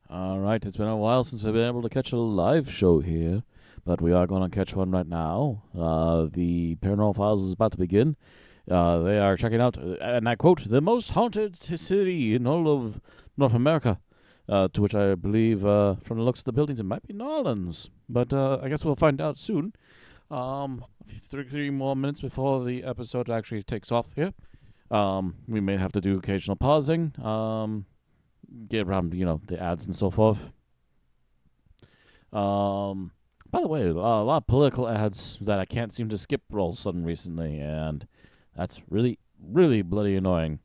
All right, it's been a while since I've been able to catch a live show here, but we are going to catch one right now. The Paranormal Files is about to begin. They are checking out, and I quote, the most haunted city in all of North America, to which I believe, from the looks of the buildings, it might be New Orleans. But I guess we'll find out soon. Three more minutes before the episode actually takes off here. We may have to do occasional pausing. Get around, the ads and so forth. By the way, a lot of political ads that I can't seem to skip all of a sudden recently, and that's really, really bloody annoying.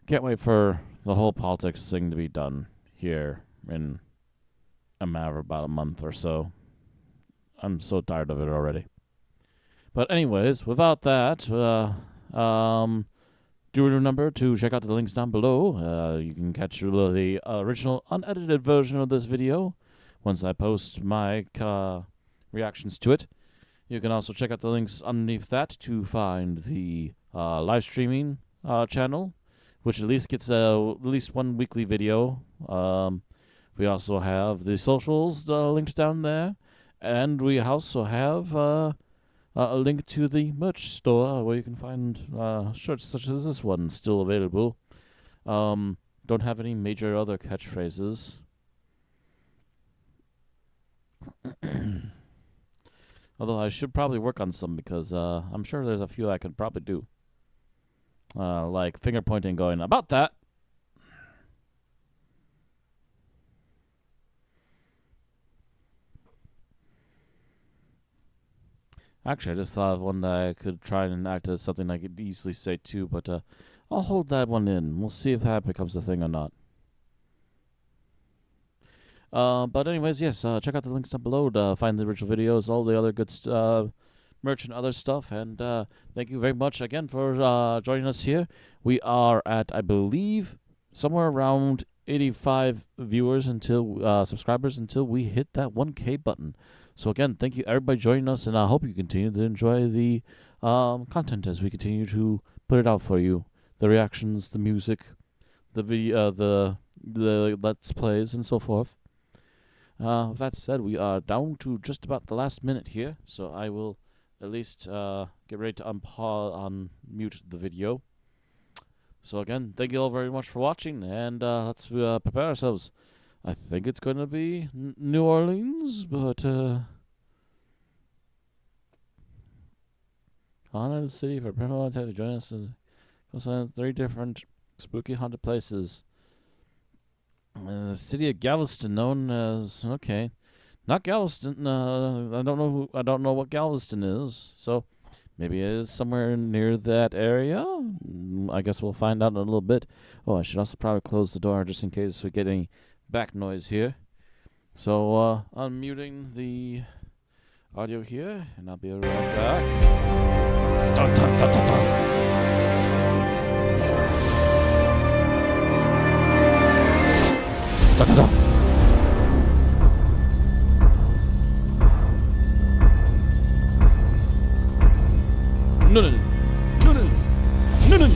Can't wait for the whole politics thing to be done here in a matter of about a month or so. I'm so tired of it already. But anyways, without that, do remember to check out the links down below. You can catch the original unedited version of this video once I post my reactions to it. You can also check out the links underneath that to find the live streaming channel, which at least gets at least one weekly video. We also have the socials linked down there, and we also have a link to the merch store where you can find shirts such as this one still available. Don't have any major other catchphrases. Although I should probably work on some because I'm sure there's a few I could probably do. Like finger pointing going, about that. Actually, I just thought of one that I could try and act as something I could easily say too, but I'll hold that one in. We'll see if that becomes a thing or not. But anyways, yes, check out the links down below to find the original videos, all the other good merch and other stuff. And thank you very much again for joining us here. We are at, I believe, somewhere around 85 viewers subscribers until we hit that 1K button. So again, thank you everybody joining us, and I hope you continue to enjoy the content as we continue to put it out for you. The reactions, the music, the video, the let's plays, and so forth. With that said, we are down to just about the last minute here, so I will at least get ready to unmute the video. So again, thank you all very much for watching, and let's prepare ourselves. I think it's going to be New Orleans, but haunted city for paranormal activity. Join us on 3 different spooky haunted places. The city of Galveston, known as not Galveston. I don't know what Galveston is. So maybe it is somewhere near that area. I guess we'll find out in a little bit. Oh, I should also probably close the door just in case we get any back noise here. So unmuting the audio here, and I'll be right back. Dun, dun, dun, dun, dun. Dun, dun, dun. No, no, no, no, no, no, no.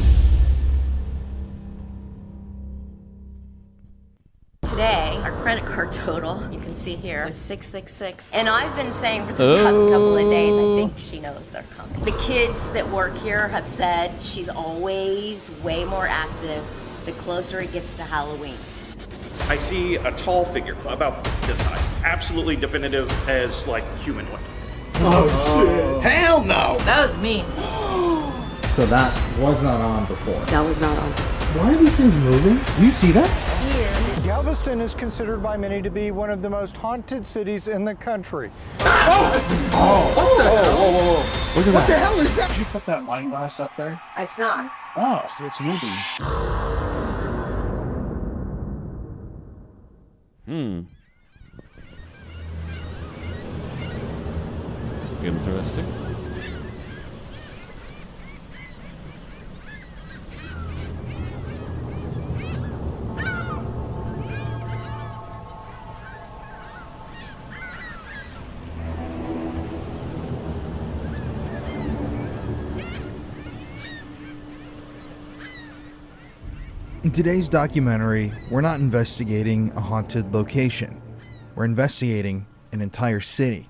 Today, our credit card total, you can see here, is 666. And I've been saying for the past couple of days, I think she knows they're coming. The kids that work here have said she's always way more active the closer it gets to Halloween. I see a tall figure, about this high. Absolutely definitive as, humanoid. Oh, shit. Hell no! That was mean. So that was not on before. That was not on. Why are these things moving? Do you see that? Galveston is considered by many to be one of the most haunted cities in the country. Oh, what the hell? Whoa. Look at that. What the hell is that? Did you put that wine glass up there? It's not. Oh, it's moving. Interesting. In today's documentary, we're not investigating a haunted location. We're investigating an entire city.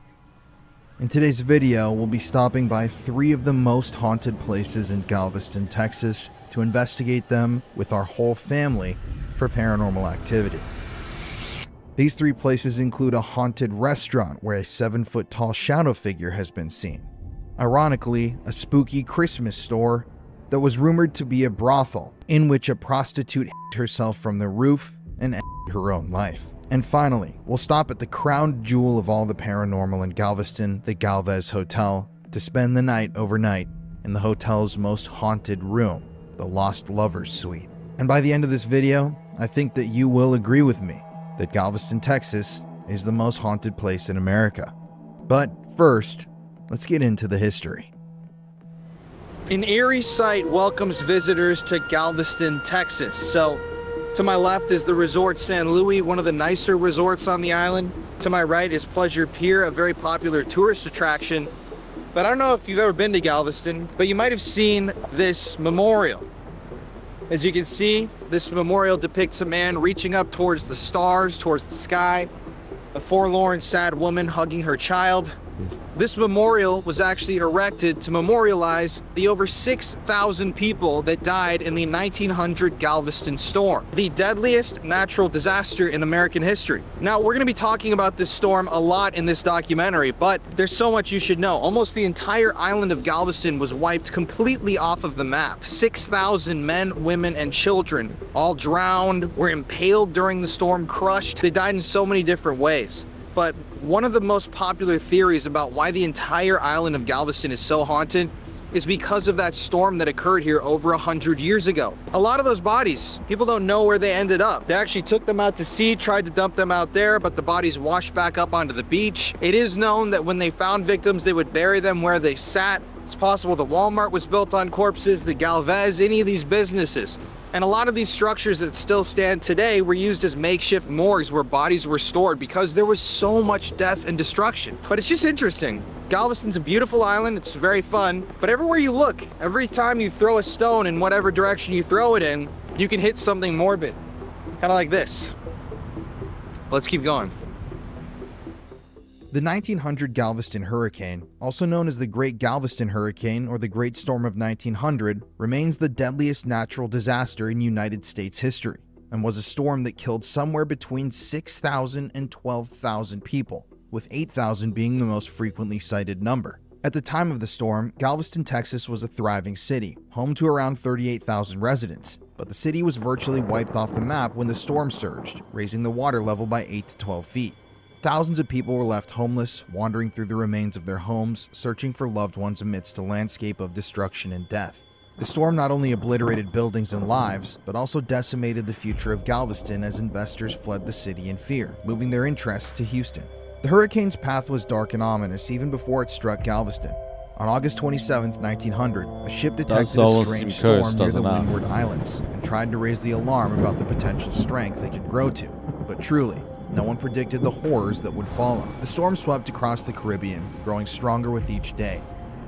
In today's video, we'll be stopping by 3 of the most haunted places in Galveston, Texas, to investigate them with our whole family for paranormal activity. These 3 places include a haunted restaurant where a 7-foot-tall shadow figure has been seen. Ironically, a spooky Christmas store that was rumored to be a brothel in which a prostitute hit herself from the roof and ended her own life. And finally, we'll stop at the crown jewel of all the paranormal in Galveston, the Galvez Hotel, to spend the night overnight in the hotel's most haunted room, the Lost Lovers Suite. And by the end of this video, I think that you will agree with me that Galveston, Texas is the most haunted place in America. But first, let's get into the history. An eerie sight welcomes visitors to Galveston, Texas. So, to my left is the Resort San Luis, one of the nicer resorts on the island. To my right is Pleasure Pier, a very popular tourist attraction. But I don't know if you've ever been to Galveston, but you might have seen this memorial. As you can see, this memorial depicts a man reaching up towards the stars, towards the sky, a forlorn, sad woman hugging her child. This memorial was actually erected to memorialize the over 6,000 people that died in the 1900 Galveston storm, the deadliest natural disaster in American history. Now, we're going to be talking about this storm a lot in this documentary, but there's so much you should know. Almost the entire island of Galveston was wiped completely off of the map. 6,000 men, women, and children all drowned, were impaled during the storm, crushed. They died in so many different ways. But one of the most popular theories about why the entire island of Galveston is so haunted is because of that storm that occurred here over 100 years ago. A lot of those bodies, people don't know where they ended up. They actually took them out to sea, tried to dump them out there, but the bodies washed back up onto the beach. It is known that when they found victims, they would bury them where they sat. It's possible the Walmart was built on corpses, the Galvez, any of these businesses. And a lot of these structures that still stand today were used as makeshift morgues where bodies were stored because there was so much death and destruction. But it's just interesting. Galveston's a beautiful island, it's very fun, but everywhere you look, every time you throw a stone in whatever direction you throw it in, you can hit something morbid. Kind of like this. Let's keep going. The 1900 Galveston hurricane, also known as the Great Galveston Hurricane or the Great Storm of 1900, remains the deadliest natural disaster in United States history and was a storm that killed somewhere between 6,000 and 12,000 people, with 8,000 being the most frequently cited number. At the time of the storm, Galveston, Texas was a thriving city, home to around 38,000 residents, but the city was virtually wiped off the map when the storm surged, raising the water level by 8 to 12 feet. Thousands of people were left homeless, wandering through the remains of their homes, searching for loved ones amidst a landscape of destruction and death. The storm not only obliterated buildings and lives, but also decimated the future of Galveston as investors fled the city in fear, moving their interests to Houston. The hurricane's path was dark and ominous even before it struck Galveston. On August 27, 1900, a ship detected a strange storm near the Windward Islands and tried to raise the alarm about the potential strength it could grow to. But truly, no one predicted the horrors that would follow. The storm swept across the Caribbean, growing stronger with each day.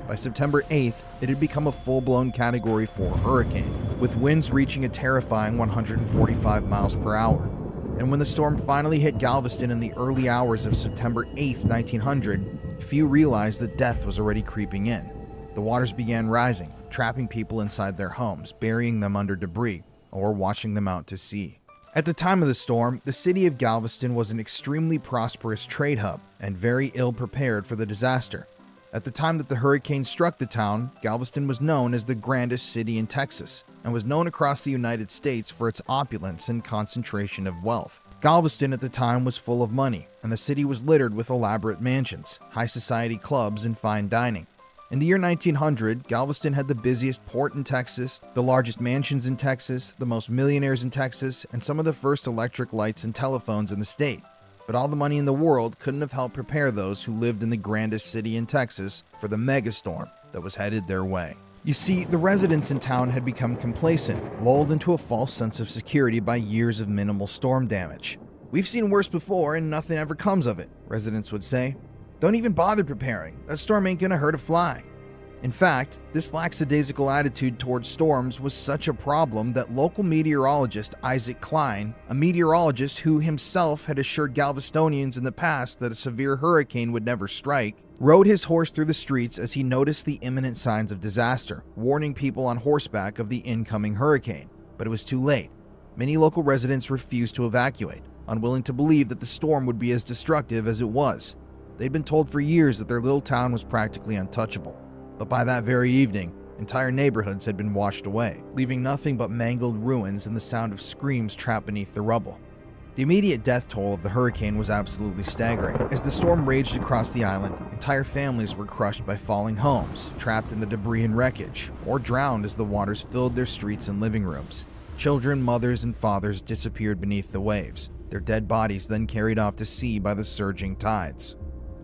By September 8th, it had become a full-blown Category 4 hurricane, with winds reaching a terrifying 145 miles per hour. And when the storm finally hit Galveston in the early hours of September 8th, 1900, few realized that death was already creeping in. The waters began rising, trapping people inside their homes, burying them under debris, or washing them out to sea. At the time of the storm, the city of Galveston was an extremely prosperous trade hub and very ill prepared for the disaster. At the time that the hurricane struck the town, Galveston was known as the grandest city in Texas and was known across the United States for its opulence and concentration of wealth. Galveston at the time was full of money, and the city was littered with elaborate mansions, high society clubs, and fine dining. In the year 1900, Galveston had the busiest port in Texas, the largest mansions in Texas, the most millionaires in Texas, and some of the first electric lights and telephones in the state. But all the money in the world couldn't have helped prepare those who lived in the grandest city in Texas for the megastorm that was headed their way. You see, the residents in town had become complacent, lulled into a false sense of security by years of minimal storm damage. "We've seen worse before and nothing ever comes of it," residents would say. "Don't even bother preparing. That storm ain't gonna hurt a fly." In fact, this lackadaisical attitude towards storms was such a problem that local meteorologist Isaac Klein, a meteorologist who himself had assured Galvestonians in the past that a severe hurricane would never strike, rode his horse through the streets as he noticed the imminent signs of disaster, warning people on horseback of the incoming hurricane. But it was too late. Many local residents refused to evacuate, unwilling to believe that the storm would be as destructive as it was. They'd been told for years that their little town was practically untouchable. But by that very evening, entire neighborhoods had been washed away, leaving nothing but mangled ruins and the sound of screams trapped beneath the rubble. The immediate death toll of the hurricane was absolutely staggering. As the storm raged across the island, entire families were crushed by falling homes, trapped in the debris and wreckage, or drowned as the waters filled their streets and living rooms. Children, mothers, and fathers disappeared beneath the waves, their dead bodies then carried off to sea by the surging tides.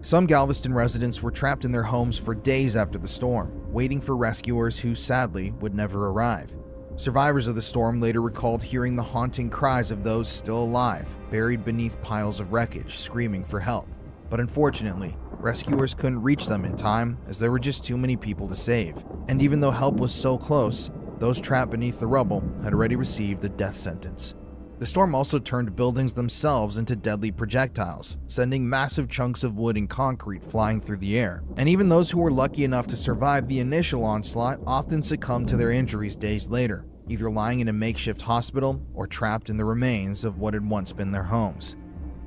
Some Galveston residents were trapped in their homes for days after the storm, waiting for rescuers who sadly would never arrive. Survivors of the storm later recalled hearing the haunting cries of those still alive, buried beneath piles of wreckage, screaming for help. But unfortunately, rescuers couldn't reach them in time as there were just too many people to save. And even though help was so close, those trapped beneath the rubble had already received a death sentence. The storm also turned buildings themselves into deadly projectiles, sending massive chunks of wood and concrete flying through the air. And even those who were lucky enough to survive the initial onslaught often succumbed to their injuries days later, either lying in a makeshift hospital or trapped in the remains of what had once been their homes.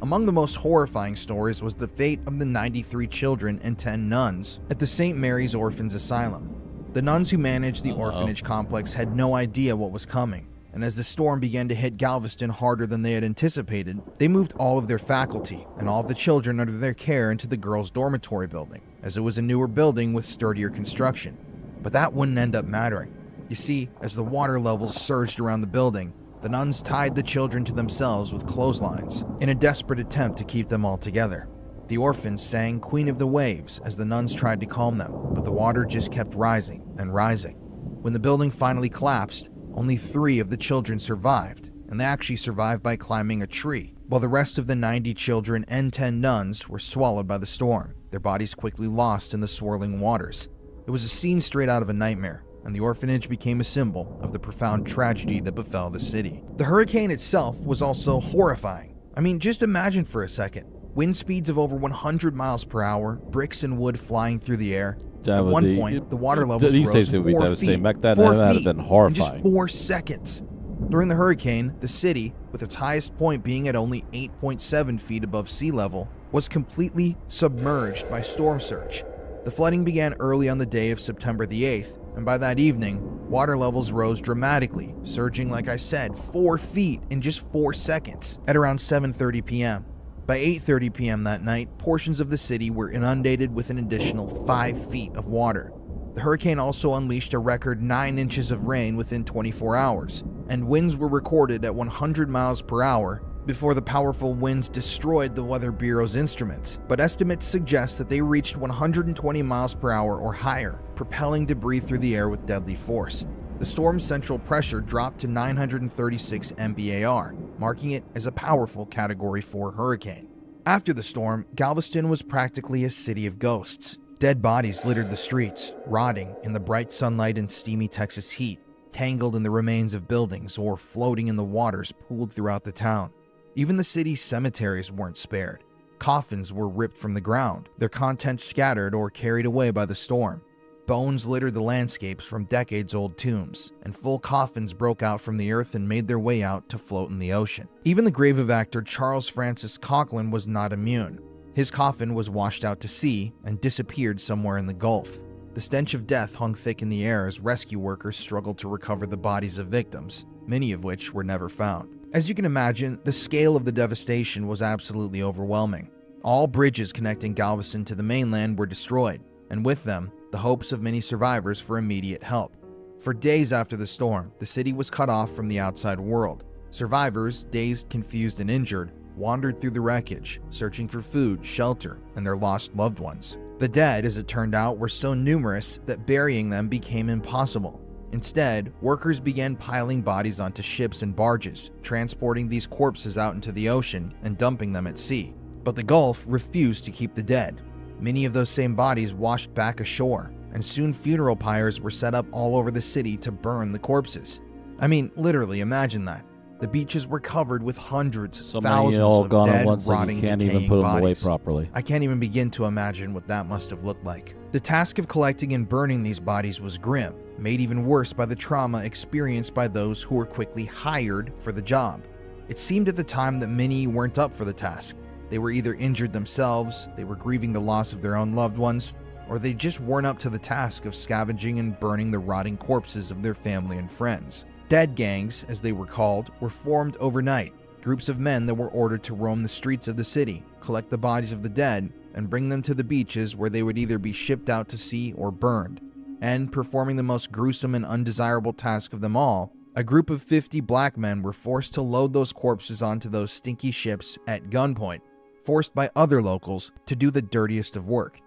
Among the most horrifying stories was the fate of the 93 children and 10 nuns at the St. Mary's Orphans Asylum. The nuns who managed the orphanage complex had no idea what was coming. And as the storm began to hit Galveston harder than they had anticipated, they moved all of their faculty and all of the children under their care into the girls' dormitory building, as it was a newer building with sturdier construction. But that wouldn't end up mattering. You see, as the water levels surged around the building, the nuns tied the children to themselves with clotheslines in a desperate attempt to keep them all together. The orphans sang Queen of the Waves as the nuns tried to calm them, but the water just kept rising and rising. When the building finally collapsed, only 3 of the children survived, and they actually survived by climbing a tree, while the rest of the 90 children and 10 nuns were swallowed by the storm, their bodies quickly lost in the swirling waters. It was a scene straight out of a nightmare, and the orphanage became a symbol of the profound tragedy that befell the city. The hurricane itself was also horrifying. I mean, just imagine for a second. Wind speeds of over 100 miles per hour, bricks and wood flying through the air. At one point, the water levels these rose days it would be 4 devastating. feet, Back then, 4 that would have feet been in horrifying. just 4 seconds. During the hurricane, the city, with its highest point being at only 8.7 feet above sea level, was completely submerged by storm surge. The flooding began early on the day of September the 8th, and by that evening, water levels rose dramatically, surging, like I said, 4 feet in just 4 seconds at around 7:30 p.m. By 8:30 p.m. that night, portions of the city were inundated with an additional 5 feet of water. The hurricane also unleashed a record 9 inches of rain within 24 hours, and winds were recorded at 100 miles per hour before the powerful winds destroyed the Weather Bureau's instruments. But estimates suggest that they reached 120 miles per hour or higher, propelling debris through the air with deadly force. The storm's central pressure dropped to 936 MBAR, marking it as a powerful Category 4 hurricane. After the storm, Galveston was practically a city of ghosts. Dead bodies littered the streets, rotting in the bright sunlight and steamy Texas heat, tangled in the remains of buildings or floating in the waters pooled throughout the town. Even the city's cemeteries weren't spared. Coffins were ripped from the ground, their contents scattered or carried away by the storm. Bones littered the landscapes from decades-old tombs, and full coffins broke out from the earth and made their way out to float in the ocean. Even the grave of actor Charles Francis Coughlin was not immune. His coffin was washed out to sea and disappeared somewhere in the Gulf. The stench of death hung thick in the air as rescue workers struggled to recover the bodies of victims, many of which were never found. As you can imagine, the scale of the devastation was absolutely overwhelming. All bridges connecting Galveston to the mainland were destroyed, and with them, the hopes of many survivors for immediate help. For days after the storm, the city was cut off from the outside world. Survivors, dazed, confused, and injured, wandered through the wreckage, searching for food, shelter, and their lost loved ones. The dead, as it turned out, were so numerous that burying them became impossible. Instead, workers began piling bodies onto ships and barges, transporting these corpses out into the ocean and dumping them at sea. But the Gulf refused to keep the dead. Many of those same bodies washed back ashore, and soon funeral pyres were set up all over the city to burn the corpses. I mean, literally, imagine that. The beaches were covered with hundreds, So many thousands all of gone at dead, once that rotting, you can't decaying even put them away bodies. properly. I can't even begin to imagine what that must have looked like. The task of collecting and burning these bodies was grim, made even worse by the trauma experienced by those who were quickly hired for the job. It seemed at the time that many weren't up for the task. They were either injured themselves, they were grieving the loss of their own loved ones, or they just weren't up to the task of scavenging and burning the rotting corpses of their family and friends. Dead gangs, as they were called, were formed overnight, groups of men that were ordered to roam the streets of the city, collect the bodies of the dead, and bring them to the beaches where they would either be shipped out to sea or burned. And performing the most gruesome and undesirable task of them all, a group of 50 black men were forced to load those corpses onto those stinky ships at gunpoint, forced by other locals to do the dirtiest of work.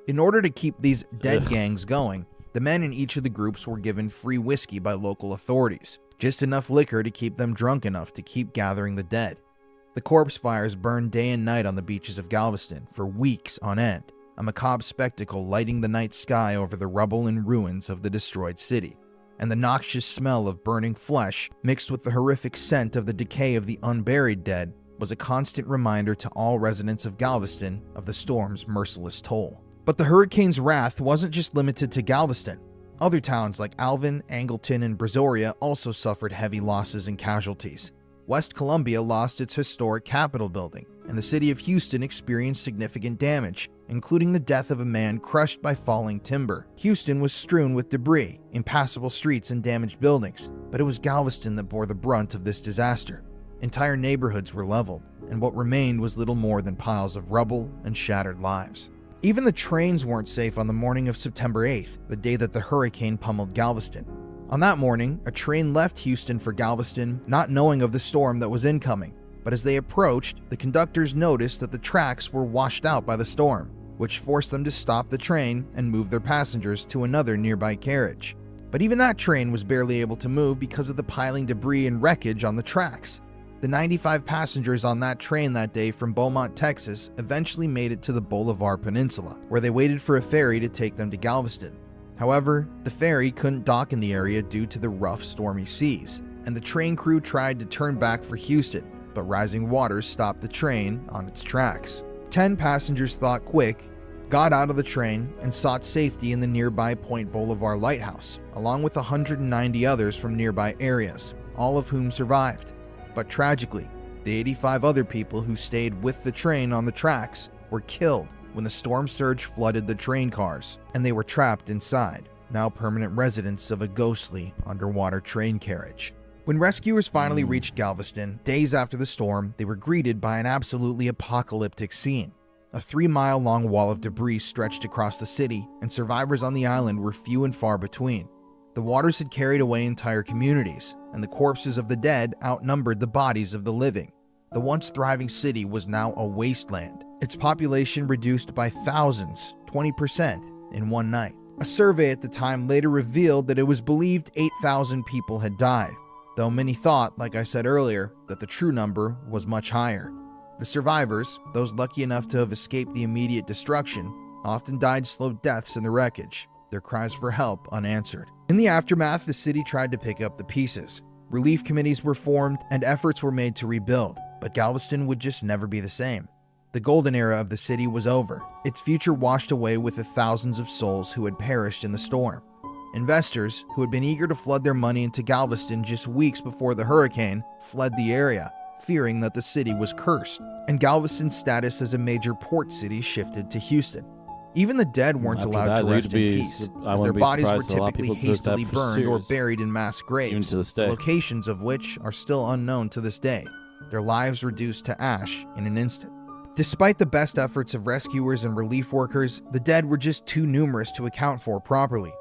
In order to keep these dead gangs going, the men in each of the groups were given free whiskey by local authorities, just enough liquor to keep them drunk enough to keep gathering the dead. The corpse fires burned day and night on the beaches of Galveston for weeks on end, a macabre spectacle lighting the night sky over the rubble and ruins of the destroyed city. And the noxious smell of burning flesh, mixed with the horrific scent of the decay of the unburied dead, was a constant reminder to all residents of Galveston of the storm's merciless toll. But the hurricane's wrath wasn't just limited to Galveston. Other towns like Alvin, Angleton, and Brazoria also suffered heavy losses and casualties. West Columbia lost its historic Capitol building, and the city of Houston experienced significant damage, including the death of a man crushed by falling timber. Houston was strewn with debris, impassable streets, and damaged buildings, but it was Galveston that bore the brunt of this disaster. Entire neighborhoods were leveled, and what remained was little more than piles of rubble and shattered lives. Even the trains weren't safe on the morning of September 8th, the day that the hurricane pummeled Galveston. On that morning, a train left Houston for Galveston, not knowing of the storm that was incoming. But as they approached, the conductors noticed that the tracks were washed out by the storm, which forced them to stop the train and move their passengers to another nearby carriage. But even that train was barely able to move because of the piling debris and wreckage on the tracks. The 95 passengers on that train that day from Beaumont, Texas, eventually made it to the Bolivar Peninsula, where they waited for a ferry to take them to Galveston. However, the ferry couldn't dock in the area due to the rough, stormy seas, and the train crew tried to turn back for Houston, but rising waters stopped the train on its tracks. 10 passengers thought quick, got out of the train, and sought safety in the nearby Point Bolivar lighthouse, along with 190 others from nearby areas, all of whom survived. But tragically, the 85 other people who stayed with the train on the tracks were killed when the storm surge flooded the train cars, and they were trapped inside, now permanent residents of a ghostly underwater train carriage. When rescuers finally reached Galveston, days after the storm, they were greeted by an absolutely apocalyptic scene. A 3-mile-long wall of debris stretched across the city, and survivors on the island were few and far between. The waters had carried away entire communities, and the corpses of the dead outnumbered the bodies of the living. The once thriving city was now a wasteland, its population reduced by thousands, 20%, in one night. A survey at the time later revealed that it was believed 8,000 people had died, though many thought, like I said earlier, that the true number was much higher. The survivors, those lucky enough to have escaped the immediate destruction, often died slow deaths in the wreckage, their cries for help unanswered. In the aftermath, the city tried to pick up the pieces. Relief committees were formed and efforts were made to rebuild, but Galveston would just never be the same. The golden era of the city was over, its future washed away with the thousands of souls who had perished in the storm. Investors, who had been eager to flood their money into Galveston just weeks before the hurricane, fled the area, fearing that the city was cursed, and Galveston's status as a major port city shifted to Houston. Even the dead weren't After allowed that, to rest in peace, as their bodies were typically hastily burned or buried in mass graves, even to this day. locations of which are still unknown to this day, their lives reduced to ash in an instant. Despite the best efforts of rescuers and relief workers, the dead were just too numerous to account for properly.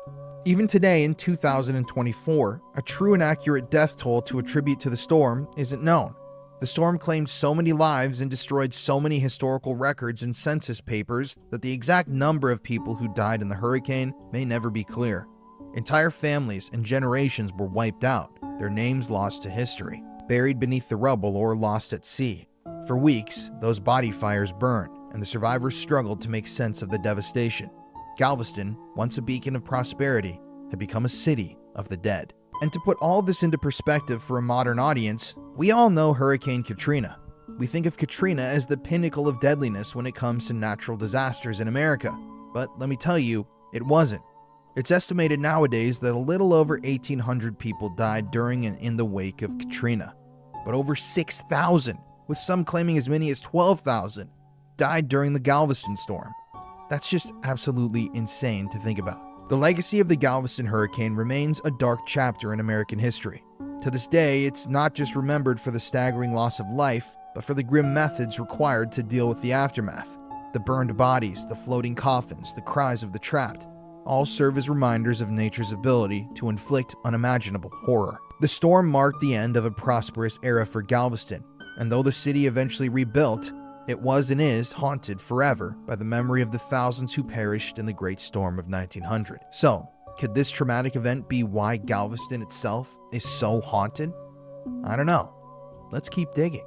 Even today in 2024, a true and accurate death toll to attribute to the storm isn't known. The storm claimed so many lives and destroyed so many historical records and census papers that the exact number of people who died in the hurricane may never be clear. Entire families and generations were wiped out, their names lost to history, buried beneath the rubble or lost at sea. For weeks, those body fires burned, and the survivors struggled to make sense of the devastation. Galveston, once a beacon of prosperity, had become a city of the dead. And to put all of this into perspective for a modern audience, we all know Hurricane Katrina. We think of Katrina as the pinnacle of deadliness when it comes to natural disasters in America. But let me tell you, it wasn't. It's estimated nowadays that a little over 1,800 people died during and in the wake of Katrina. But over 6,000, with some claiming as many as 12,000, died during the Galveston storm. That's just absolutely insane to think about. The legacy of the Galveston hurricane remains a dark chapter in American history. To this day, it's not just remembered for the staggering loss of life, but for the grim methods required to deal with the aftermath. The burned bodies, the floating coffins, the cries of the trapped, all serve as reminders of nature's ability to inflict unimaginable horror. The storm marked the end of a prosperous era for Galveston, and though the city eventually rebuilt, it was and is haunted forever by the memory of the thousands who perished in the Great Storm of 1900. So, could this traumatic event be why Galveston itself is so haunted? I don't know. Let's keep digging.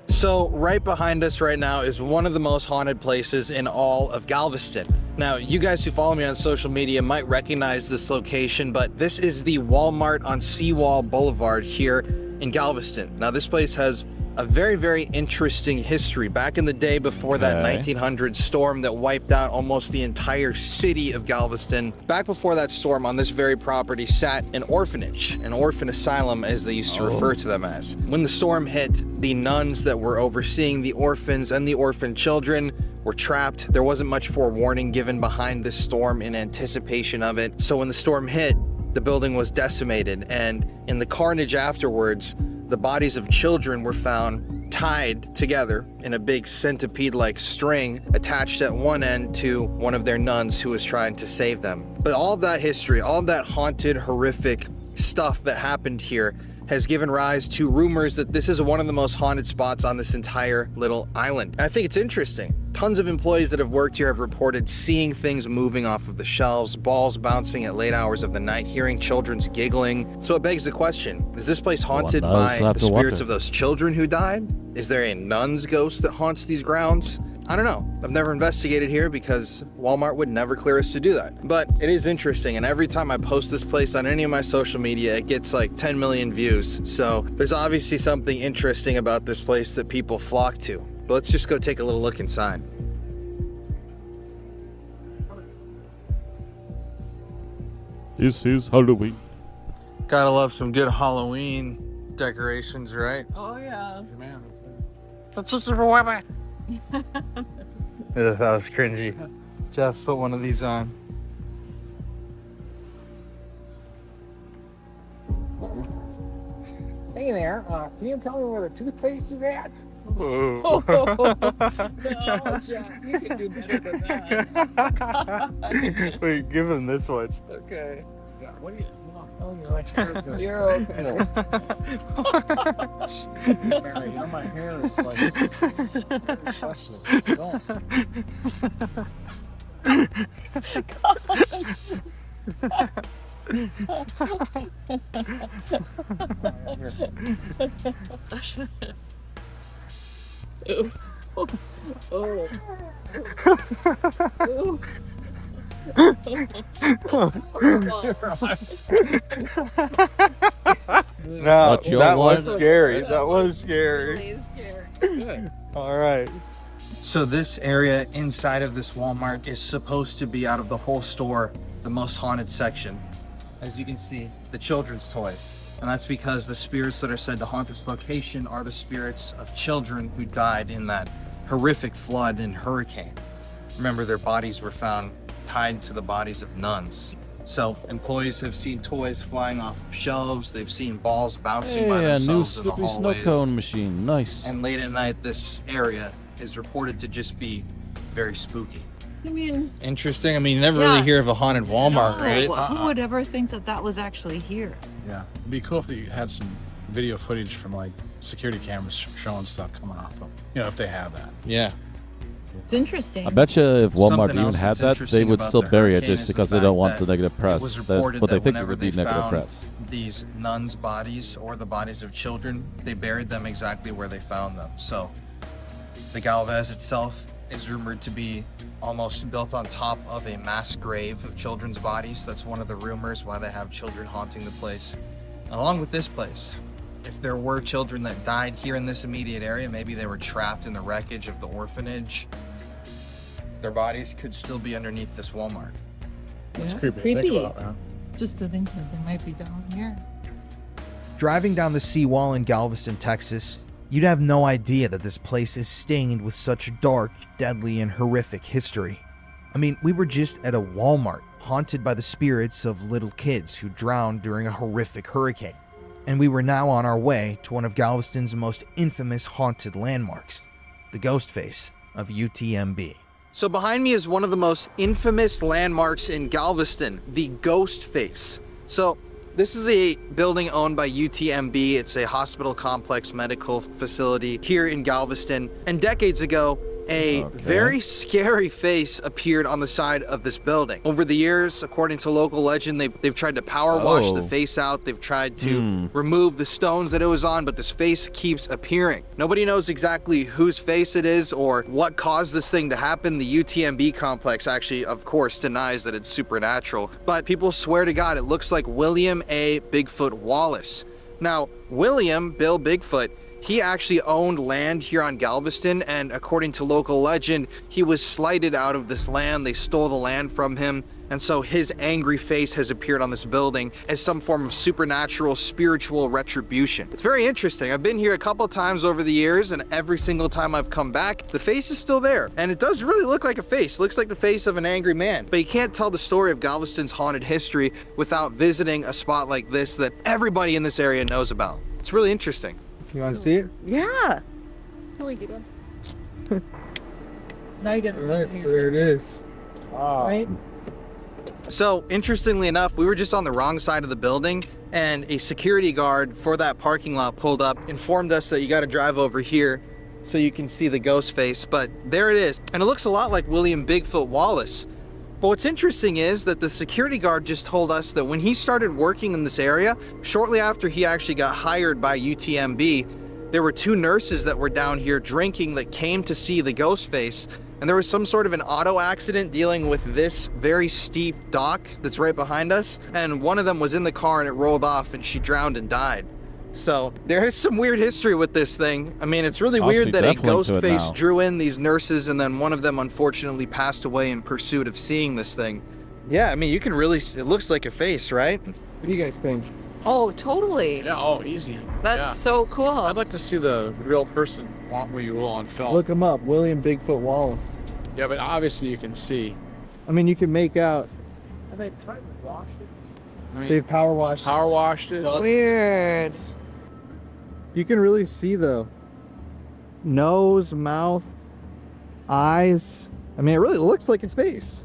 So right behind us right now is one of the most haunted places in all of Galveston. Now, you guys who follow me on social media might recognize this location, but this is the Walmart on Seawall Boulevard here in Galveston. Now, this place has a very, very interesting history. Back in the day before that 1900 storm that wiped out almost the entire city of Galveston, back before that storm on this very property sat an orphanage, an orphan asylum as they used to refer to them as. When the storm hit, the nuns that were overseeing the orphans and the orphan children were trapped. There wasn't much forewarning given behind this storm in anticipation of it. So when the storm hit, the building was decimated, and in the carnage afterwards, the bodies of children were found tied together in a big centipede-like string attached at one end to one of their nuns who was trying to save them. But all of that history, all of that haunted, horrific stuff that happened here has given rise to rumors that this is one of the most haunted spots on this entire little island. And I think it's interesting. Tons of employees that have worked here have reported seeing things moving off of the shelves, balls bouncing at late hours of the night, hearing children's giggling. So it begs the question, is this place haunted by the spirits of those children who died? Is there a nun's ghost that haunts these grounds? I don't know. I've never investigated here because Walmart would never clear us to do that. But it is interesting, and every time I post this place on any of my social media, it gets like 10 million views. So there's obviously something interesting about this place that people flock to. But let's just go take a little look inside. This is Halloween. Gotta love some good Halloween decorations, right? Oh, yeah. That's such a woman. That was cringy. Jeff, put one of these on. Hey there, can you tell me where the toothpaste is at? Whoa. No, Jeff, you can do better than that. Wait, give him this one. Okay. Yeah, what do you... Oh, you're like, you're okay. Mary, you know, my hair is like... disgusting. Don't. Oh. No, that was scary. That was scary. Really scary. Good. All right. So this area inside of this Walmart is supposed to be, out of the whole store, the most haunted section. As you can see, the children's toys. And that's because the spirits that are said to haunt this location are the spirits of children who died in that horrific flood and hurricane. Remember, their bodies were found tied to the bodies of nuns. So employees have seen toys flying off of shelves. They've seen balls bouncing by themselves in the new snow hallways. cone machine. Nice. And late at night, this area is reported to just be very spooky. I mean... Interesting. I mean, you never really hear of a haunted Walmart, no, right? Who would ever think that that was actually here? Yeah, it'd be cool if you had some video footage from like security cameras showing stuff coming off them. You know, if they have that. Yeah. It's interesting. I bet you if Walmart Something even else had that's that, they interesting would about still the bury it hurricane just is the because they don't fact want the that negative it press. was That, reported what they that think whenever would be they negative found press. these nuns' bodies or the bodies of children, they buried them exactly where they found them. So the Galvez itself is rumored to be almost built on top of a mass grave of children's bodies. That's one of the rumors why they have children haunting the place. Along with this place, if there were children that died here in this immediate area, maybe they were trapped in the wreckage of the orphanage, their bodies could still be underneath this Walmart. It's Yeah, creepy. to creepy. Think about, man. Just to think that they might be down here. Driving down the seawall in Galveston, Texas, you'd have no idea that this place is stained with such dark, deadly, and horrific history. I mean, we were just at a Walmart, haunted by the spirits of little kids who drowned during a horrific hurricane. And we were now on our way to one of Galveston's most infamous haunted landmarks, the ghost face of UTMB. So behind me is one of the most infamous landmarks in Galveston, the Ghost Face. So this is a building owned by UTMB. It's a hospital complex medical facility here in Galveston. And decades ago, a very scary face appeared on the side of this building. Over the years, according to local legend, they've tried to power wash the face out. They've tried to remove the stones that it was on, but this face keeps appearing. Nobody knows exactly whose face it is or what caused this thing to happen. The UTMB complex actually, of course, denies that it's supernatural, but people swear to God it looks like William A. Bigfoot Wallace. Now, William Bill Bigfoot, he actually owned land here on Galveston, and according to local legend, he was slighted out of this land. They stole the land from him, and so his angry face has appeared on this building as some form of supernatural, spiritual retribution. It's very interesting. I've been here a couple times over the years, and every single time I've come back, the face is still there, and it does really look like a face. It looks like the face of an angry man, but you can't tell the story of Galveston's haunted history without visiting a spot like this that everybody in this area knows about. It's really interesting. You want to see it? Yeah. Can we get him? Now you get it. Right, there it is. Right? So, interestingly enough, we were just on the wrong side of the building, and a security guard for that parking lot pulled up, informed us that you got to drive over here so you can see the ghost face. But there it is, and it looks a lot like William Bigfoot Wallace. But what's interesting is that the security guard just told us that when he started working in this area, shortly after he actually got hired by UTMB, there were two nurses that were down here drinking that came to see the ghost face, and there was some sort of an auto accident dealing with this very steep dock that's right behind us, and one of them was in the car and it rolled off and she drowned and died. So there is some weird history with this thing. I mean, it's really weird that a ghost face drew in these nurses, and then one of them unfortunately passed away in pursuit of seeing this thing. Yeah, I mean, you can really, it looks like a face, right? What do you guys think? Oh, totally. Yeah, oh, easy. That's so cool. I'd like to see the real person, what you will, on film. Look him up, William Bigfoot Wallace. Yeah, but obviously you can see. I mean, you can make out. Have they tried to wash it? I mean, They've power washed. power washed it. Weird. You can really see though. Nose, mouth, eyes. I mean, it really looks like a face.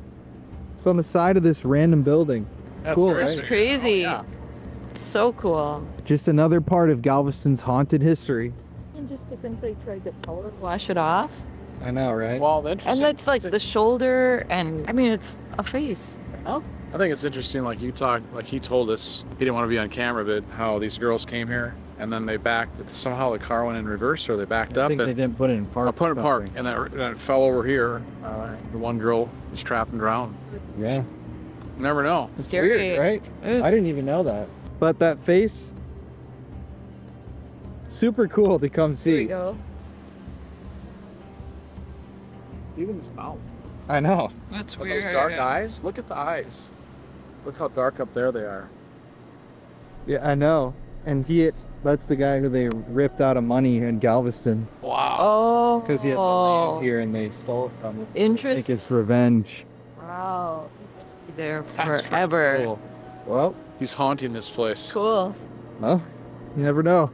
It's on the side of this random building. That's Cool, crazy. right? That's crazy. Oh, yeah. It's so cool. Just another part of Galveston's haunted history. And just to think they tried to power wash it off. I know, right? Well, the And interesting. that's like the shoulder, and I mean, it's a face. I think it's interesting, like you talked, like he told us, he didn't want to be on camera, but how these girls came here and then they backed, somehow the car went in reverse or they backed I up. think and they didn't put it in park. put it in or park, something. and then it fell over here. The one girl was trapped and drowned. Yeah. Never know. It's Scary. weird, right? Ugh. I didn't even know that. But that face, super cool to come Here we see. go. Even his mouth. I know. That's But those dark eyes, look at the eyes. Look how dark up there they are. Yeah, I know. And that's the guy who they ripped out of money in Galveston Wow. Oh. because he had the land here and they stole it from him. I think Interesting. it's revenge. Wow. He's gonna be there That's forever. cool. Well, He's haunting this place. Cool. well, you never know.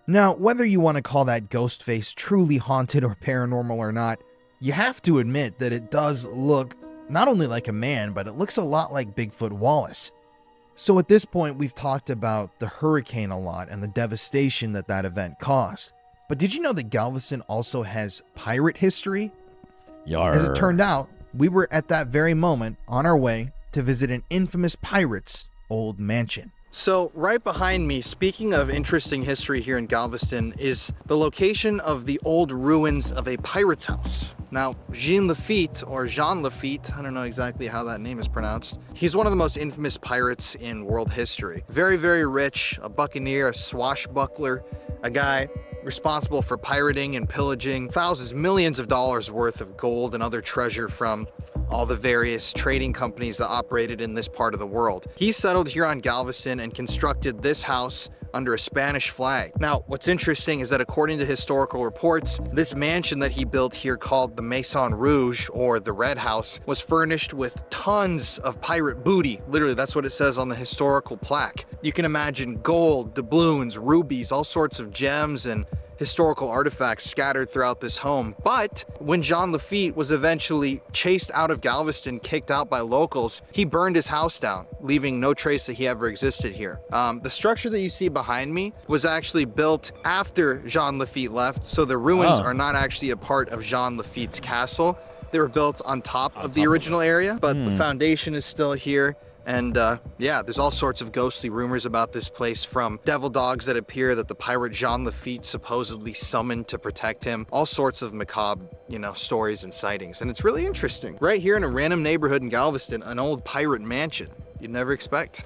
Now, whether you want to call that ghost face truly haunted or paranormal or not, you have to admit that it does look not only like a man, but it looks a lot like Bigfoot Wallace. So at this point, we've talked about the hurricane a lot and the devastation that that event caused. But did you know that Galveston also has pirate history? Yarr. As it turned out, we were at that very moment on our way to visit an infamous pirate's old mansion. So right behind me, speaking of interesting history here in Galveston, is the location of the old ruins of a pirate's house. Now, Jean Lafitte, or Jean Lafitte, I don't know exactly how that name is pronounced. He's one of the most infamous pirates in world history. Very, very rich, a buccaneer, a swashbuckler, a guy responsible for pirating and pillaging thousands, millions of dollars worth of gold and other treasure from all the various trading companies that operated in this part of the world. He settled here on Galveston and constructed this house under a Spanish flag. Now, what's interesting is that according to historical reports, this mansion that he built here called the Maison Rouge, or the Red House, was furnished with tons of pirate booty. Literally, that's what it says on the historical plaque. You can imagine gold, doubloons, rubies, all sorts of gems and historical artifacts scattered throughout this home. But when Jean Lafitte was eventually chased out of Galveston, kicked out by locals, he burned his house down, leaving no trace that he ever existed here. The structure that you see behind me was actually built after Jean Lafitte left, so the ruins are not actually a part of Jean Lafitte's castle. They were built on top of the original area, but the foundation is still here. And yeah, there's all sorts of ghostly rumors about this place, from devil dogs that appear that the pirate Jean Lafitte supposedly summoned to protect him. All sorts of macabre, stories and sightings. And it's really interesting. Right here in a random neighborhood in Galveston, an old pirate mansion. You'd never expect.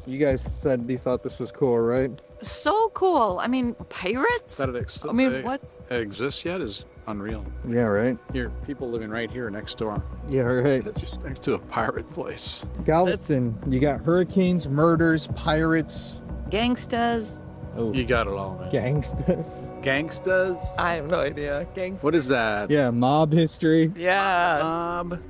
You guys said you thought this was cool, right? So cool. I mean, pirates? That it what? exists yet is unreal. Yeah, right. Here, people living right here next door. Yeah, right. Just next to a pirate place. Galveston, you got hurricanes, murders, pirates, Gangstas? You got it all, man. gangsters. Gangstas? I have no idea. Gangstas? What is that? Yeah, mob history. Yeah. Mob.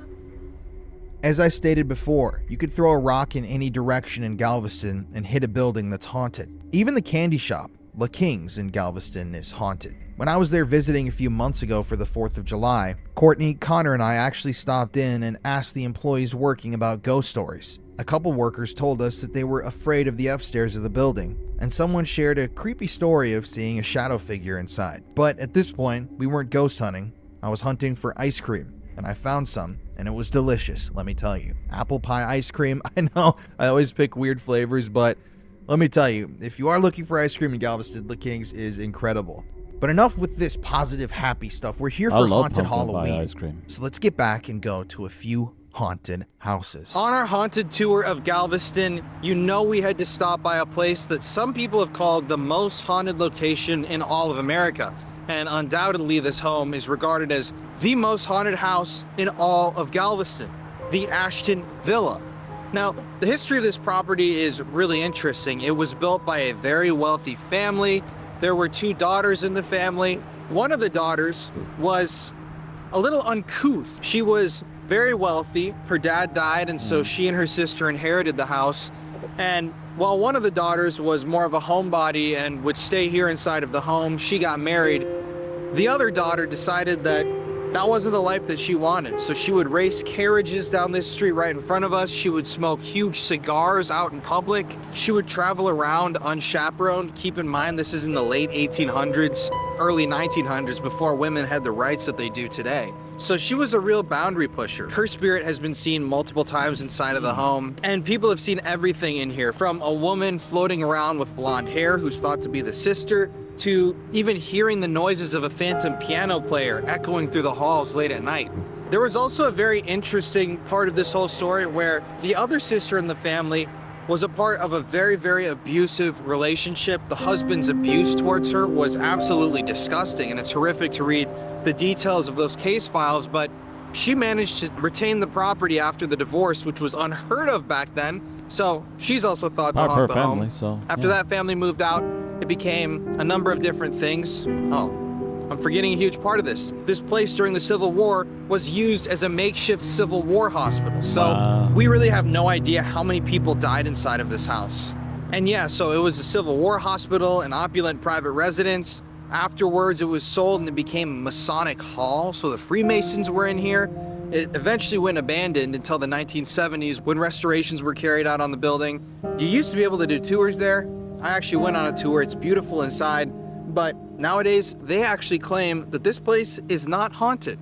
As I stated before, you could throw a rock in any direction in Galveston and hit a building that's haunted. Even the candy shop, La King's in Galveston, is haunted. When I was there visiting a few months ago for the 4th of July, Courtney, Connor, and I actually stopped in and asked the employees working about ghost stories. A couple workers told us that they were afraid of the upstairs of the building, and someone shared a creepy story of seeing a shadow figure inside. But at this point, we weren't ghost hunting. I was hunting for ice cream, and I found some, and it was delicious, let me tell you. Apple pie ice cream. I know I always pick weird flavors, but let me tell you, if you are looking for ice cream in Galveston, La King's is incredible. But enough with this positive, happy stuff. We're here for haunted Halloween. Ice cream. So let's get back and go to a few haunted houses. On our haunted tour of Galveston, we had to stop by a place that some people have called the most haunted location in all of America. And undoubtedly, this home is regarded as the most haunted house in all of Galveston, the Ashton Villa. Now, the history of this property is really interesting. It was built by a very wealthy family. There were 2 daughters in the family. One of the daughters was a little uncouth. She was very wealthy. Her dad died, and so she and her sister inherited the house. And while one of the daughters was more of a homebody and would stay here inside of the home, she got married. The other daughter decided that that wasn't the life that she wanted. So she would race carriages down this street right in front of us. She would smoke huge cigars out in public. She would travel around unchaperoned. Keep in mind, this is in the late 1800s, early 1900s, before women had the rights that they do today. So she was a real boundary pusher. Her spirit has been seen multiple times inside of the home, and people have seen everything in here, from a woman floating around with blonde hair who's thought to be the sister, to even hearing the noises of a phantom piano player echoing through the halls late at night. There was also a very interesting part of this whole story where the other sister in the family was a part of a very, very abusive relationship. The husband's abuse towards her was absolutely disgusting, and it's horrific to read the details of those case files, but she managed to retain the property after the divorce, which was unheard of back then. So she's also thought to haunt the home. After that family moved out, it became a number of different things. Oh, I'm forgetting a huge part of this. This place during the Civil War was used as a makeshift Civil War hospital. So we really have no idea how many people died inside of this house. And yeah, so it was a Civil War hospital, an opulent private residence. Afterwards, it was sold and it became a Masonic hall. So the Freemasons were in here. It eventually went abandoned until the 1970s when restorations were carried out on the building. You used to be able to do tours there. I actually went on a tour. It's beautiful inside, but nowadays they actually claim that this place is not haunted,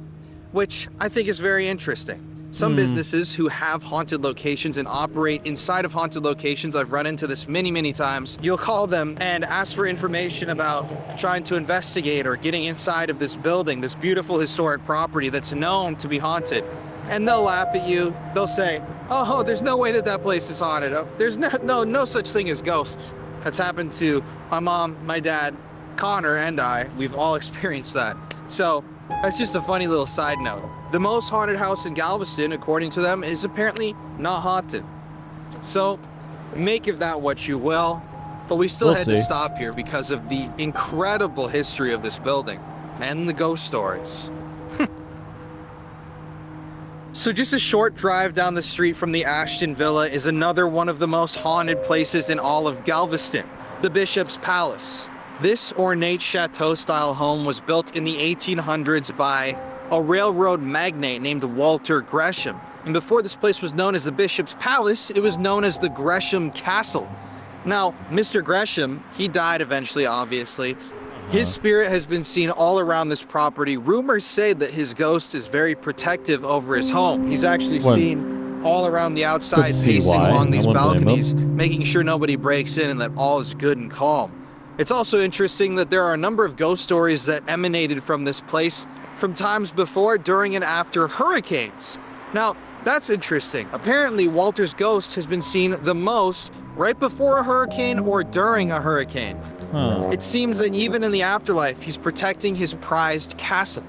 which I think is very interesting. Some businesses who have haunted locations and operate inside of haunted locations, I've run into this many, many times. You'll call them and ask for information about trying to investigate or getting inside of this building, this beautiful historic property that's known to be haunted. And they'll laugh at you. They'll say, oh, there's no way that that place is haunted. Oh, there's no such thing as ghosts. That's happened to my mom, my dad, Connor, and I. We've all experienced that. So that's just a funny little side note. The most haunted house in Galveston, according to them, is apparently not haunted. So make of that what you will, but we still had to stop here because of the incredible history of this building and the ghost stories. So just a short drive down the street from the Ashton Villa is another one of the most haunted places in all of Galveston, the Bishop's Palace. This ornate chateau-style home was built in the 1800s by a railroad magnate named Walter Gresham. And before this place was known as the Bishop's Palace, it was known as the Gresham Castle. Now, Mr. Gresham, he died eventually, obviously. His spirit has been seen all around this property. Rumors say that his ghost is very protective over his home. He's actually seen all around the outside, pacing along these balconies, making sure nobody breaks in and that all is good and calm. It's also interesting that there are a number of ghost stories that emanated from this place from times before, during, and after hurricanes. Now, that's interesting. Apparently, Walter's ghost has been seen the most right before a hurricane or during a hurricane. It seems that even in the afterlife, he's protecting his prized castle.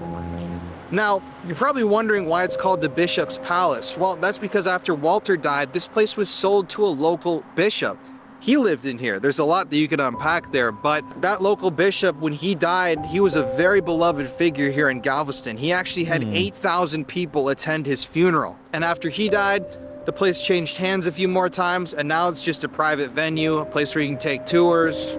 Now, you're probably wondering why it's called the Bishop's Palace. Well, that's because after Walter died, this place was sold to a local bishop. He lived in here. There's a lot that you can unpack there, but that local bishop, when he died, he was a very beloved figure here in Galveston. He actually had 8,000 people attend his funeral. And after he died, the place changed hands a few more times, and now it's just a private venue, a place where you can take tours.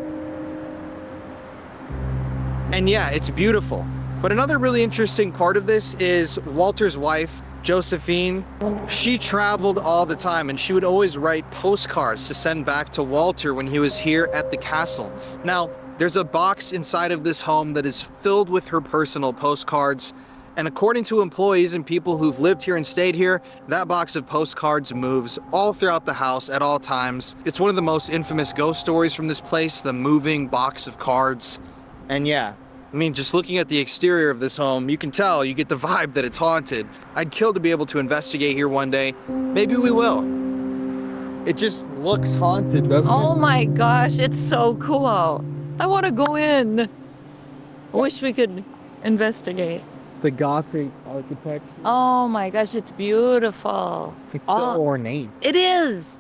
And yeah, it's beautiful. But another really interesting part of this is Walter's wife, Josephine. She traveled all the time, and she would always write postcards to send back to Walter when he was here at the castle. Now, there's a box inside of this home that is filled with her personal postcards. And according to employees and people who've lived here and stayed here, that box of postcards moves all throughout the house at all times. It's one of the most infamous ghost stories from this place, the moving box of cards. And yeah, I mean, just looking at the exterior of this home, you can tell, you get the vibe that it's haunted. I'd kill to be able to investigate here one day. Maybe we will. It just looks haunted, doesn't it? Oh my gosh, it's so cool. I want to go in. I wish we could investigate. The Gothic architecture. Oh my gosh, it's beautiful. It's so ornate. It is.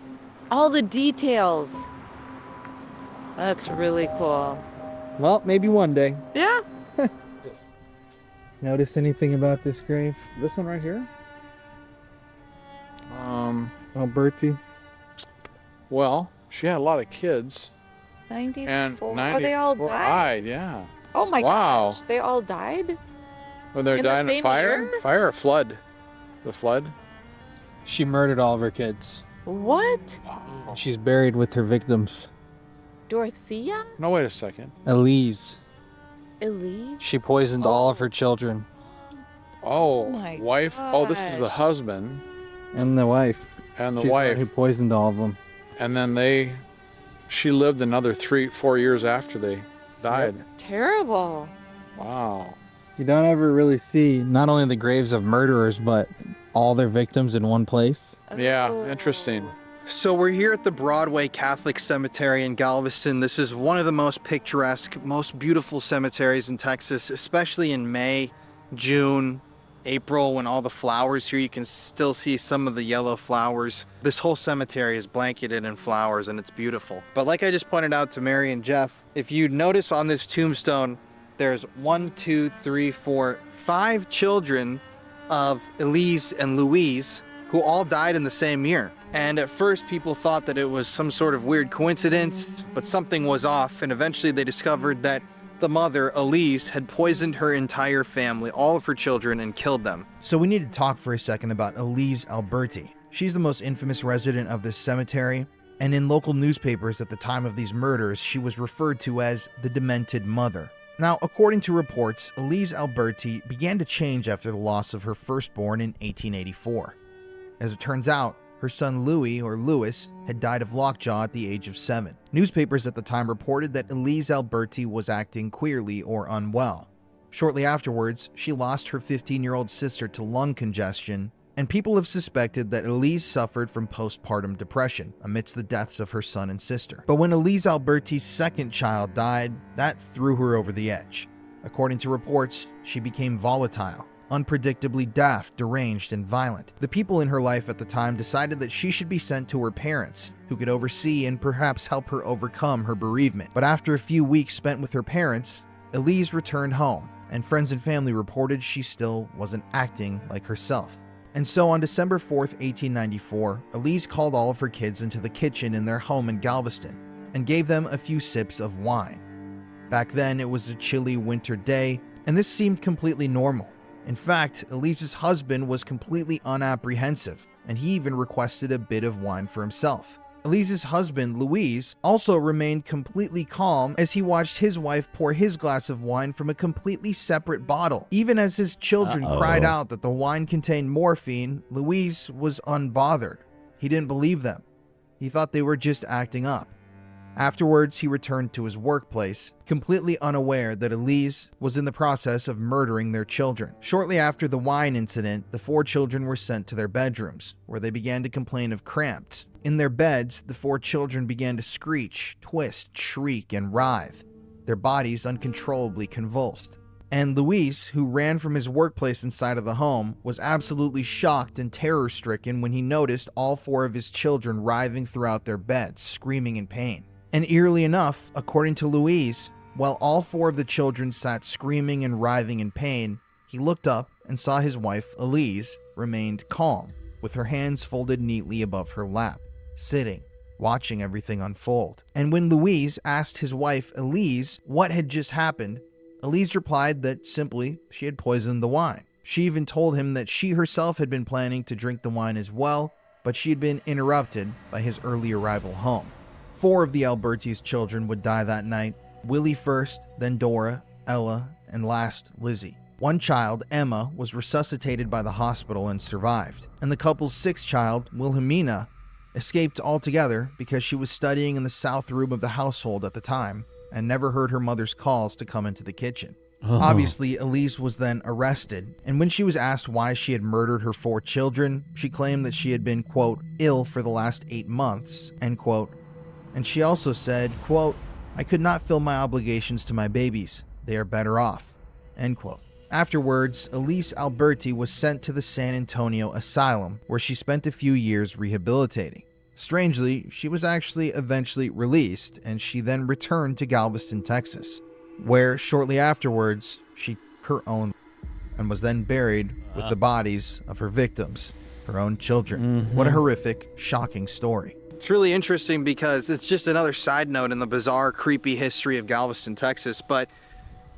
All the details. That's really cool. Well, maybe one day. Yeah. Notice anything about this grave? This one right here? Alberti? Well, she had a lot of kids. 94. And Oh, they all died? yeah. Oh my Wow. gosh, they all died? When they're In the dying of same fire? year? Fire or flood? The flood? She murdered all of her kids. What? She's buried with her victims. Dorothea? No, wait a second. Elise. Elise? She poisoned all of her children. Oh, my wife. Oh, this is the gosh. husband And the wife. and the She's the one wife. who poisoned all of them. And then she lived another 3-4 years after they died. Terrible. Wow. You don't ever really see not only the graves of murderers, but all their victims in one place. Yeah, Oh. interesting. So we're here at the Broadway Catholic Cemetery in Galveston. This is one of the most picturesque, most beautiful cemeteries in Texas, especially in May, June, April, when all the flowers here, you can still see some of the yellow flowers. This whole cemetery is blanketed in flowers and it's beautiful. But like I just pointed out to Mary and Jeff, if you notice on this tombstone, there's 5 children of Elise and Louise who all died in the same year. And at first people thought that it was some sort of weird coincidence, but something was off, and eventually they discovered that the mother, Elise, had poisoned her entire family, all of her children, and killed them. So we need to talk for a second about Elise Alberti. She's the most infamous resident of this cemetery, and in local newspapers at the time of these murders, she was referred to as the Demented Mother. Now, according to reports, Elise Alberti began to change after the loss of her firstborn in 1884. As it turns out, her son Louis, or Louis, had died of lockjaw at the age of 7. Newspapers at the time reported that Elise Alberti was acting queerly or unwell. Shortly afterwards, she lost her 15-year-old sister to lung congestion, and people have suspected that Elise suffered from postpartum depression amidst the deaths of her son and sister. But when Elise Alberti's second child died, that threw her over the edge. According to reports, she became volatile, unpredictably daft, deranged, and violent. The people in her life at the time decided that she should be sent to her parents, who could oversee and perhaps help her overcome her bereavement. But after a few weeks spent with her parents, Elise returned home, and friends and family reported she still wasn't acting like herself. And so on December 4th, 1894, Elise called all of her kids into the kitchen in their home in Galveston and gave them a few sips of wine. Back then, it was a chilly winter day, and this seemed completely normal. In fact, Elise's husband was completely unapprehensive, and he even requested a bit of wine for himself. Elise's husband, Louis, also remained completely calm as he watched his wife pour his glass of wine from a completely separate bottle. Even as his children cried out that the wine contained morphine, Louis was unbothered. He didn't believe them. He thought they were just acting up. Afterwards, he returned to his workplace, completely unaware that Elise was in the process of murdering their children. Shortly after the wine incident, the 4 children were sent to their bedrooms, where they began to complain of cramps. In their beds, the 4 children began to screech, twist, shriek, and writhe, their bodies uncontrollably convulsed. And Louis, who ran from his workplace inside of the home, was absolutely shocked and terror-stricken when he noticed all 4 of his children writhing throughout their beds, screaming in pain. And eerily enough, according to Louis, while all 4 of the children sat screaming and writhing in pain, he looked up and saw his wife, Elise, remained calm, with her hands folded neatly above her lap, sitting, watching everything unfold. And when Louis asked his wife, Elise, what had just happened, Elise replied that simply she had poisoned the wine. She even told him that she herself had been planning to drink the wine as well, but she had been interrupted by his early arrival home. 4 of the Albertis' children would die that night, Willie first, then Dora, Ella, and last, Lizzie. One child, Emma, was resuscitated by the hospital and survived, and the couple's 6th child, Wilhelmina, escaped altogether because she was studying in the south room of the household at the time and never heard her mother's calls to come into the kitchen. Obviously, Elise was then arrested, and when she was asked why she had murdered her 4 children, she claimed that she had been, quote, ill for the last 8 months, end quote. And she also said, quote, I could not fill my obligations to my babies. They are better off, end quote. Afterwards, Elise Alberti was sent to the San Antonio Asylum, where she spent a few years rehabilitating. Strangely, she was actually eventually released, and she then returned to Galveston, Texas, where shortly afterwards, she took her own and was then buried with the bodies of her victims, her own children. What a horrific, shocking story. It's really interesting because it's just another side note in the bizarre, creepy history of Galveston, Texas, but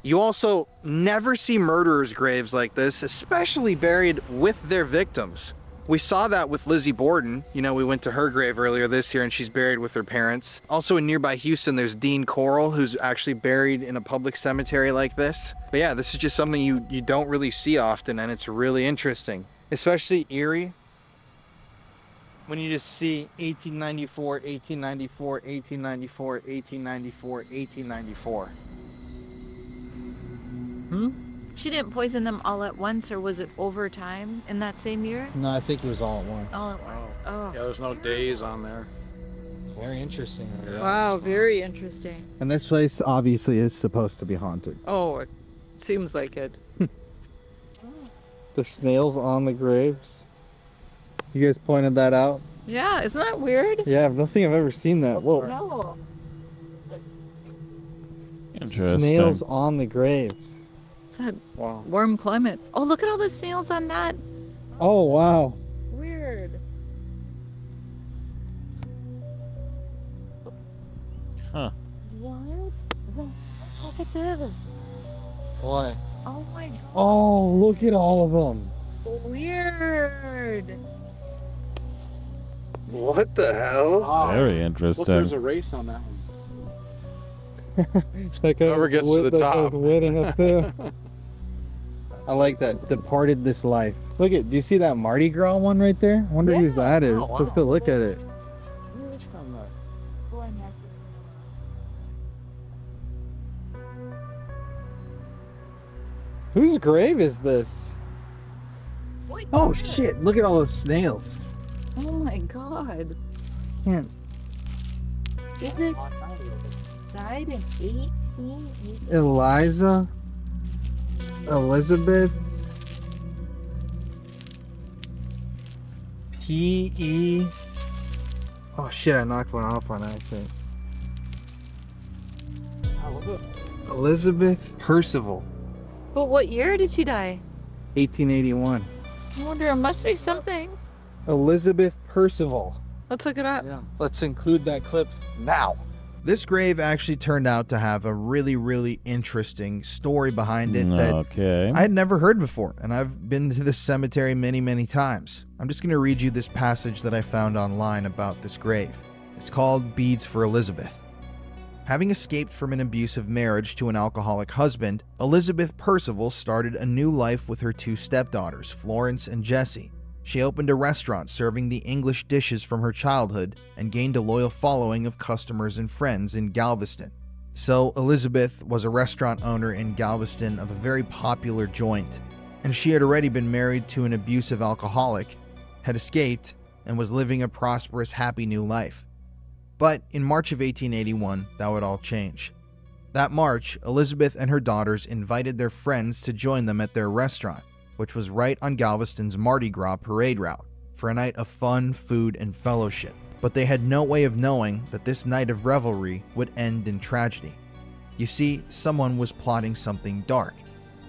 you also never see murderers' graves like this, especially buried with their victims. We saw that with Lizzie Borden. You know, we went to her grave earlier this year and she's buried with her parents. Also in nearby Houston, there's Dean Coral, who's actually buried in a public cemetery like this. But yeah, this is just something you don't really see often, and it's really interesting, especially eerie. When you just see 1894, 1894, 1894, 1894, 1894. She didn't poison them all at once, or was it over time in that same year? No, I think it was all at once. All at once. Oh. Yeah, there's no days on there. Very interesting. Yeah. Wow, very interesting. And this place obviously is supposed to be haunted. Oh, it seems like it. The snails on the graves. You guys pointed that out? Yeah, isn't that weird? Yeah, I don't think I've ever seen that. Whoa. No. Interesting. Snails on the graves. It's that warm climate. Oh, look at all the snails on that. Oh, wow. Weird. Huh. What? Look at this. What? Oh my god. Oh, look at all of them. Weird. What the hell? Very Look, interesting. there's a race on that one. That guy Whoever gets to the top. winning up there. I like that. Departed this life. Look at, do you see that Mardi Gras one right there? I wonder whose that is. Oh, wow. Let's go look at it. Whose grave is this? Oh shit, look at all those snails. Oh my god. Can't. Is it died in 18? Eliza? Elizabeth? P.E. Oh shit, I knocked one off on accident. Elizabeth Percival, But what year did she die? 1881. I wonder, it must be something. Elizabeth Percival. Let's look it up. Let's include that clip now. This grave actually turned out to have a really, really interesting story behind it that Okay. I had never heard before, and I've been to this cemetery many, many times. I'm just going to read you this passage that I found online about this grave. It's called Beads for Elizabeth. Having escaped from an abusive marriage to an alcoholic husband, Elizabeth Percival started a new life with her two stepdaughters, Florence and Jessie. She opened a restaurant serving the English dishes from her childhood and gained a loyal following of customers and friends in Galveston. So Elizabeth was a restaurant owner in Galveston of a very popular joint, and she had already been married to an abusive alcoholic, had escaped, and was living a prosperous, happy new life. But in March of 1881, that would all change. That March, Elizabeth and her daughters invited their friends to join them at their restaurant, which was right on Galveston's Mardi Gras parade route, for a night of fun, food, and fellowship. But they had no way of knowing that this night of revelry would end in tragedy. You see, someone was plotting something dark.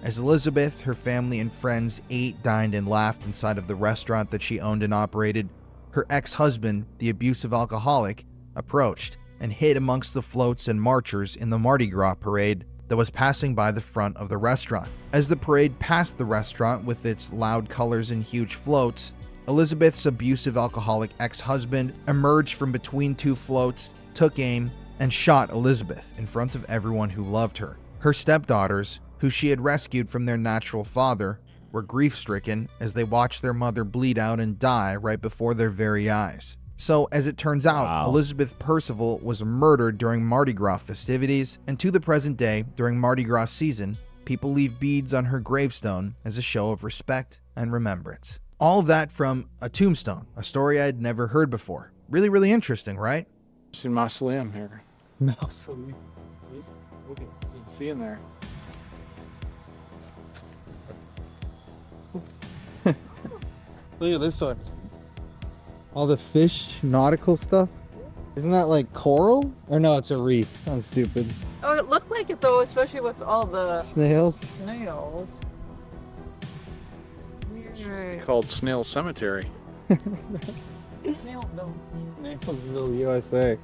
As Elizabeth, her family, and friends ate, dined, and laughed inside of the restaurant that she owned and operated, her ex-husband, the abusive alcoholic, approached and hid amongst the floats and marchers in the Mardi Gras parade that was passing by the front of the restaurant. As the parade passed the restaurant with its loud colors and huge floats, Elizabeth's abusive alcoholic ex-husband emerged from between two floats, took aim, and shot Elizabeth in front of everyone who loved her. Her stepdaughters, who she had rescued from their natural father, were grief-stricken as they watched their mother bleed out and die right before their very eyes. So, as it turns out, Wow. Elizabeth Percival was murdered during Mardi Gras festivities, and to the present day, during Mardi Gras season, people leave beads on her gravestone as a show of respect and remembrance. All of that from a tombstone, a story I'd never heard before. Really, really interesting, right? See mausoleum here. Mausoleum. You can see in there. Look at this one. All the fish, nautical stuff. Isn't that like coral? Or no, it's a reef. I'm stupid. Oh, it looked like it though, especially with all the Snails. snails. Weird. Called Snail Cemetery. Snail dome. Nailsville, USA.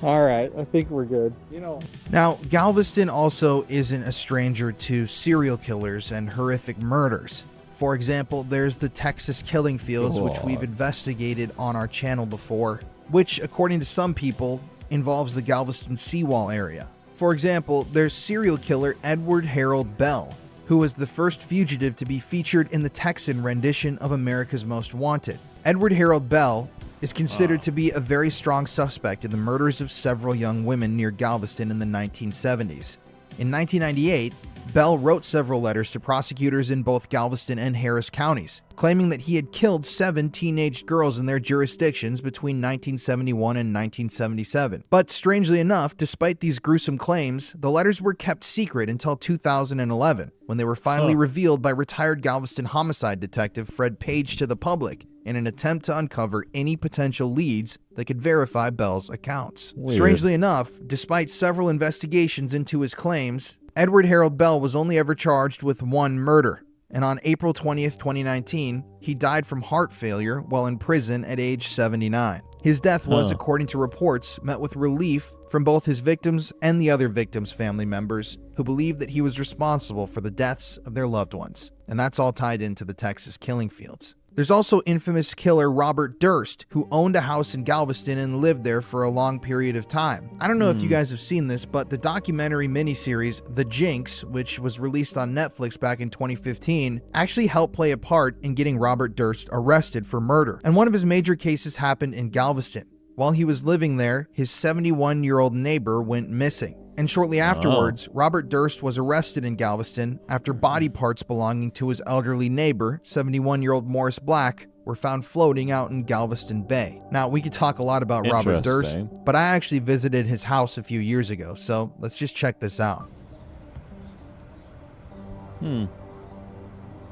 All right, I think we're good. You know, Now, Galveston also isn't a stranger to serial killers and horrific murders. For example, there's the Texas killing fields, which we've investigated on our channel before, which, according to some people, involves the Galveston seawall area. For example, there's serial killer Edward Harold Bell, who was the first fugitive to be featured in the Texan rendition of America's Most Wanted. Edward Harold Bell is considered to be a very strong suspect in the murders of several young women near Galveston in the 1970s. In 1998, Bell wrote several letters to prosecutors in both Galveston and Harris counties, claiming that he had killed 7 teenage girls in their jurisdictions between 1971 and 1977. But strangely enough, despite these gruesome claims, the letters were kept secret until 2011, when they were finally revealed by retired Galveston homicide detective Fred Page to the public in an attempt to uncover any potential leads that could verify Bell's accounts. Strangely enough, despite several investigations into his claims, Edward Harold Bell was only ever charged with one murder, and on April 20th, 2019, he died from heart failure while in prison at age 79. His death was, according to reports, met with relief from both his victims and the other victims' family members, who believed that he was responsible for the deaths of their loved ones. And that's all tied into the Texas killing fields. There's also infamous killer Robert Durst, who owned a house in Galveston and lived there for a long period of time. I don't know if you guys have seen this, but the documentary miniseries The Jinx, which was released on Netflix back in 2015, actually helped play a part in getting Robert Durst arrested for murder. And one of his major cases happened in Galveston. While he was living there, his 71-year-old neighbor went missing. And shortly afterwards, Robert Durst was arrested in Galveston after body parts belonging to his elderly neighbor, 71-year-old Morris Black, were found floating out in Galveston Bay. Now, we could talk a lot about Robert Durst, but I actually visited his house a few years ago, so let's just check this out.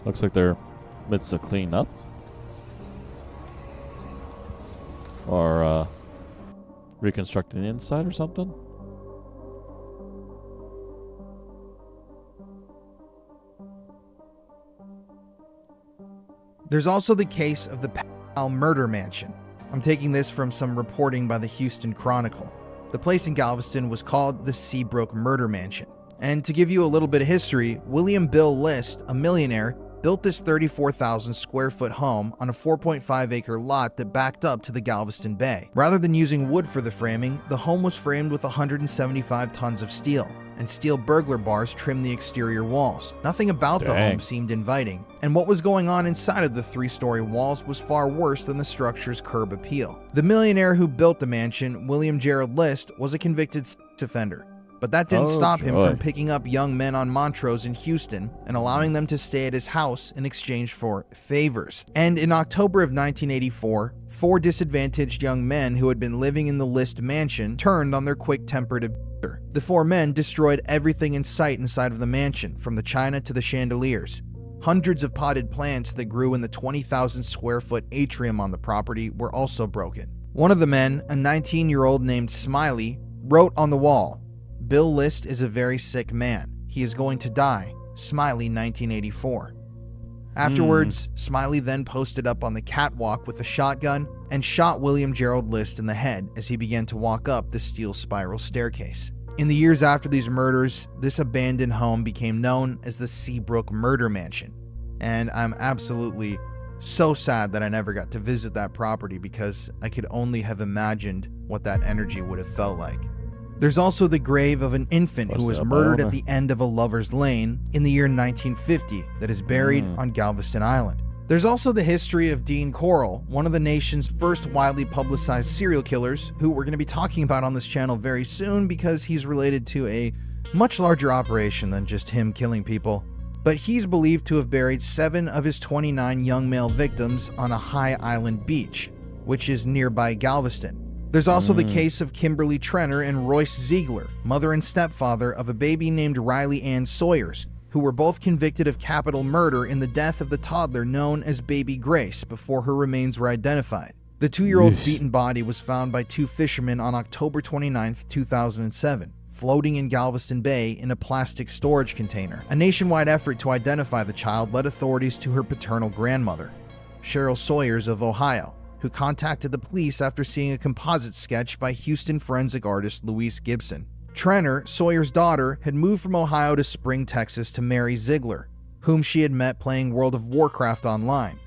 Looks like they're midst of cleaning up. Or reconstructing the inside or something. There's also the case of the Powell murder mansion. I'm taking this from some reporting by the Houston Chronicle. The place in Galveston was called the Seabrook Murder Mansion. And to give you a little bit of history, William Bill List, a millionaire, built this 34,000 square foot home on a 4.5 acre lot that backed up to the Galveston Bay. Rather than using wood for the framing, the home was framed with 175 tons of steel, and steel burglar bars trimmed the exterior walls. Nothing about the home seemed inviting, and what was going on inside of the 3-story walls was far worse than the structure's curb appeal. The millionaire who built the mansion, William Gerald List, was a convicted sex offender. But that didn't stop him from picking up young men on Montrose in Houston and allowing them to stay at his house in exchange for favors. And in October of 1984, 4 disadvantaged young men who had been living in the List mansion turned on their quick-tempered abuser. The 4 men destroyed everything in sight inside of the mansion, from the china to the chandeliers. Hundreds of potted plants that grew in the 20,000 square foot atrium on the property were also broken. One of the men, a 19-year-old named Smiley, wrote on the wall, "Bill List is a very sick man. He is going to die. Smiley, 1984. Afterwards, Smiley then posted up on the catwalk with a shotgun and shot William Gerald List in the head as he began to walk up the steel spiral staircase. In the years after these murders, this abandoned home became known as the Seabrook Murder Mansion. And I'm absolutely so sad that I never got to visit that property, because I could only have imagined what that energy would have felt like. There's also the grave of an infant who was murdered at the end of a lover's lane in the year 1950 that is buried on Galveston Island. There's also the history of Dean Corll, one of the nation's first widely publicized serial killers, who we're going to be talking about on this channel very soon because he's related to a much larger operation than just him killing people. But he's believed to have buried 7 of his 29 young male victims on a high island beach, which is nearby Galveston. There's also the case of Kimberly Trenner and Royce Ziegler, mother and stepfather of a baby named Riley Ann Sawyers, who were both convicted of capital murder in the death of the toddler known as Baby Grace before her remains were identified. The 2-year-old's beaten body was found by 2 fishermen on October 29, 2007, floating in Galveston Bay in a plastic storage container. A nationwide effort to identify the child led authorities to her paternal grandmother, Cheryl Sawyers of Ohio, who contacted the police after seeing a composite sketch by Houston forensic artist Louise Gibson. Trenner, Sawyer's daughter, had moved from Ohio to Spring, Texas to marry Ziegler, whom she had met playing World of Warcraft online.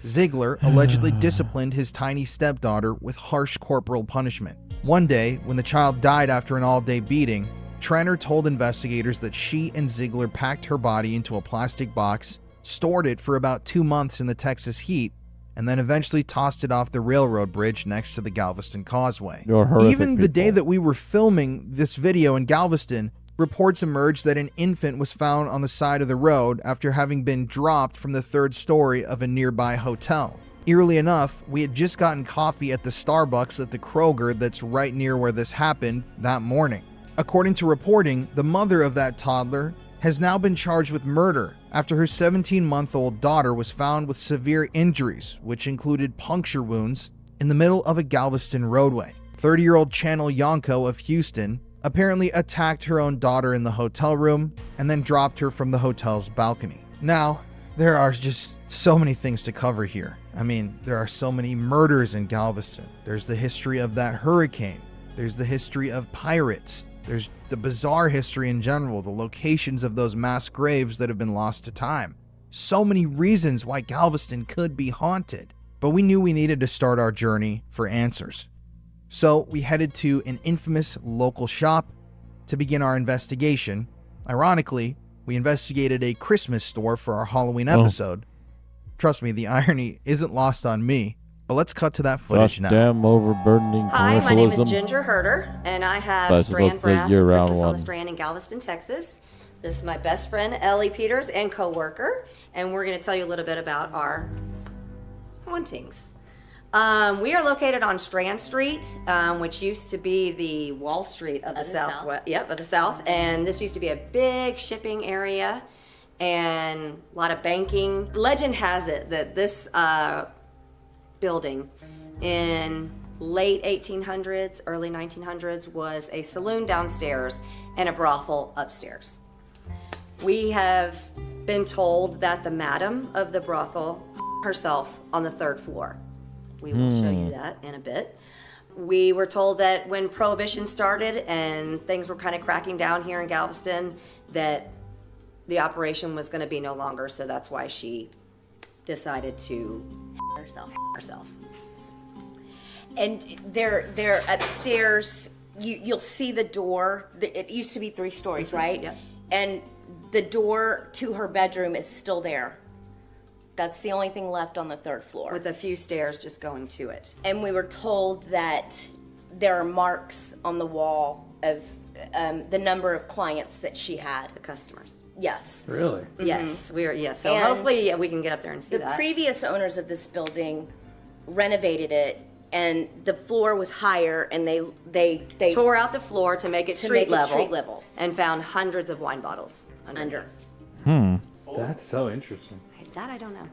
Ziegler allegedly disciplined his tiny stepdaughter with harsh corporal punishment. One day, when the child died after an all-day beating, Trenner told investigators that she and Ziegler packed her body into a plastic box, stored it for about 2 months in the Texas heat, and then eventually tossed it off the railroad bridge next to the Galveston Causeway. Even the day that we were filming this video in Galveston, reports emerged that an infant was found on the side of the road after having been dropped from the 3rd story of a nearby hotel. Eerily enough, we had just gotten coffee at the Starbucks at the Kroger that's right near where this happened that morning. According to reporting, the mother of that toddler has now been charged with murder after her 17-month-old daughter was found with severe injuries, which included puncture wounds in the middle of a Galveston roadway. 30-year-old Channel Yonko of Houston apparently attacked her own daughter in the hotel room and then dropped her from the hotel's balcony. Now, there are just so many things to cover here. I mean, there are so many murders in Galveston. There's the history of that hurricane. There's the history of pirates. There's the bizarre history in general, the locations of those mass graves that have been lost to time. So many reasons why Galveston could be haunted. But we knew we needed to start our journey for answers. So we headed to an infamous local shop to begin our investigation. Ironically, we investigated a Christmas store for our Halloween episode. Trust me, the irony isn't lost on me. But let's cut to that footage now. Damn overburdening Hi, my name is commercialism. Ginger Herder, and I But I have suppose Strand it's a Brass and year-round Christmas on one. the Strand in Galveston, Texas. This is my best friend, Ellie Peters, and co-worker, and we're going to tell you a little bit about our hauntings. We are located on Strand Street, which used to be the Wall Street of the South. Yep, of the South, and this used to be a big shipping area and a lot of banking. Legend has it that this building in late 1800s, early 1900s was a saloon downstairs and a brothel upstairs. We have been told that the madam of the brothel herself on the 3rd floor. We will show you that in a bit. We were told that when Prohibition started and things were kind of cracking down here in Galveston, that the operation was going to be no longer, so that's why she decided to herself. And they're upstairs. You'll see the door. It used to be 3 stories, right? Yep. And the door to her bedroom is still there. That's the only thing left on the 3rd floor. With a few stairs just going to it. And we were told that there are marks on the wall of the number of clients that she had. The customers. Yes. Really? Yes, we are. Yes, so And hopefully we can get up there and see The that. previous owners of this building renovated it, and the floor was higher, and they Tore out the floor to make it To street make it level. street level. And found hundreds of wine bottles under. That's so interesting. That I don't know.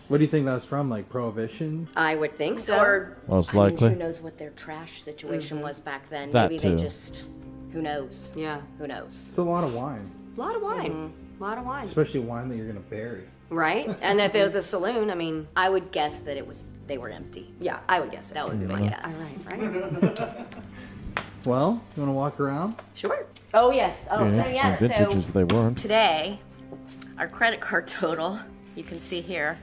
What do you think that was from? Like Prohibition? I would think so. Or Most I mean, likely. who knows what their trash situation was back then? That Maybe too. they just, who knows? Yeah. Who knows? It's a lot of wine, A lot of wine. A lot of wine. especially wine that you're gonna bury. Right? And if it was a saloon, I mean, I would guess that they were empty. yeah, I would guess it. That would be my All guess. right. Well, you wanna walk around? Sure. Oh, yes. Oh, Yeah, so some yeah, vintages so- if they weren't. Today, our credit card total, you can see here,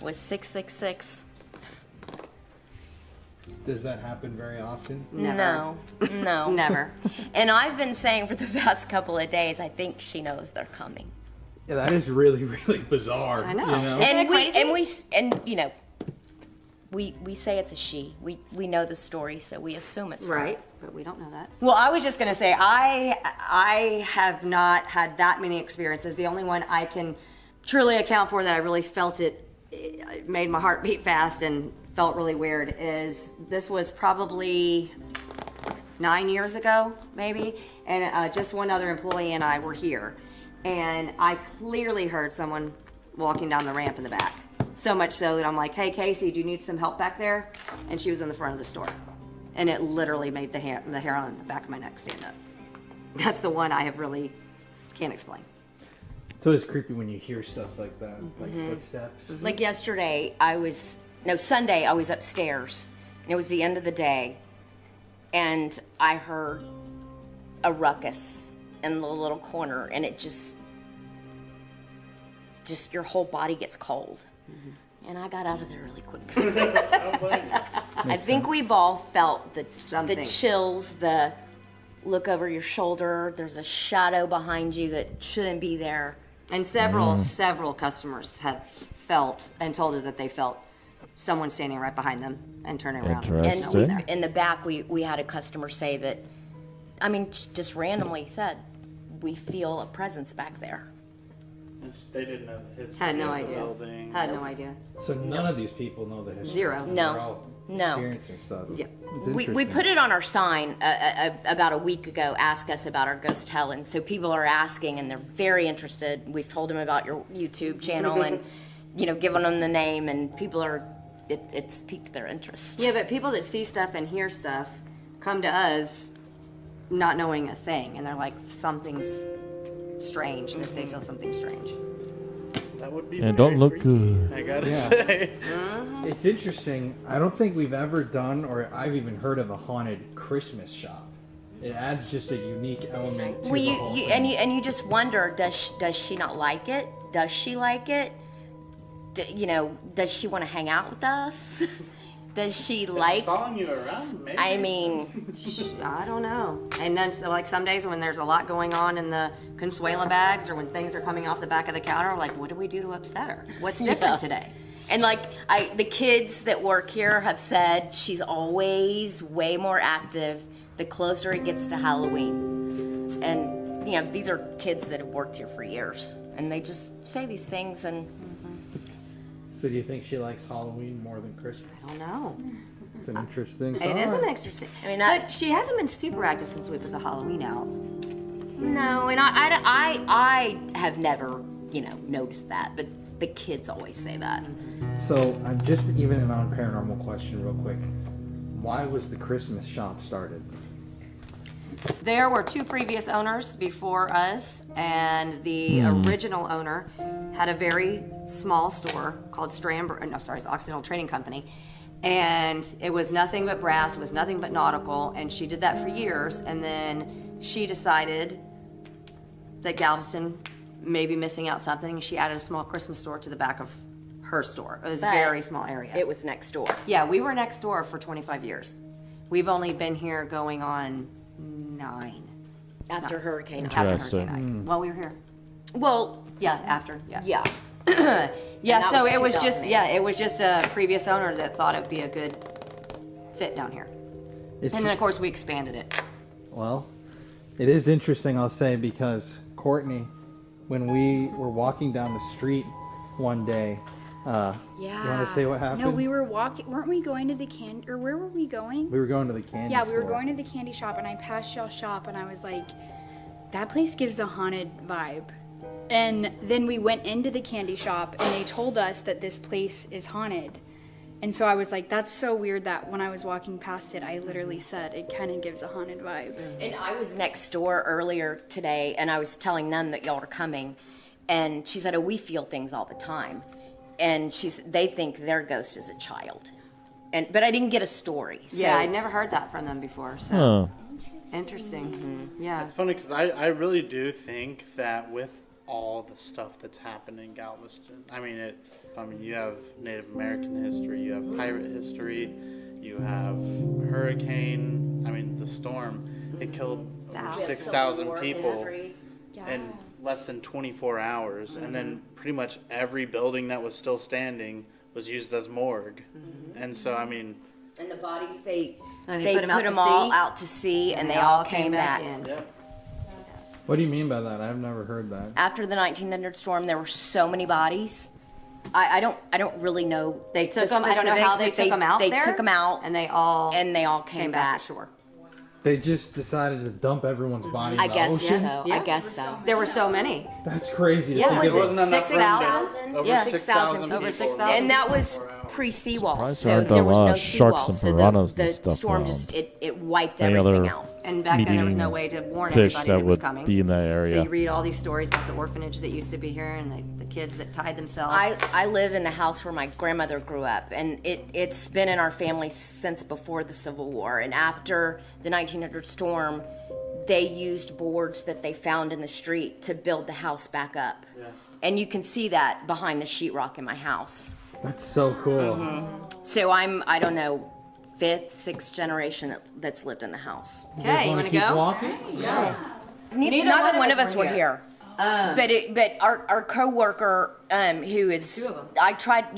was 666. Does that happen very often? No, no. Never. And I've been saying for the past couple of days, I think she knows they're coming. Yeah, that is really, really bizarre. I know. You know? Isn't it And crazy? you know, we say it's a she. We know the story, so we assume it's her. Right, but we don't know that. Well, I was just going to say, I have not had that many experiences. The only one I can truly account for that I really felt it made my heart beat fast and felt really weird is this was probably 9 years ago, maybe, and just one other employee and I were here. And I clearly heard someone walking down the ramp in the back. So much so that I'm like, hey, Casey, do you need some help back there? And she was in the front of the store. And it literally made the hair on the back of my neck stand up. That's the one I have really can't explain. It's always creepy when you hear stuff like that, like footsteps. Like yesterday, Sunday, I was upstairs, and it was the end of the day, and I heard a ruckus in the little corner, and it just your whole body gets cold. And I got out of there really quick. I think we've all felt the Something. chills, the look over your shoulder, there's a shadow behind you that shouldn't be there. And several customers have felt and told us that they felt someone standing right behind them and turning around. Interesting. And in the back, we had a customer say that, I mean, just randomly said, we feel a presence back there. They didn't know the history Had no of the idea. building. Had no idea. So none of these people know the history. Zero. No. They're all No. experiencing stuff. Yeah. It's We interesting. put it on our sign about a week ago, ask us about our ghost Helen. So people are asking and they're very interested. We've told them about your YouTube channel and, given them the name, and people it's piqued their interest. Yeah, but people that see stuff and hear stuff come to us not knowing a thing, and they're like, something's strange, that they feel something strange. That would be And very don't look freaky, good. I gotta Yeah. say. It's interesting. I don't think we've ever done, or I've even heard of a haunted Christmas shop. It adds just a unique element to Well, the whole thing. and you just wonder, does she not like it? Does she like it? Does she want to hang out with us? Does she like? Following you around, maybe. I mean, I don't know. And then, so, like, some days when there's a lot going on in the Consuela bags or when things are coming off the back of the counter, we're like, what do we do to upset her? What's different today? and like the kids that work here have said she's always way more active the closer it gets to Halloween. And these are kids that have worked here for years, and they just say these things. And So do you think she likes Halloween more than Christmas? I don't know. It's an interesting thought. It is an interesting. I mean, but she hasn't been super active since we put the Halloween out. no, and I have never noticed that, but the kids always say that. So I'm just even in on paranormal question real quick. Why was the Christmas shop started? There were 2 previous owners before us, and the original owner had a very small store called it's Occidental Trading Company, and it was nothing but brass, it was nothing but nautical, and she did that for years, and then she decided that Galveston may be missing out something, and she added a small Christmas store to the back of her store. It was a But very small area. It was next door. Yeah, we were next door for 25 years. We've only been here going on 9. After Hurricane. After Interesting. Hurricane Ike. Well, we were here. Well, Yeah, after. Yeah. yeah. Yeah, that so was it was just 2008. it was just a previous owner that thought it would be a good fit down here. It's, And then of course we expanded it. well, it is interesting, I'll say, because Courtney, when we were walking down the street one day, you want to say what happened? No, we were walking. Weren't we going to the candy? Or where were we going? We were going to the candy Yeah, we were store. going to the candy shop, and I passed y'all's shop, and I was like, that place gives a haunted vibe. And then we went into the candy shop, and they told us that this place is haunted. And so I was like, that's so weird that when I was walking past it, I literally said it kind of gives a haunted vibe. And I was next door earlier today, and I was telling them that y'all are coming, and she said, "Oh, we feel things all the time," and they think their ghost is a child, but I didn't get a story. So. Yeah, I'd never heard that from them before. So Huh. interesting. Yeah. It's funny because I really do think that with all the stuff that's happened in Galveston, I mean, you have Native American history, you have pirate history, you have hurricane. I mean, the storm, it killed over 6,000 people in less than 24 hours, and then pretty much every building that was still standing was used as morgue. And so, I mean, And the bodies, And they they put out them to all sea, out to sea, and and they all came back. in. What do you mean by that? I've never heard that. After the 1900 storm, there were so many bodies. I don't really know. They took the them. I don't know how specifics, they but took them out They there, took them out, and they all came back back. ashore. They just decided to dump everyone's body in I the guess ocean? so. Yeah. I guess so. There were so many. That's crazy. to Yeah, think was of. it wasn't enough 6,000? over Yeah, 6,000 over people. 6,000. And that was pre-seawall, Surprised so there aren't there a was lot no of sharks seawall. and So piranhas the and stuff storm around. just it wiped Any everything other out. And back then there was no meat-eating way to warn fish anybody that it was would coming. be in that area. So you read all these stories about the orphanage that used to be here and the kids that tied themselves. I live in the house where my grandmother grew up, and it's been in our family since before the Civil War. And after the 1900 storm, they used boards that they found in the street to build the house back up. Yeah. And you can see that behind the sheetrock in my house. That's so cool. So I don't know, 5th, 6th generation that's lived in the house. Okay, you want to keep go? walking? Neither Not one of us were here. But our coworker, who is, Two of them. I tried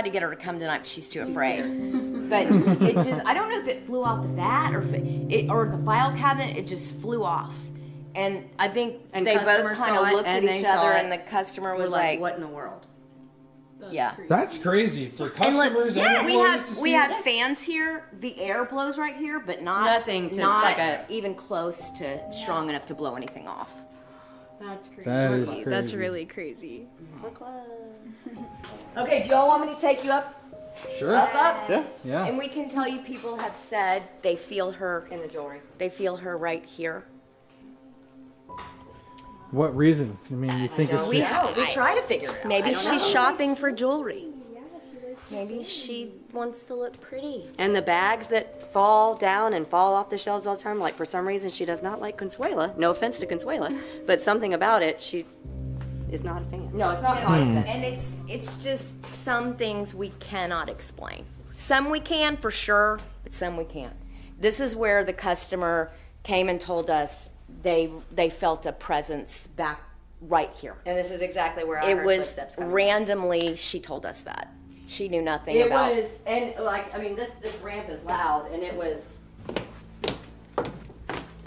to get her to come tonight, but she's too afraid. But it just, I don't know if it flew off the vat or or the file cabinet, it just flew off. And I think And they both customers kind saw of it, looked at and they each saw other, it. and the customer We're was like, like, what in the world? yeah. That's crazy for And look, customers and we employees to have see we it. have fans here. The air blows right here, but not Nothing to- not like a- even close to strong enough to blow anything off. That's crazy. That is crazy. That's really crazy. We're close. Okay, do y'all want me to take you up? Sure. Up? Yeah. And we can tell you, people have said they feel her. In the jewelry. They feel her right here. What reason? I mean, you think it's We just, have. We try to figure it out. Maybe I don't she's know. shopping for jewelry. Maybe she wants to look pretty. And the bags that fall down and fall off the shelves all the time, like for some reason she does not like Consuela. No offense to Consuela, but something about it, she is not a fan. No, it's not constant. And it's just some things we cannot explain. Some we can for sure, but some we can't. This is where the customer came and told us they felt a presence back right here. And this is exactly where I It heard was footsteps coming. She told us that. She knew nothing It about was, and like, I mean, this ramp is loud, and it was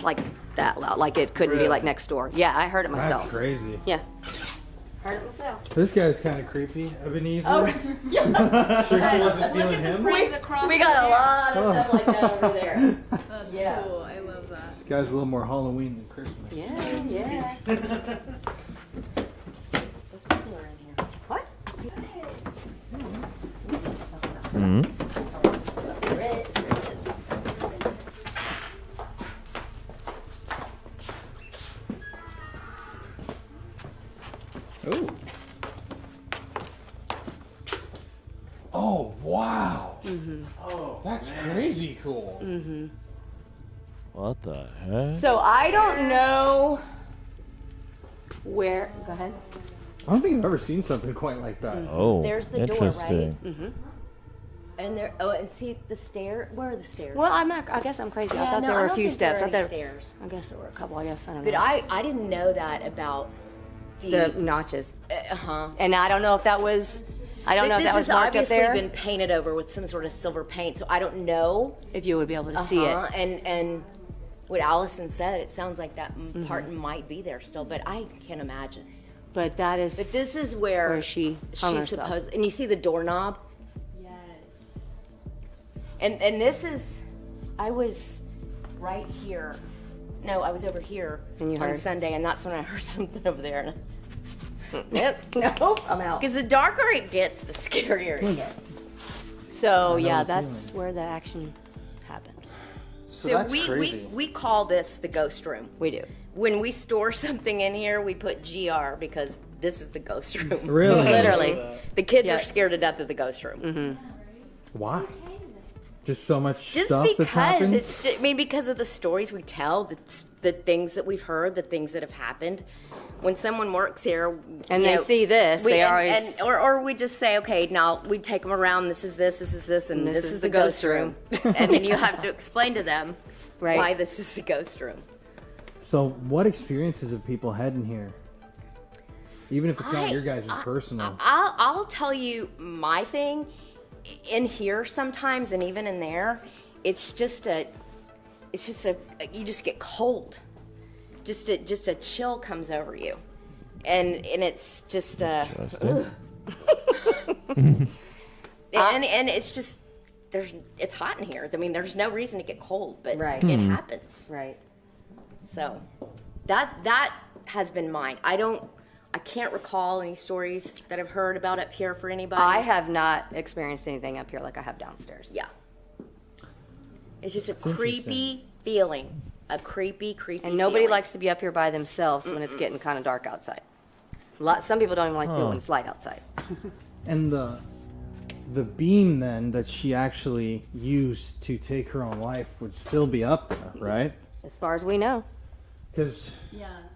like that loud. Like it couldn't be like next door. Yeah, I heard it myself. That's crazy. Yeah. Heard it myself. This guy's kind of creepy, Ebenezer. Oh, yeah. Sure she wasn't feeling him? We got a lot of stuff like that over there. Yeah. Cool. I love that. This guy's a little more Halloween than Christmas. Yeah. Those people are in here. What? Oh. Oh, wow. Oh, that's crazy cool. What the heck? So I don't know where. Go ahead. I don't think I've ever seen something quite like that. Oh, There's the door, interesting. right? And there. Oh, and see the stair. Where are the stairs? Well, I guess I'm crazy. I Yeah, thought no, there I were a don't few think there steps. are I any thought stairs. I guess there were a couple. I guess I don't But know. I didn't know that about The notches. Uh-huh. And I don't know if that was. I don't know if that was marked up there. This has obviously been painted over with some sort of silver paint, so I don't know if you would be able to see it. And what Allison said, it sounds like that part might be there still, but I can imagine. But that is. But this is where she hung she's herself. supposed. And you see the doorknob. Yes. And this is, I was right here. No, I was over here And you on heard? Sunday, and that's when I heard something over there. And Yep. Nope, I'm out. Because the darker it gets, the scarier it gets. So yeah, that's where the action happened. So that's we crazy. we call this the ghost room. We do. When we store something in here, we put GR because this is the ghost room. Really? Literally. The kids Yeah. are scared to death of the ghost room. Why? Just so much Just stuff that's because happened? it's just, I mean, because of the stories we tell, the things that we've heard, the things that have happened. When someone works here And you they know, see this, they and- always- or we just say, okay, now we take them around. This is this, and this is the ghost room, and then you have to explain to them Right. why this is the ghost room. So what experiences have people had in here? Even if it's not your guys' personal. I'll tell you my thing. In here sometimes, and even in there, it's just a you just get cold. Just a chill comes over you, and it's just Interesting. and it's just it's hot in here. I mean, there's no reason to get cold, but Right. it happens. Right. So that has been mine. I can't recall any stories that I've heard about up here for anybody. I have not experienced anything up here like I have downstairs. Yeah. It's just a creepy feeling. A creepy And nobody feeling. likes to be up here by themselves when it's getting kind of dark outside. Some people don't even like to do it when it's light outside. And the beam then that she actually used to take her own life would still be up there, right? As far as we know. Because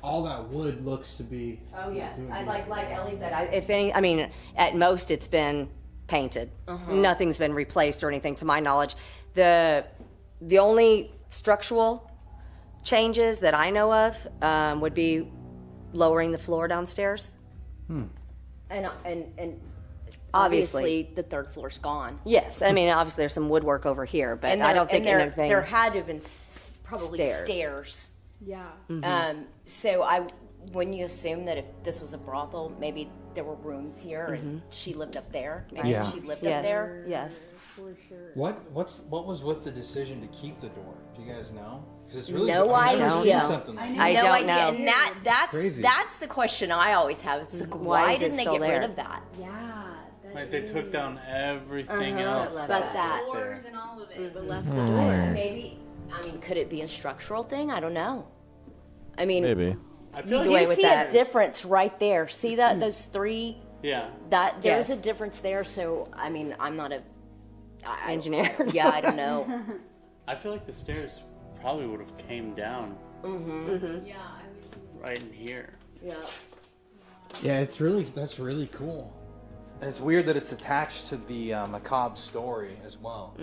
all that wood looks to be. Oh yes, like Ellie said. I mean, at most it's been painted. Nothing's been replaced or anything, to my knowledge. The only structural changes that I know of would be lowering the floor downstairs. And Obviously. obviously the third floor's gone. Yes, I mean obviously there's some woodwork over here, but And I don't think anything. there had to have been probably Stairs. stairs. Yeah. So wouldn't you assume that if this was a brothel, maybe there were rooms here and she lived up there? Maybe Yeah. she lived yes, up there. yes. For sure. What was with the decision to keep the door? Do you guys know? 'Cause it's really No I've never idea. seen something like I no don't idea. know. And that's Crazy. that's the question I always have. It's like, Why why is it didn't they still get there? rid of that? Yeah. that Like they took down everything Uh-huh. else. But that floors and all of it, but left left the the door. door. Maybe. I mean, could it be a structural thing? I don't know. I mean, Maybe. I feel you like do away with see that. a difference right there. See that those three Yeah. That there's Yes. a difference there. So I mean, I'm not a Engineer. Yeah, I don't know. I feel like the stairs probably would have came down Yeah. right in here. Yeah. Yeah, that's really cool. It's weird that it's attached to the macabre story as well.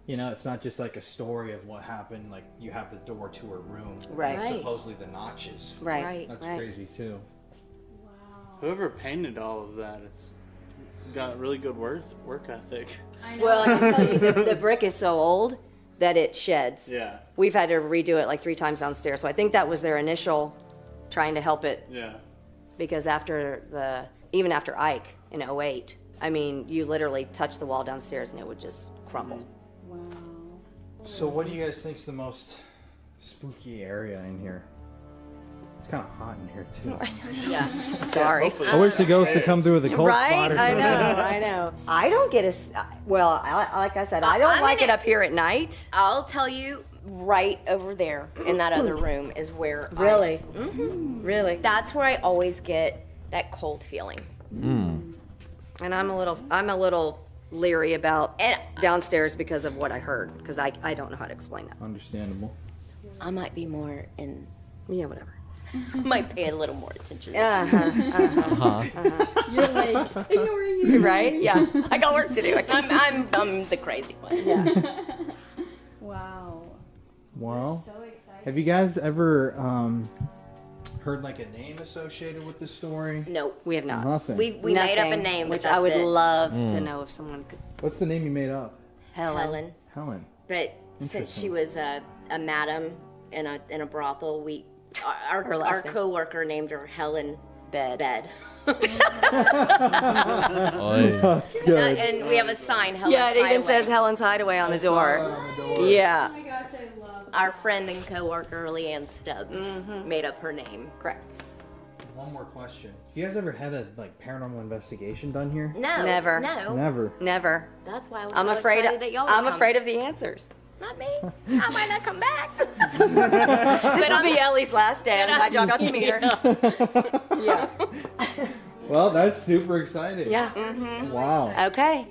You know, it's not just like a story of what happened. Like you have the door to her room, Right. and Right. supposedly the notches. Right. That's right. crazy too. Whoever painted all of that has got really good work ethic. Well, I can tell you, the brick is so old that it sheds. Yeah. We've had to redo it like 3 times downstairs. So I think that was their initial trying to help it, Yeah. because even after Ike in 08, I mean, you literally touch the wall downstairs and it would just crumble. So, what do you guys think's the most spooky area in here? It's kind of hot in here too. Yeah. Sorry. Hopefully. I wish the ghost would come through with a cold Right? spot or I something. know, I know. I don't get like I said, I don't I'm like it gonna- up here at night. I'll tell you, right over there in that other room is where Really? Mm-hmm. Really? That's where I always get that cold feeling. And I'm a little leery about And downstairs because of what I heard, because I don't know how to explain that. Understandable. I might be more in. Yeah, whatever. I might pay a little more attention. You're like ignoring you. Right? Yeah. I got work to do. I'm the crazy one. Wow. Well, So excited. have you guys ever heard like a name associated with the story? No, We have not. Nothing. we made up a Nothing, name, but which that's I would it. love to know if someone could. What's the name you made up? Helen. Helen. But since she was a madam in a brothel, Her our last name. coworker named her Helen Bed. Oi. That's good. And we have a sign, Helen's Yeah, it even Hideaway. says Helen's Hideaway on the door. Yeah. Oh my gosh, I love Our friend and coworker Leanne Stubbs made up her name. Correct. One more question. Have you guys ever had a paranormal investigation done here? No, Never. No, Never. Never. that's why I was I'm so afraid. excited that y'all. I'm would come. afraid of the answers. Not me. I might not come back. This will be Ellie's last day. I'm glad y'all got to meet her. Yeah. Well, that's super exciting. Yeah. Wow. Okay.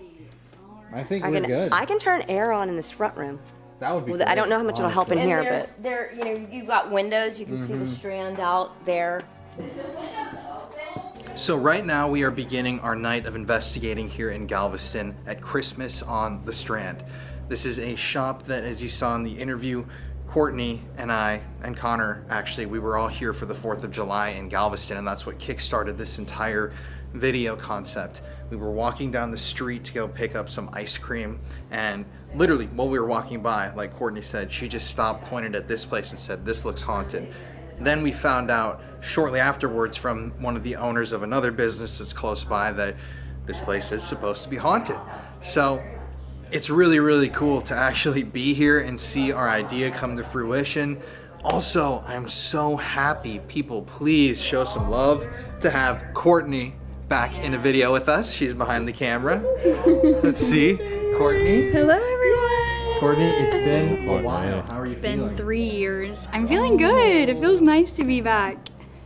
I think we're good. I can turn air on in this front room. That would be. Well, I don't know how much it'll help in honestly. And here, there's, there, you've got windows. You can see the strand out there. So right now we are beginning our night of investigating here in Galveston at Christmas on the Strand. This is a shop that, as you saw in the interview, Courtney and I and Connor, actually, we were all here for the 4th of July in Galveston, and that's what kickstarted this entire video concept. We were walking down the street to go pick up some ice cream, and literally while we were walking by, like Courtney said, she just stopped, pointed at this place and said, "This looks haunted." Then we found out shortly afterwards from one of the owners of another business that's close by that this place is supposed to be haunted. So it's really, really cool to actually be here and see our idea come to fruition. Also, I'm so happy. People, please show some love to have Courtney back in a video with us. She's behind the camera. Let's see. Courtney. Hello, everyone. Courtney, it's been a Courtney. while. How are you It's been feeling? 3 years. I'm feeling good. It feels nice to be back.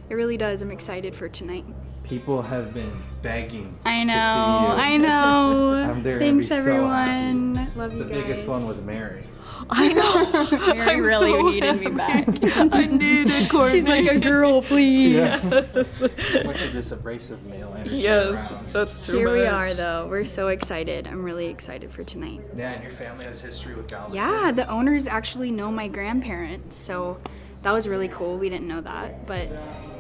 It really does. I'm excited for tonight. People have been begging I to know. see you. I know. They're gonna Thanks, be so everyone. Love you The guys. biggest one was Mary. I know. Mary I'm really so needed me back. I needed Courtney. She's like a girl, please. Much of this abrasive male energy Yes, around. that's true. Here we are, though. We're so excited. I'm really excited for tonight. Yeah, and your family has history with Galveston. Yeah, the owners actually know my grandparents, so that was really cool. We didn't know that, but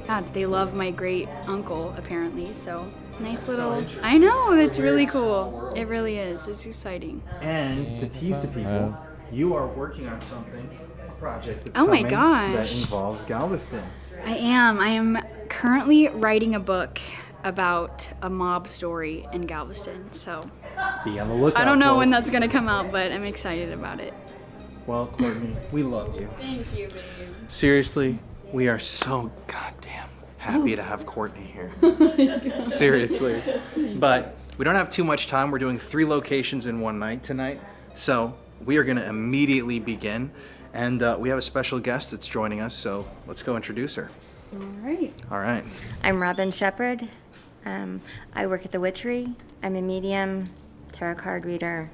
yeah, they love my great uncle apparently. So nice little. I know, it's really cool. It really is. It's exciting. And to tease the people, you are working on something, a project that's Oh my coming gosh. that involves Galveston. I am currently writing a book about a mob story in Galveston. So Be on the lookout. I don't know when folks. that's gonna come out, but I'm excited about it. Well, Courtney, we love you. Thank you, babe. Seriously, we are so goddamn happy to have Courtney here. Seriously. But we don't have too much time. We're doing 3 locations in one night tonight. So we are going to immediately begin. And we have a special guest that's joining us. So let's go introduce her. All right. All right. I'm Robin Shepherd. I work at the Witchery. I'm a medium, tarot card reader,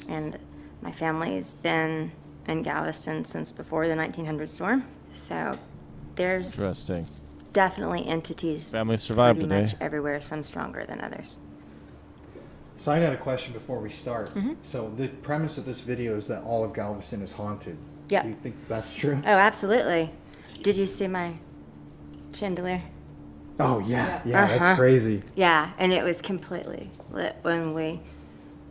and my family's been in Galveston since before the 1900 storm. So there's Interesting. definitely entities Family survived pretty today. much everywhere, some stronger than others. So I got a question before we start. Mm-hmm. So the premise of this video is that all of Galveston is haunted. Yep. Do you think that's true? Oh, absolutely. Did you see my chandelier? Oh yeah, yeah, Uh-huh. that's crazy. Yeah, and it was completely lit when we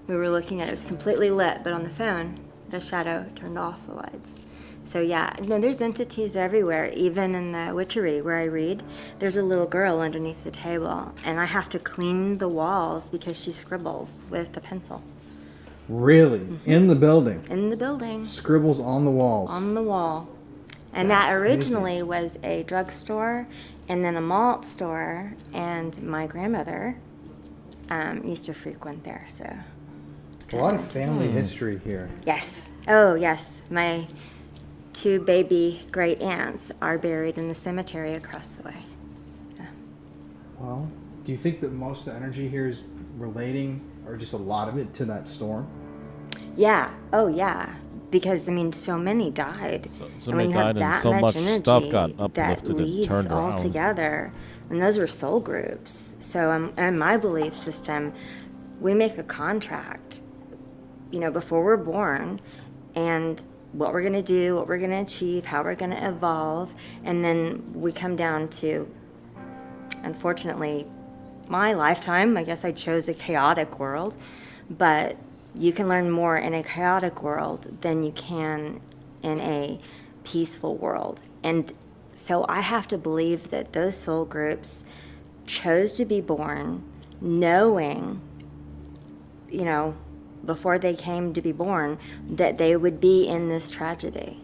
were looking at it. It was completely lit, but on the phone, the shadow turned off the lights. So yeah, no, there's entities everywhere. Even in the Witchery where I read, there's a little girl underneath the table, and I have to clean the walls because she scribbles with a pencil. Really? In the building? In the building. Scribbles on the walls. On the wall. And that originally was a drugstore and then a malt store, and my grandmother used to frequent there, so. A lot of family history here. Yes. Oh, yes. My 2 baby great aunts are buried in the cemetery across the way. Yeah. Well, do you think that most of the energy here is relating, or just a lot of it, to that storm? Yeah. Oh, yeah. Because I mean, so many died. So and many when you have died and that so much energy stuff got that uplifted and leads turned all around. together, and those were soul groups. So, in my belief system, we make a contract, before we're born, and what we're gonna do, what we're gonna achieve, how we're gonna evolve, and then we come down to, unfortunately, my lifetime. I guess I chose a chaotic world, but you can learn more in a chaotic world than you can in a peaceful world. And so I have to believe that those soul groups chose to be born knowing, before they came to be born, that they would be in this tragedy.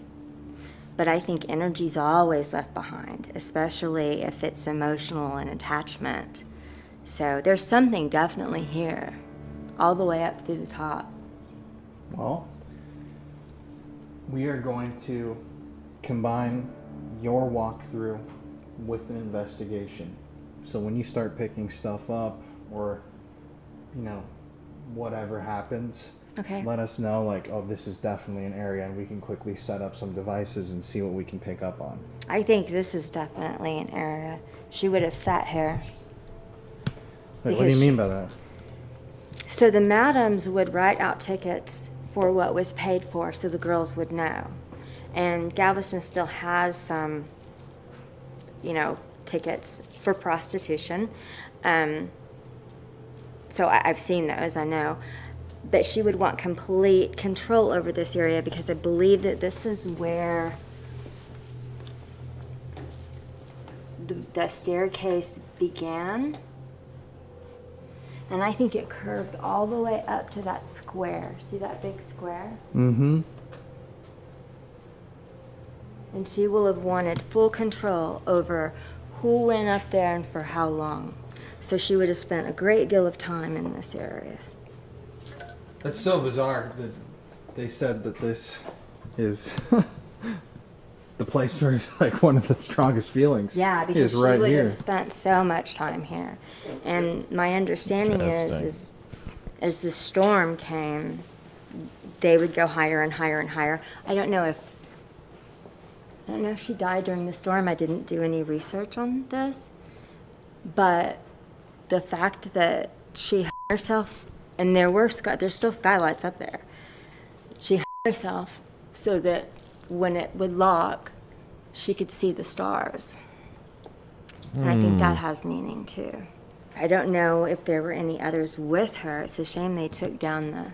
But I think energy's always left behind, especially if it's emotional and attachment. So there's something definitely here, all the way up through the top. Well, we are going to combine your walkthrough with an investigation. So when you start picking stuff up, or, whatever happens, Okay. let us know, like, oh, this is definitely an area, and we can quickly set up some devices and see what we can pick up on. I think this is definitely an area. She would have sat here. Wait, what do you mean by that? So the madams would write out tickets for what was paid for so the girls would know. And Galveston still has some, tickets for prostitution. So I've seen those, I know. But she would want complete control over this area because I believe that this is where the staircase began. And I think it curved all the way up to that square. See that big square? Mm-hmm. And she will have wanted full control over who went up there and for how long. So she would have spent a great deal of time in this area. That's so bizarre that they said that this is the place where it's like one of the strongest feelings. Yeah, because is she right would here. have spent so much time here. And my understanding is Interesting. as the storm came, they would go higher and higher and higher. I don't know if she died during the storm. I didn't do any research on this. But the fact that she hung herself, and there's still skylights up there. She hung herself so that when it would lock, she could see the stars. And I think that has meaning too. I don't know if there were any others with her. It's a shame they took down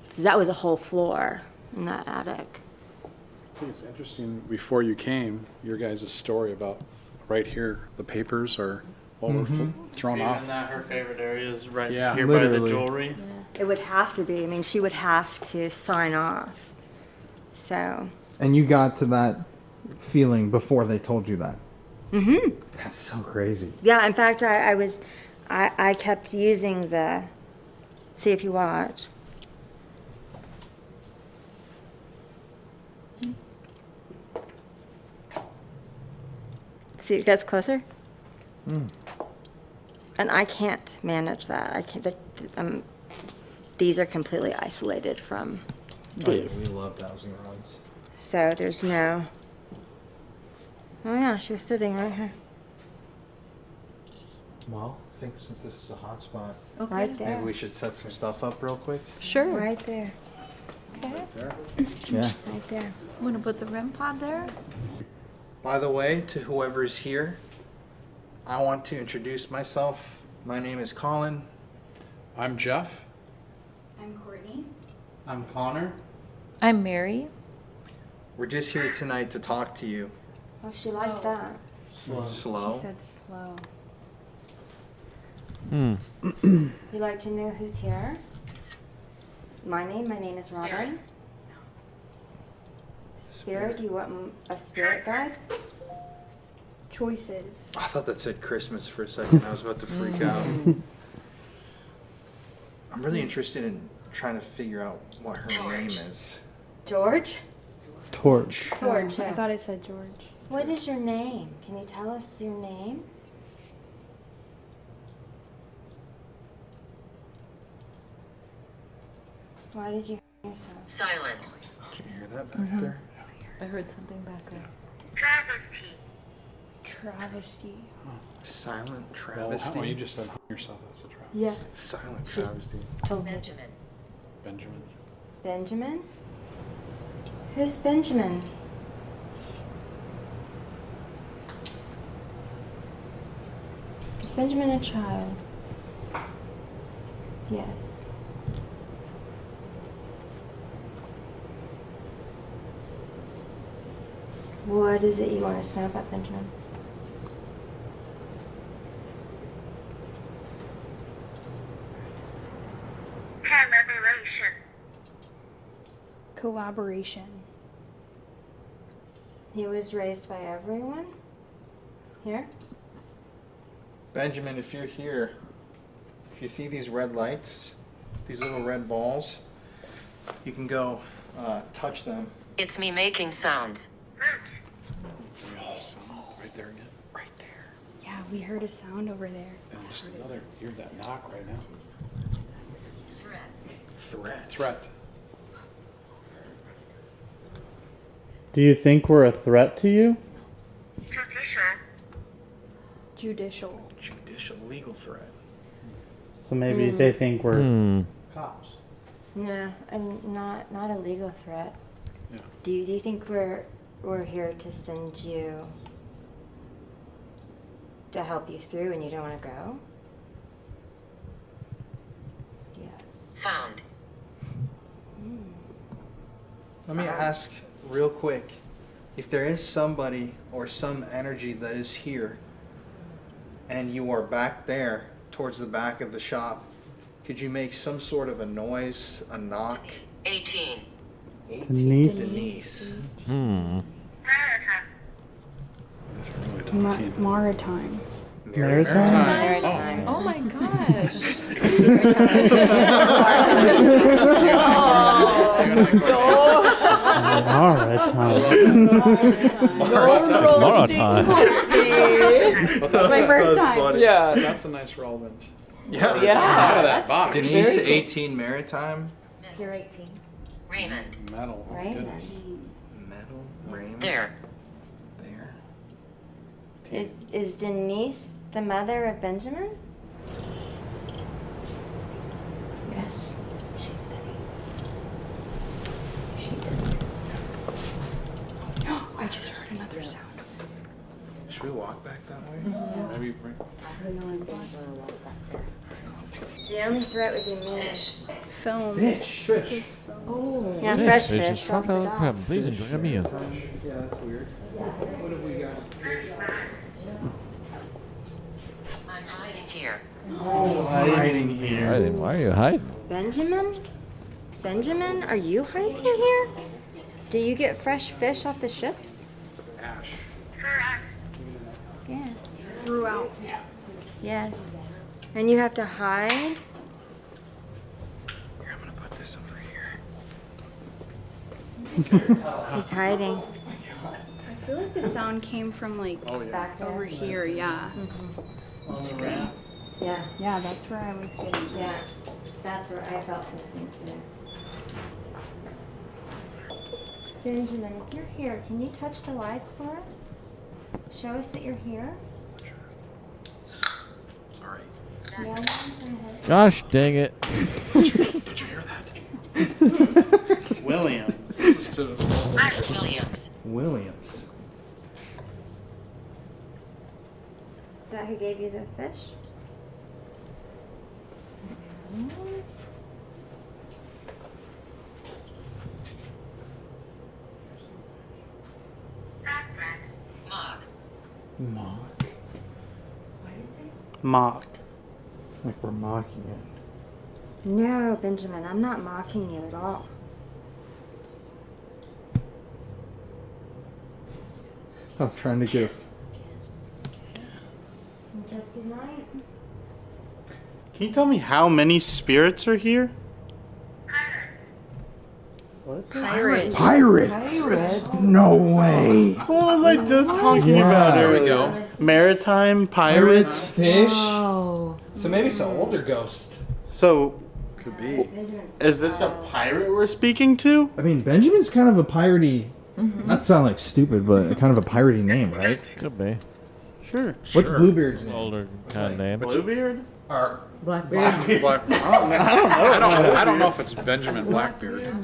because that was a whole floor in that attic. I think it's interesting, before you came, your guys' story about right here, the papers are all were thrown off. Even that her favorite area is right Yeah. here by the Literally. jewelry. It would have to be. I mean, she would have to sign off. So, And you got to that feeling before they told you that. Mm-hmm. That's so crazy. yeah, in fact, I kept using see if you watch. See, it gets closer. And I can't manage that. I can't. These are completely isolated from these. We love dowsing rods. So there's no. Oh yeah, she was sitting right here. Well, I think since this is a hot spot, Right there. maybe we should set some stuff up real quick. Sure. Right there. Okay. Yeah. Right there. I'm gonna put the REM pod there. By the way, to whoever's here, I want to introduce myself. My name is Colin. I'm Jeff. I'm Courtney. I'm Connor. I'm Mary. We're just here tonight to talk to you. Oh, she liked that. Slow. She said slow. You like to know who's here? My name is Robin. Spirit, do you want a spirit guide? Choices. I thought that said Christmas for a second. I was about to freak out. I'm really interested in trying to figure out what her name is. George? Torch. George. I thought it said George. What is your name? Can you tell us your name? Why did you hear yourself? Silent. Did you hear that back there? I heard something back there. Travesty. Silent Well, travesty. you just said yourself. That's a travesty. Yeah. Silent travesty. Benjamin. Benjamin. Benjamin? Who's Benjamin? Is Benjamin a child? Yes. What is it you want us to know about Benjamin? Collaboration. He was raised by everyone? Here? Benjamin, if you're here, if you see these red lights, these little red balls, you can go touch them. It's me making sounds. Right there again. Right there. Yeah, we heard a sound over there. And just another. Hear that knock right now. Threat. Threat. Do you think we're a threat to you? Judicial. Judicial legal threat. So maybe they think we're Cops. No, I'm not a legal threat. Yeah. Do you think we're here to send you to help you through and you don't want to go? Yes. Found. Let me ask real quick, if there is somebody or some energy that is here and you are back there towards the back of the shop, could you make some sort of a noise, a knock? 18. Denise. Denise. Maritime. Maritime. Oh my gosh. Tomorrow time. That's my first time. Yeah. That's a nice relevant. Yeah. Yeah. Out of that box. Denise, 18, Maritime. You're 18. Raymond. Metal. Oh, Raymond. goodness. Metal. Raymond. There. There. Is Denise the mother of Benjamin? Yes. She's Denise. She Denise. I just heard another sound. Should we walk back that way? Maybe bring. The only threat would be me. Film. Fish. It says film. Oh. Yeah, Fish, fresh fish fish. is front of the crab. Please enjoy your meal. Yeah, that's weird. What have we got? I'm hiding here. Hiding here. Why are you hiding? Benjamin? Benjamin, are you hiding here? Do you get fresh fish off the ships? Ash. Yes. Throughout. Yes. And you have to hide? Here, I'm gonna put this over here. He's hiding. I feel like the sound came from like Oh yeah. Back there. over here, yeah. Oh, Yeah. Yeah, that's where I was getting. Yeah. That's where I felt something too. Benjamin, if you're here, can you touch the lights for us? Show us that you're here. Sorry. Yeah. Gosh dang it. Did you hear that? Williams. Ira Williams. Williams. Is that who gave you the fish? Mock. Mock. Mock. Like we're mocking it. No, Benjamin, I'm not mocking you at all. I'm trying to get. Just good night. Can you tell me how many spirits are here? What is it? Pirates. Pirates. No way. What was I just talking about There we earlier? go. Maritime pirates. Fish. Oh. So maybe it's an older ghost. So, Could be. is this a pirate we're speaking to? I mean, Benjamin's kind of a piratey. Not sound like stupid, but kind of a piratey name, right? Could be. Sure. What's Bluebeard's name? Older kind of name. Bluebeard? Or Blackbeard. Black. I don't know if it's Benjamin Blackbeard.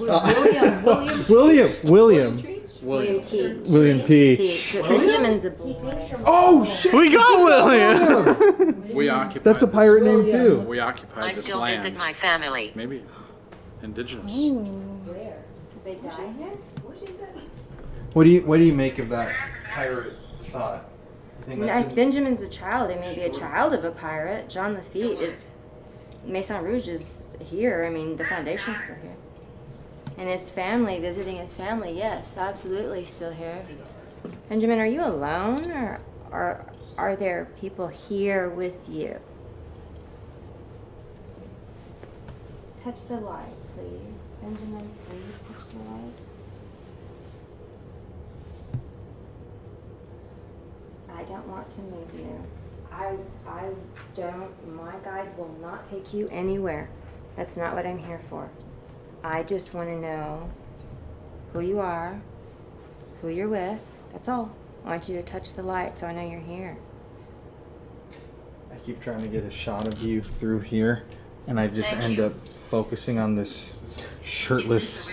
William. William T. William T. Benjamin's a boy. Oh shit! We got William! We occupied. That's a pirate name too. We occupied I this still land. visit my family. Maybe indigenous. Where? Did they die here? what do you make of that pirate thought? You think that's Benjamin's a child. He may be a child of a pirate. John Lafitte is. Maison Rouge is here. I mean, the foundation's still here. And his family, visiting his family, yes, absolutely still here. Benjamin, are you alone or are there people here with you? Touch the light, please. Benjamin, please touch the light. I don't want to move you. I don't, my guide will not take you anywhere. That's not what I'm here for. I just want to know who you are, who you're with. That's all. I want you to touch the light so I know you're here. I keep trying to get a shot of you through here, and I just end up focusing on this shirtless.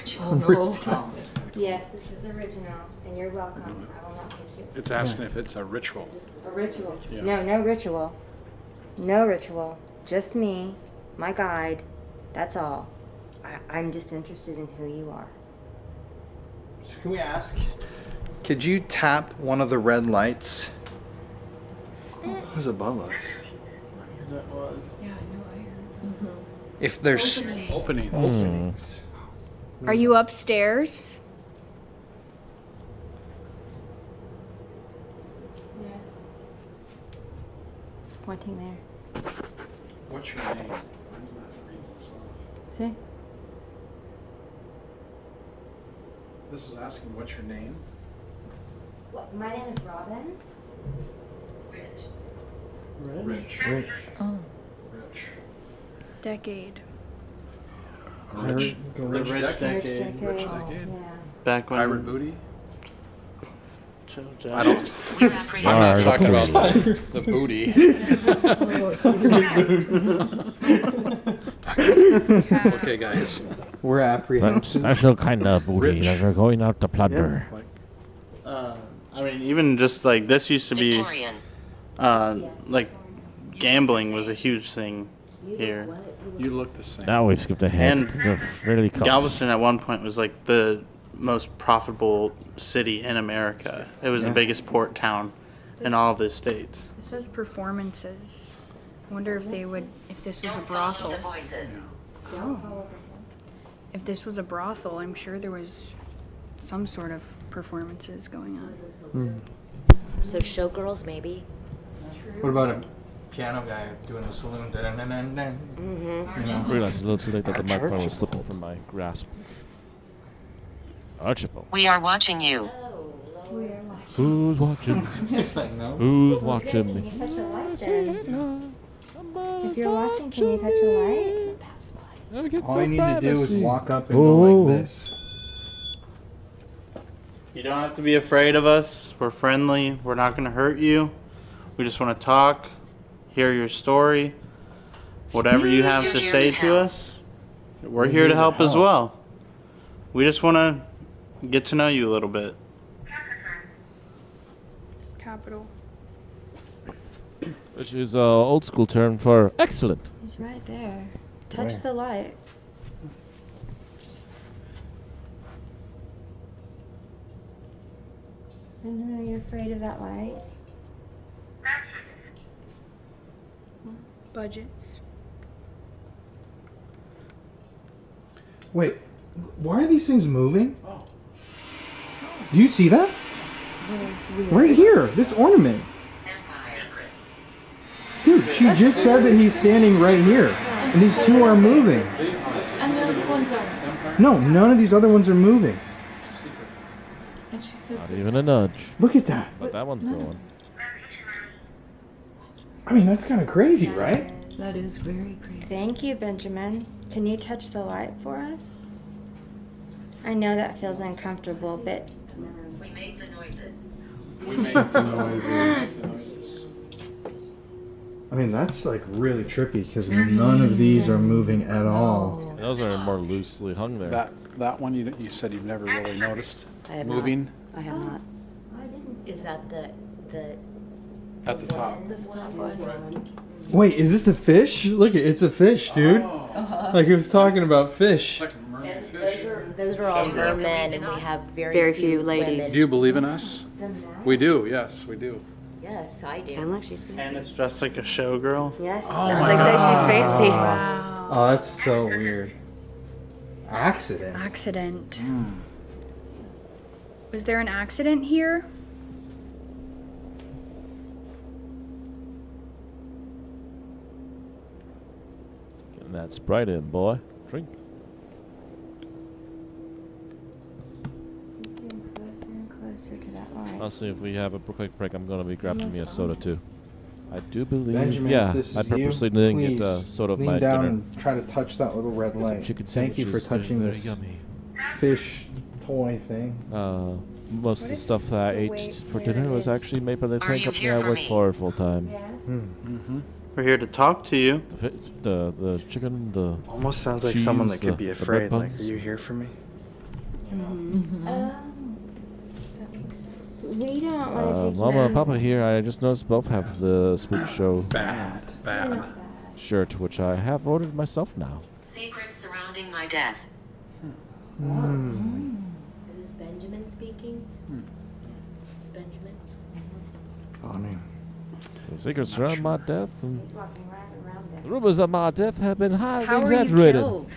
Yes, this is original, and you're welcome. I will not take you. It's asking if it's a ritual. Is this a ritual? Yeah. No, no ritual. No ritual. Just me, my guide. That's all. I'm just interested in who you are. So can we ask? Could you tap one of the red lights? Who's above us? If there's Openings. Are you upstairs? Yes. Pointing there. What's your name? Mine's not reading this off. See? This is asking what's your name? What, my name is Robin. Rich. Oh. Rich. Decade. Rich. Rich decade. Rich decade. Yeah. Back when Pirate booty. I don't. We're I'm not talking about the booty. Okay, guys. we're apprehensive. Special kind of booty Rich. that we're going out to plunder. Like, I mean, even just like this used to be, Victorian. like gambling was a huge thing here. you look the same. Now we've skipped ahead. And They're really cuffs. Galveston at one point was like the most profitable city in America. It was the biggest port town in all of the states. It says performances. I wonder if they would, if this was a Don't follow brothel. the voices. Oh. If this was a brothel, I'm sure there was some sort of performances going on. So showgirls, maybe. What about a piano guy doing a saloon? Dun-dun-dun-dun. Mm-hmm. I realized a little too late that the microphone was slipping from my grasp. Archibald. We are watching you. Who's watching? It's like, no. Who's watching me? Can you touch the light then? If you're watching, can you touch the light? All you need to do is walk up and go like this. You don't have to be afraid of us. We're friendly. We're not going to hurt you. We just want to talk, hear your story. Whatever you have to say to us, we're here to help as well. We just want to get to know you a little bit. Capital. Which is an old school term for excellent. He's right there. Touch the light. I know you're afraid of that light. Budgets. Wait, why are these things moving? Do you see that? Right here, this ornament. Dude, she just said that he's standing right here. And these two are moving. And the other ones are. No, none of these other ones are moving. And she said, Not even a nudge. Look at that. But that one's going. I mean, that's kind of crazy, right? that is very crazy. Thank you, Benjamin. Can you touch the light for us? I know that feels uncomfortable, but We made the noises. We make the noises. I mean, that's like really trippy because none of these are moving at all. Those are more loosely hung there. That one you said you've never really noticed I have moving Not. I have not. Is that the at the top. Wait, is this a fish? Look, it's a fish, dude. Like it was talking about fish. Like a mermaid fish. those are all mermen, and we have Very few ladies. women. Do you believe in us? We do. Yes, we do. Yes, I do. and look, she's And fancy. it's dressed like a showgirl. Yeah, she Oh sounds my like so she's fancy. Wow. Oh, that's so weird. Accident. Accident. Was there an accident here? Getting that Sprite in, boy. Drink. He's getting closer and closer to that light. I'll see if we have a quick break. I'm going to be grabbing me a soda, too. I do believe, Benjamin, yeah, if this I is purposely you, didn't please get soda of my lean down dinner. and try to touch that little red Get some light. chicken Thank you for sandwiches. They're touching very this yummy. fish toy thing. Most of the stuff that I ate for dinner was actually made by the same you company here I for work me? for full time. We're here to talk to you. The chicken, the Almost sounds like cheese, someone that could the be bread afraid. Like, are buns. you here for me? We don't want to take you Mama and out. Papa here. I just noticed both have the Spook Show Bad. shirt, which I have ordered myself now. Secrets surrounding my death. Is Benjamin speaking? Yes. It's Benjamin. Funny. The secrets around my death and He's walking right around the there. rumors of my death have been highly How are exaggerated. you killed?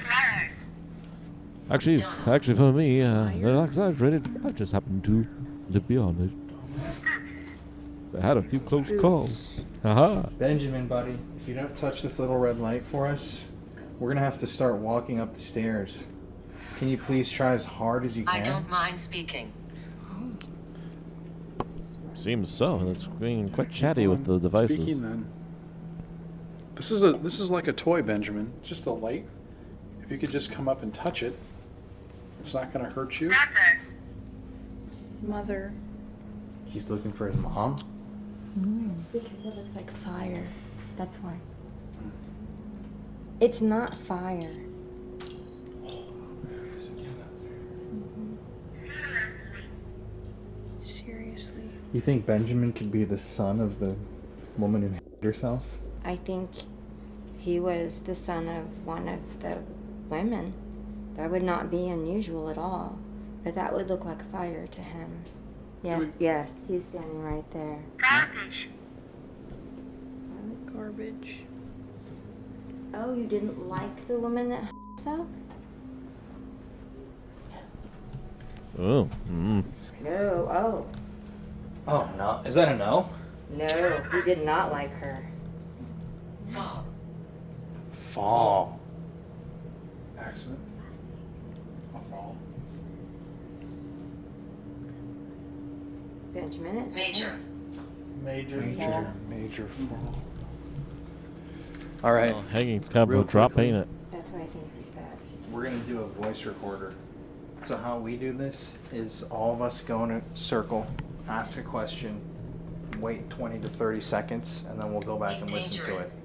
Actually, for me, they're not exaggerated. I just happened to live beyond it. I had a few close calls. Haha. Benjamin, buddy, if you don't touch this little red light for us, we're gonna have to start walking up the stairs. Can you please try as hard as you can? I don't mind speaking. Seems so. And it's being quite chatty with the devices. Speaking then. This is like a toy, Benjamin. Just a light. If you could just come up and touch it, it's not going to hurt you. Mother. He's looking for his mom. Because it looks like fire. That's why. It's not fire. Seriously. You think Benjamin could be the son of the woman who hit herself? I think he was the son of one of the women. That would not be unusual at all. But that would look like fire to him. Yes, yes, he's standing right there. Garbage. Oh, you didn't like the woman that herself? Oh. No, oh. Oh, no. Is that a no? No, he did not like her. Fall. Fall. Accident. A fall. Benjamin, it's Major. Major. Major fall. All right. Oh, hanging's kind of Real a drop, quickly. ain't it? That's why he thinks he's bad. We're gonna do a voice recorder. So how we do this is all of us go in a circle, ask a question, wait 20 to 30 seconds, and then we'll go back He's and listen to it. dangerous.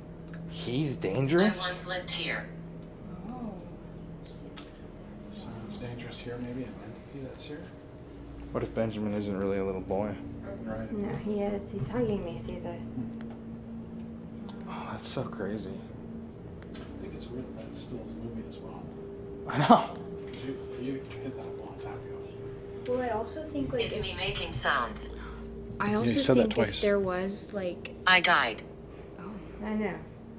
He's I dangerous? once lived here. Sounds dangerous here, maybe an entity that's here. What if Benjamin isn't really a little boy? Right. No, he is. He's hugging me. See the. Oh, that's so crazy. I think it's weird that it's still a movie as well. I know. You hit that a long time ago. Well, I also think like It's me making sounds. I you also said that think if twice. there was like I died. I know.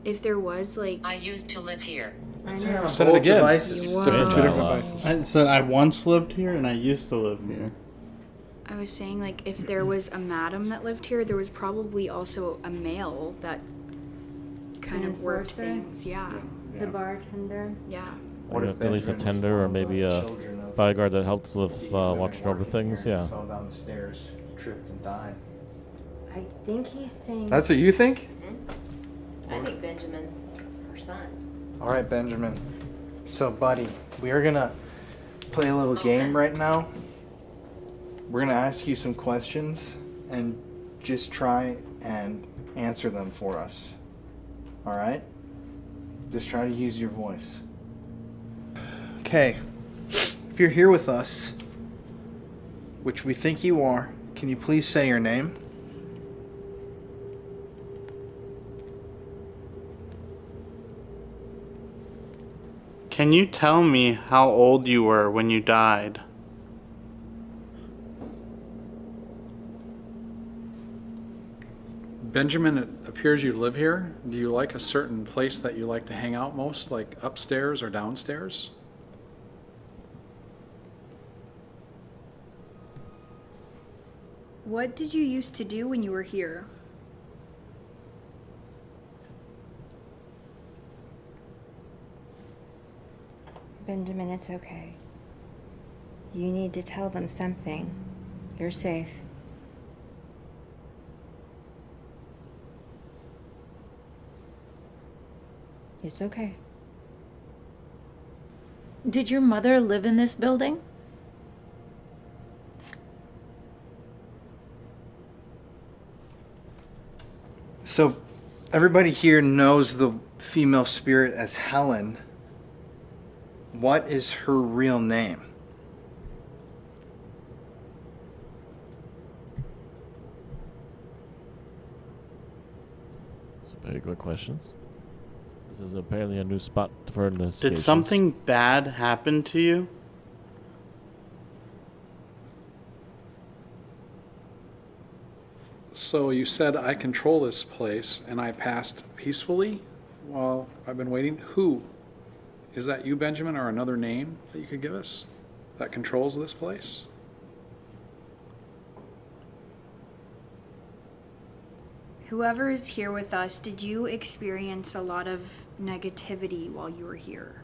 if there was like I used to live here. I Said know. Said it again. Devices. It's different, two different devices. I said I once lived here and I used to live here. I was saying like if there was a madam that lived here, there was probably also a male that kind An of worked enforcer? things. Yeah. The bartender. Yeah. What Like if at least a Benjamin was tender or one of maybe the a children of bodyguard that helped with the women watching over working things? here and Yeah. fell down the stairs, tripped and died. I think he's saying. That's what you think? I think Benjamin's her son. All right, Benjamin. So, buddy, we are gonna play a little game right now. We're gonna ask you some questions and just try and answer them for us. All right? Just try to use your voice. Okay. If you're here with us, which we think you are, can you please say your name? Can you tell me how old you were when you died? Benjamin, it appears you live here. Do you like a certain place that you like to hang out most, like upstairs or downstairs? What did you used to do when you were here? Benjamin, it's okay. You need to tell them something. You're safe. It's okay. Did your mother live in this building? So, everybody here knows the female spirit as Helen. What is her real name? Very good questions. This is apparently a new spot for Did investigations. something bad happen to you? So you said I control this place and I passed peacefully while I've been waiting. Who? Is that you, Benjamin, or another name that you could give us that controls this place? Whoever is here with us, did you experience a lot of negativity while you were here?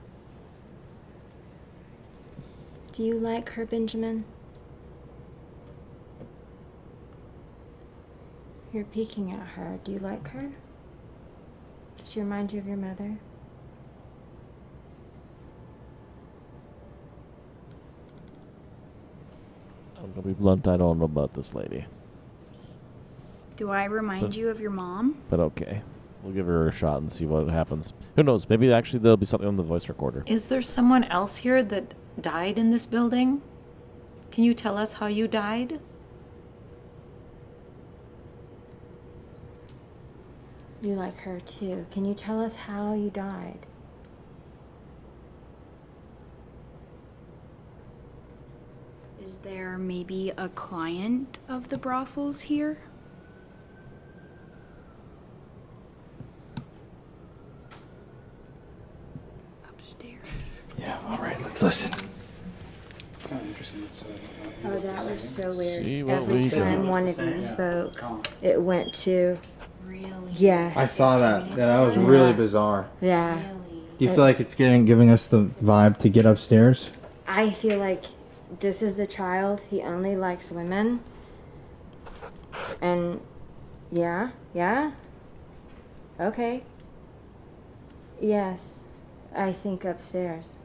Do you like her, Benjamin? You're peeking at her. Do you like her? Does she remind you of your mother? I'm gonna be blunt. I don't know about this lady, Do I remind But- you of your mom? but okay. We'll give her a shot and see what happens. Who knows? Maybe actually there'll be something on the voice recorder. Is there someone else here that died in this building? Can you tell us how you died? You like her too. Can you tell us how you died? Is there maybe a client of the brothels here? Upstairs. Yeah, all right, let's listen. It's kind of interesting. It's, Oh, that was so weird. See what Every we time got. one of you spoke, it went to Really? yes. I saw that. Yeah, that was really Yeah. bizarre. Yeah. Do you feel like it's giving us the vibe to get upstairs? I feel like this is the child. He only likes women. And yeah. Okay. Yes, I think upstairs.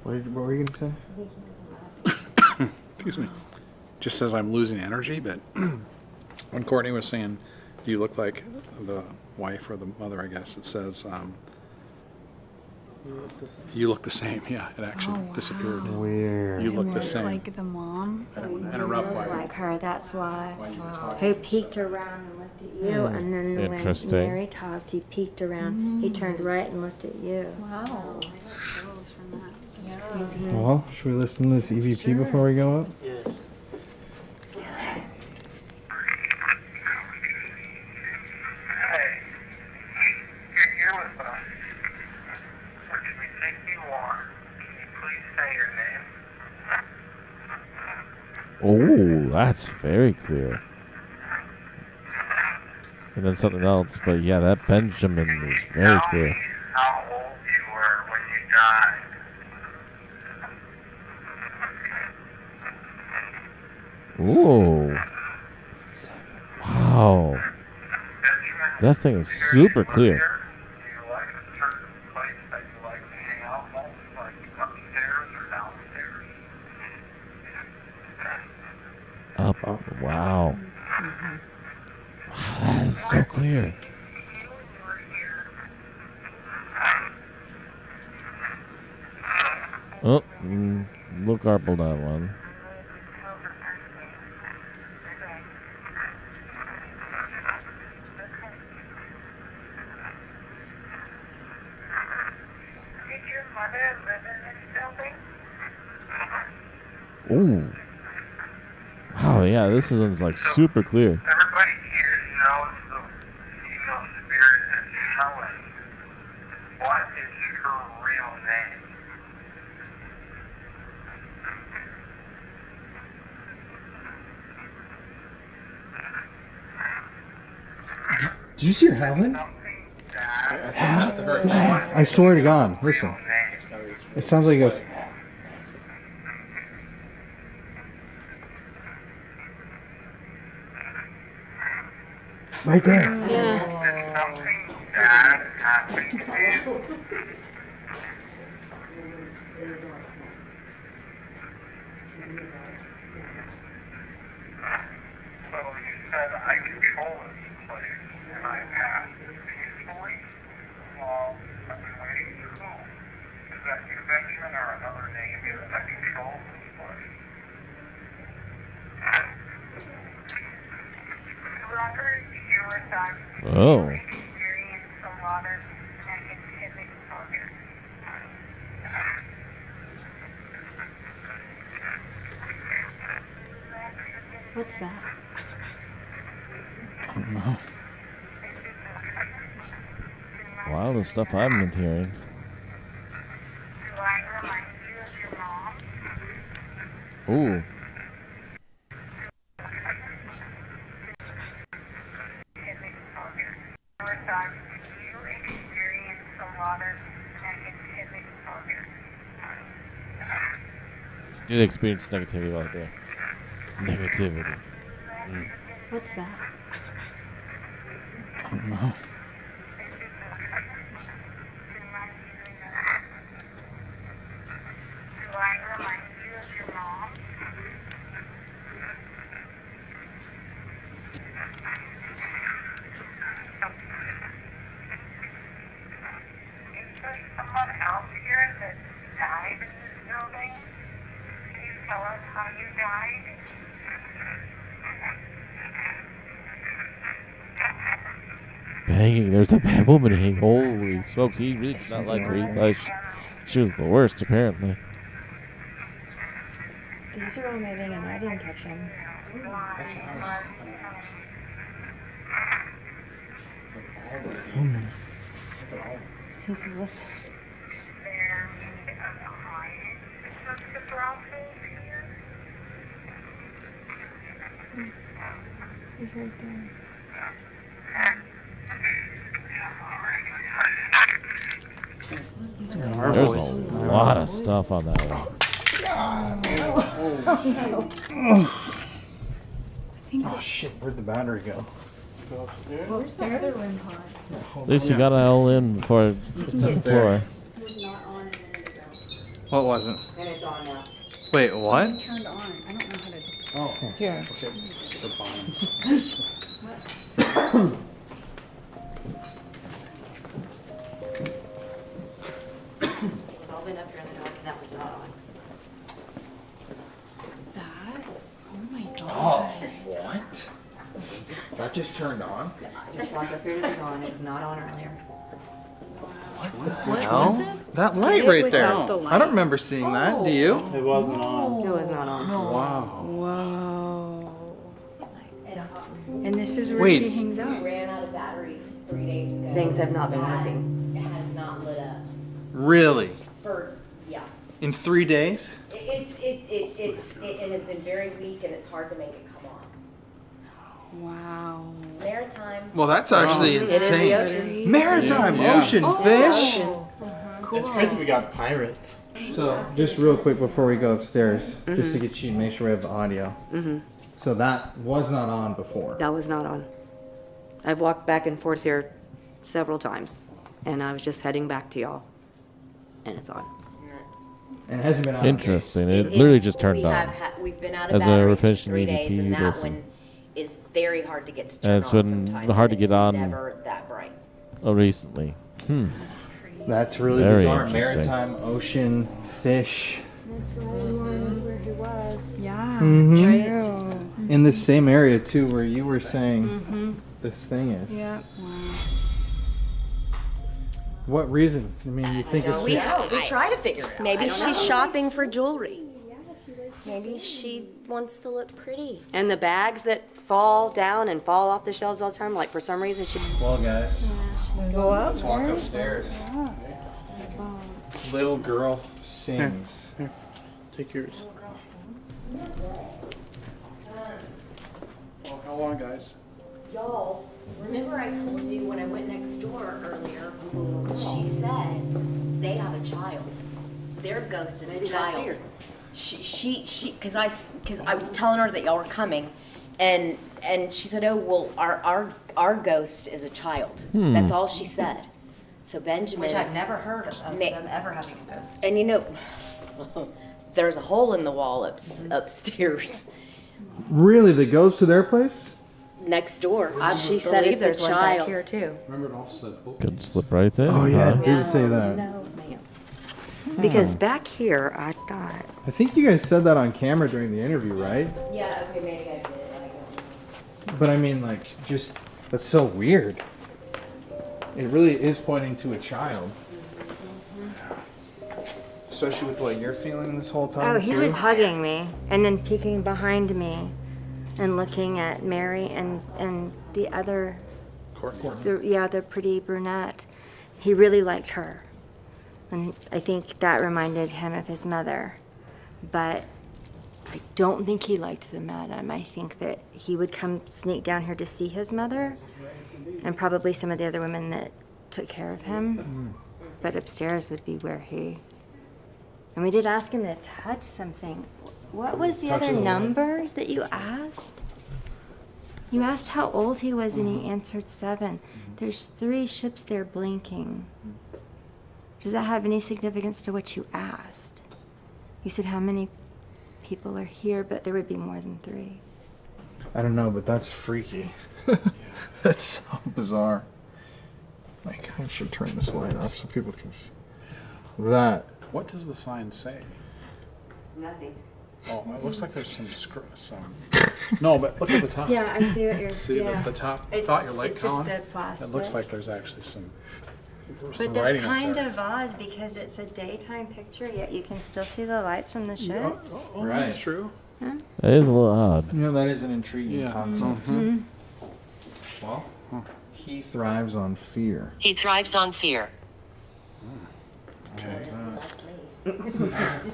What were you gonna say? Excuse me. Just says I'm losing energy, but when Courtney was saying, "Do you look like the wife or the mother?" I guess it says, "You look the same." Yeah, it actually disappeared. Weird. You look the Look same. like the mom. I don't want to interrupt. Look like her, that's why. While you were talking. He peeked around and looked at you, and then when Interesting. Mary talked, he peeked around. He turned right and looked at you. Wow. Well, should we listen to this EVP before we go up? Oh, that's very clear. And then something else, but yeah, that Benjamin is very clear. How old you were when you died. Ooh. Wow. That thing is super clear. Do you like a certain place that you like to hang out most, like upstairs or downstairs? Up. Wow. Wow, that is so clear. Oh, look garbled that one. Did your mother live in this Ooh. building? Wow, yeah, this is like super clear. Everybody here knows the female spirit is Helen. What is her real name? Did you see her Helen? At the very end. I swear to God. Listen. It sounds like it goes. Right there. Yeah. Did something bad happen to you? So you said I control this place and I passed peacefully? Well, I've been waiting for who? Is that you, Benjamin, or another name that controls this place? Robert, you were talking. Oh. Experience a lot of negativity focus. What's that? I don't know. A lot of the stuff I've been hearing. Do I remind you of your mom? Ooh. You experience a lot of negativity focus. Did experience negativity right there. Negativity. What's that? I don't know. Do I remind you of your mom? Is there someone else here that died in this building? Can you tell us how you died? Banging. There's a bad woman hanging. Holy smokes. He really did not like her. He thought she was the worst, apparently. These are all moving and I didn't catch them. That's what I was gonna ask. Filming. Look at all of them. He's listening. There a client took the brothels here? He's right there. There's a lot of stuff on that one. Oh shit, where'd the battery go? Where's the other room pod? At least you got it all in before it hit the floor. Was not on a minute ago. What wasn't? And it's on now. Wait, what? It turned on. I don't know how to. Oh, Here. okay. The bottom. We've all been up here in the dark, and that was not on. That? Oh my god. Oh, what? That just turned on? Just walked up here, it was on. It was not on earlier. What hell? was it? That light Did it right there. without the I don't remember seeing that. Do you? It wasn't on. It was not on. Wow. Whoa. And this is where Wait. she hangs out. Ran out of batteries 3 days ago. Things have not been working. It has not lit up Really? for, yeah. In 3 days? It has been very weak and it's hard to make it come on. Wow. It's maritime. Well, that's actually It is the insane. ocean. Maritime, Yeah. ocean, fish. It's crazy we got pirates. So, just real quick before we go upstairs, just to get you, make sure we have the audio. So that was not on before. That was not on. I've walked back and forth here several times, and I was just heading back to y'all, and it's on. And it hasn't been on. Interesting. It literally It's- just turned we on. have we've been out of As a batteries for revision 3 days, and EVP, that listen. one is very hard to get to turn And it's on been sometimes, hard to and get it's on. Never that bright. Oh, recently. That's really Very bizarre. interesting. Maritime, ocean, fish. That's where he was. Yeah. Mhm. True. In the same area too, where you were saying this thing is. Yeah. Wow. What reason? I mean, you think it's We, just, We try to figure it out. maybe I don't she's know. shopping for jewelry. Maybe she wants to look pretty. And the bags that fall down and fall off the shelves all the time, like for some reason she well, guys, go up. let's walk upstairs. Little girl sings. Take yours. Well, how long, guys? Y'all, remember I told you when I went next door earlier, she said they have a child. Their ghost is Maybe a that's child. here. Because I was telling her that y'all were coming, and she said, oh, well, our ghost is a child. That's all she said. So Benjamin. Which I've never heard of Ma- them ever having a ghost. And you know, there's a hole in the wall upstairs Really, that goes to their place? next door. I She said believe it's there's a one back child. here too. Remember it all said open. Could slip right there. Oh yeah, huh? it did say that. No, ma'am. Because back here, I thought. I think you guys said that on camera during the interview, right? Yeah, okay, maybe I did. I don't But I mean, like, just that's so weird. It really is pointing to a child. Especially with what you're feeling this whole time. Oh, he too. was hugging me and then peeking behind me and looking at Mary and the other, the pretty brunette. He really liked her. And I think that reminded him of his mother. But I don't think he liked the madam. I think that he would come sneak down here to see his mother and probably some of the other women that took care of him. But upstairs would be where he... And we did ask him to touch something. What was the other numbers that you asked? You asked how old he was and he answered 7. There's 3 ships there blinking. Does that have any significance to what you asked? You said how many people are here, but there would be more than 3. I don't know, but that's freaky. That's so bizarre. Like, I should turn this light off so people can see. That. What does the sign say? Nothing. Oh, it looks like there's some. No, but look at the top. Yeah, I see what you're See yeah. the top. It- Thought your light it's just column. the It plastic. looks like there's actually some But writing that's up kind there. of odd because it's a daytime picture, yet you can still see the lights from the ships. Oh, Right. that's true. That is a little odd. You know, that is an intriguing Yeah. concept. Mm-hmm. Well, he thrives on fear. He thrives on fear. Okay.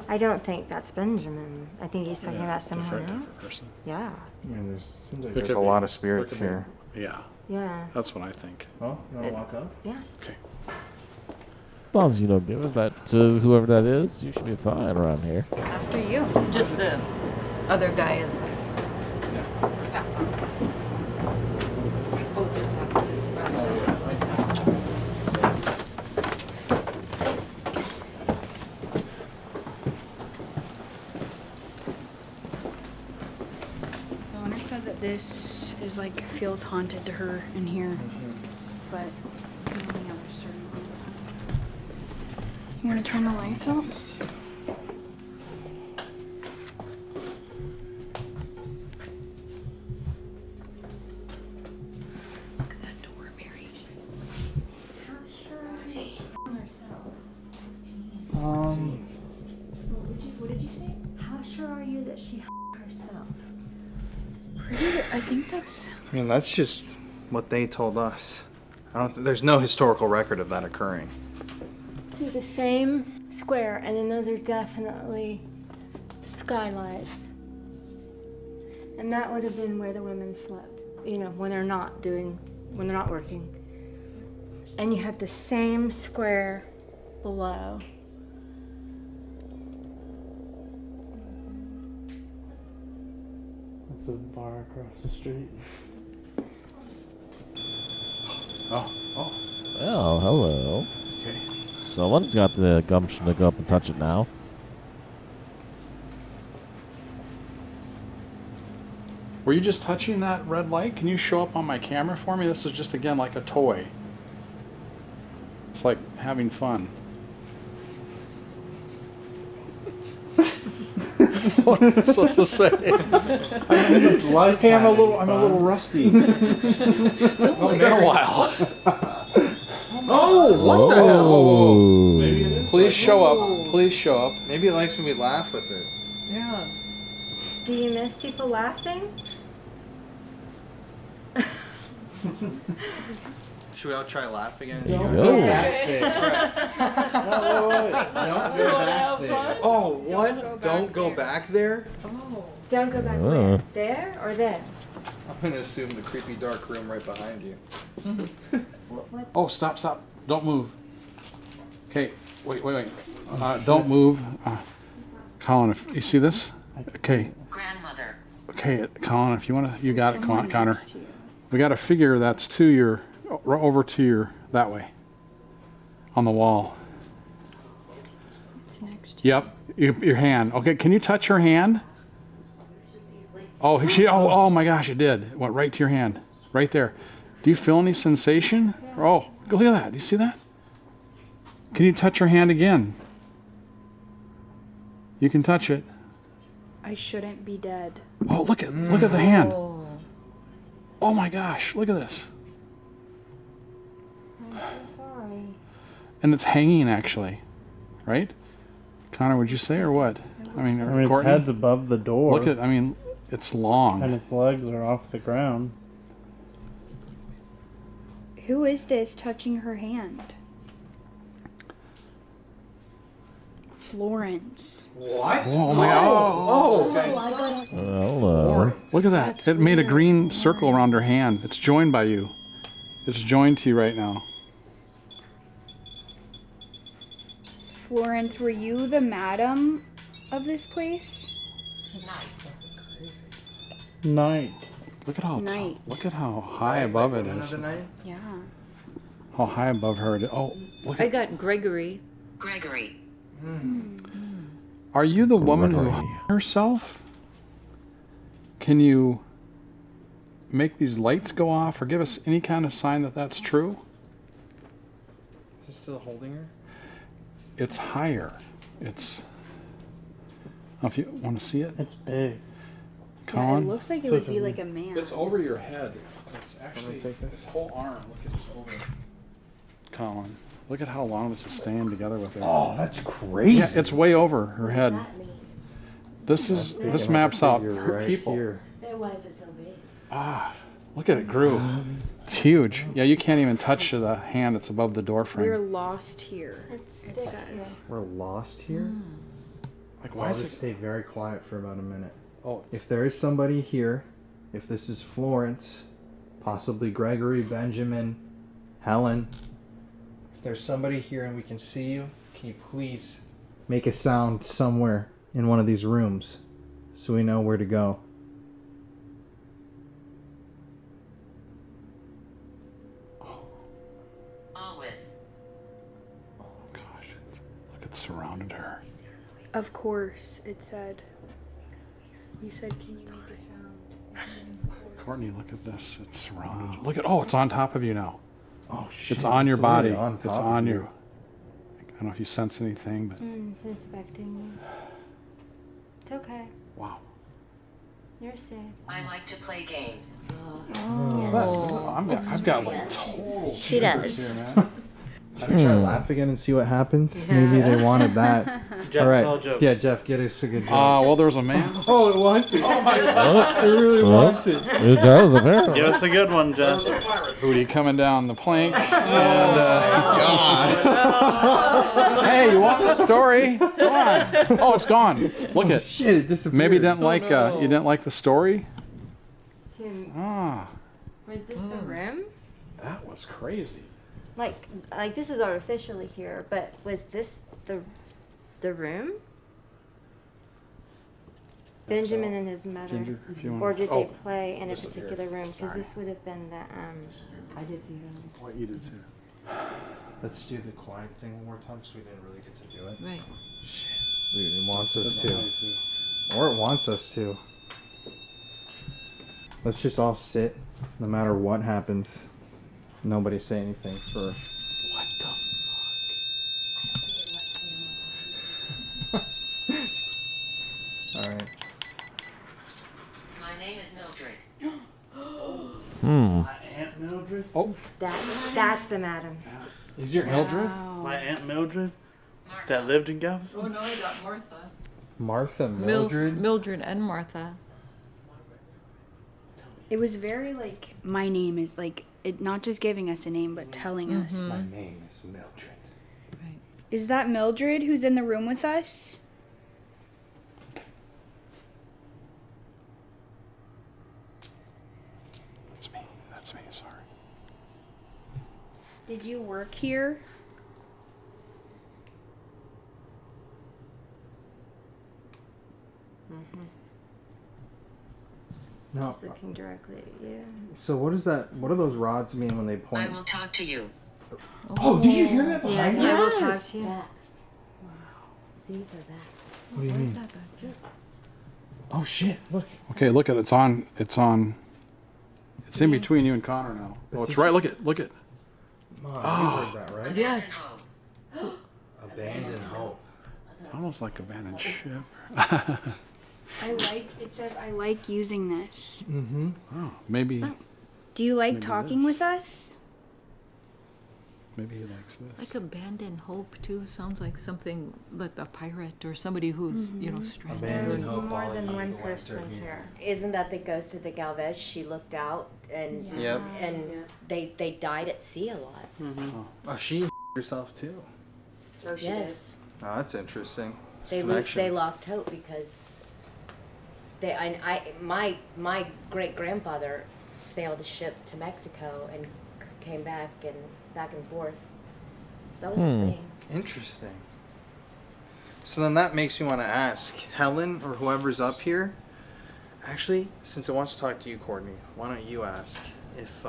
I don't think that's Benjamin. I think he's talking about someone Different else. person. Yeah. I mean, seems like It there's could a be. lot of It spirits could be. here. Yeah, Yeah. that's what I think. Well, you want to walk up? Yeah. Okay. As long as you don't give it that to whoever that is, you should be fine around here. After you. Just the other guy is. Oh, like feels haunted to her in here. But only on a certain amount of time. You want to turn the lights off? Look at that door, Mary. How sure is she on herself? What did you say? How sure are you that she herself? I think that's... I mean, that's just what they told us. There's no historical record of that occurring. See the same square, and then those are definitely skylights. And that would have been where the women slept, you know, when they're not working. And you have the same square below. That's a bar across the street. Well, hello. Okay. Someone's got the gumption to go up and touch it now. Were you just touching that red light? Can you show up on my camera for me? This is just, again, like a toy. It's like having fun. What am I supposed to say? Hey, I'm a little rusty. It's been a while. Oh, what the hell? Please show up. Please show up. Maybe it likes when we laugh with it. Yeah. Do you miss people laughing? Should we all try laughing again? Yo. Oh, what? Don't go back there? Don't go back where? There or there? I'm gonna assume the creepy dark room right behind you. Oh, stop. Don't move. Okay, wait. Don't move. Colin, if you see this? Okay. Grandmother. Okay, Colin, if you want to, you got it, Connor. We got a figure that's over to your, that way. On the wall. It's next. Yep, your hand. Okay, can you touch her hand? Oh my gosh, it did. It went right to your hand. Right there. Do you feel any sensation? Oh, look at that. Do you see that? Can you touch her hand again? You can touch it. I shouldn't be dead. Oh, look at the hand. Oh my gosh, look at this. I'm so sorry. And it's hanging actually, right? Connor, would you say or what? I mean, its Courtney? head's above the door. Look at, it's long. And its legs are off the ground. Who is this touching her hand? Florence. What? Oh my God. Okay. Hello. Look at that. It made a green circle around her hand. It's joined by you. It's joined to you right now. Florence, were you the madam of this place? Night. Look at how Night. Look at how high above it is. Yeah. How high above her it is. Oh, look I at. got Gregory. Gregory. Are you the woman who hung herself? Can you make these lights go off or give us any kind of sign that that's true? Is it still holding her? It's higher. It's. If you want to see it, It's big. Yeah, it Colin. looks like it would be like a man. It's over your head. It's actually take this? this whole arm. Look at this over. Colin, look at how long this is staying together with her. Oh, that's crazy. Yeah, it's way over her head. This maps out her right people. here. Why is it so big? Ah, look at it grew. It's huge. Yeah, you can't even touch the hand. It's above the door We're frame. lost here. It says. We're lost here? Like, So why I'll is just it? stay very quiet for about a minute. Oh, If there is somebody here, if this is Florence, possibly Gregory, Benjamin, Helen, if there's somebody here and we can see you, can you please make a sound somewhere in one of these rooms so we know where to go? Always. oh gosh! Look, it surrounded her. Of course, it said. He said, "Can you make a sound?" And then, of Courtney, look at this. It's surrounded. Look at, oh, it's on top of you now. Oh shit! It's on your it's body. literally on top It's of on you. you. I don't know if you sense anything, but It's inspecting me. It's okay. wow. You're safe. I like to play games. I've got like total She shivers does. here, man. Should we try laugh again and see what happens? Maybe they wanted that. Jeff, All right. tell a joke. Yeah, Jeff, get us a good joke. Well, there's a man. Oh, it wants it. Oh my god. It really wants it. It does, apparently. Give us a good one, Jeff. Booty coming down the plank. And, hey, you want the story? Come on. Oh, it's gone. Look at Shit, it disappeared. Maybe you didn't like you didn't like the story. Was this the room? That was crazy. Like this is artificially here, but was this the room? Benjamin and his mother, Ginger, if you want. or did Oh, they play in a disappeared. particular room? Because Sorry. this would have been the I did see them. What you did too. Let's do the quiet thing one more time because we didn't really get to do it. Right. Shit. It wants us Too. to. Or it wants us to. Let's just all sit, no matter what happens. Nobody say anything for. What the All right. My name is Mildred. Hmm. My Aunt Mildred? Oh. That's the madam. Is your Mildred? My Aunt Mildred that lived in Galveston? Oh no, I got Martha. Martha Mildred? Mildred and Martha. It was very like my name is like it not just giving us a name but telling us. My name is Mildred. Right. Is that Mildred who's in the room with us? That's me. That's me. Sorry. Did you work here? No. Just looking directly at you. So what is that? What do those rods mean when they I point? will talk to you. Oh, did you hear that behind you? I will talk to you. Wow. See, they're back. What do you mean? Oh shit! Look. Okay, look at it. It's on. It's on. It's in between you and Connor now. Oh, it's right. Look at. Look at. Mom, you heard that, right? Yes. Abandoned hope. It's almost like abandoned ship. I like it says I like using this. Mm-hmm. Oh, maybe. Do you like Maybe talking with us? Maybe he likes this. Like abandoned hope too sounds like something like a pirate or somebody who's stranded. Abandoned hope. More all than ye one who enter person here. Isn't that the ghost of the Galvez? She looked out and Yep. they died at sea a lot. Oh, she herself too. Oh, she Yes. Oh, that's interesting. They Connection. they lost hope because my great grandfather sailed a ship to Mexico and came back and forth. So that was the thing. Interesting. So then that makes me want to ask Helen or whoever's up here. Actually, since it wants to talk to you, Courtney, why don't you ask if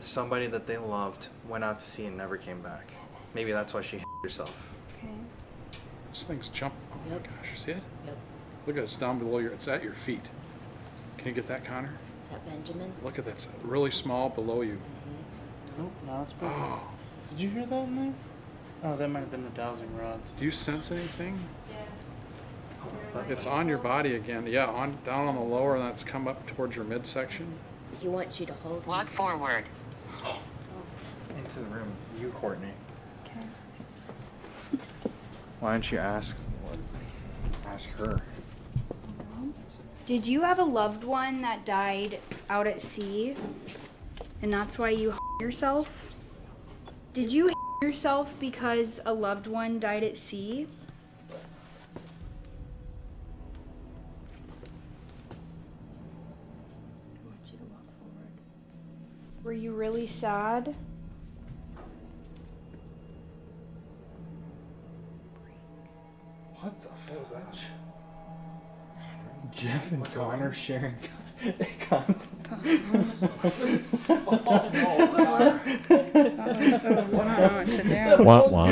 somebody that they loved went out to sea and never came back? Maybe that's why she hit herself. Okay. This thing's jumping. Oh my Yep. gosh, you see it? Yep. Look at it. It's down below your. It's at your feet. Can you get that, Connor? Is that Benjamin? Look at that. It's really small below you. Nope, no, it's perfect. Oh. Did you hear that in there? Oh, that might have been the dowsing rods. Do you sense anything? Yes. It's on your body again. Yeah, on down on the lower, and that's come up towards your midsection. He wants you to hold Walk forward. Into the room. You, Courtney. Okay. Why don't you ask her? Did you have a loved one that died out at sea? And that's why you yourself? Did you yourself because a loved one died at sea? I want you to walk forward. Were you really sad? What the fuck was that? Jeff and Connor sharing content. Wah, wah.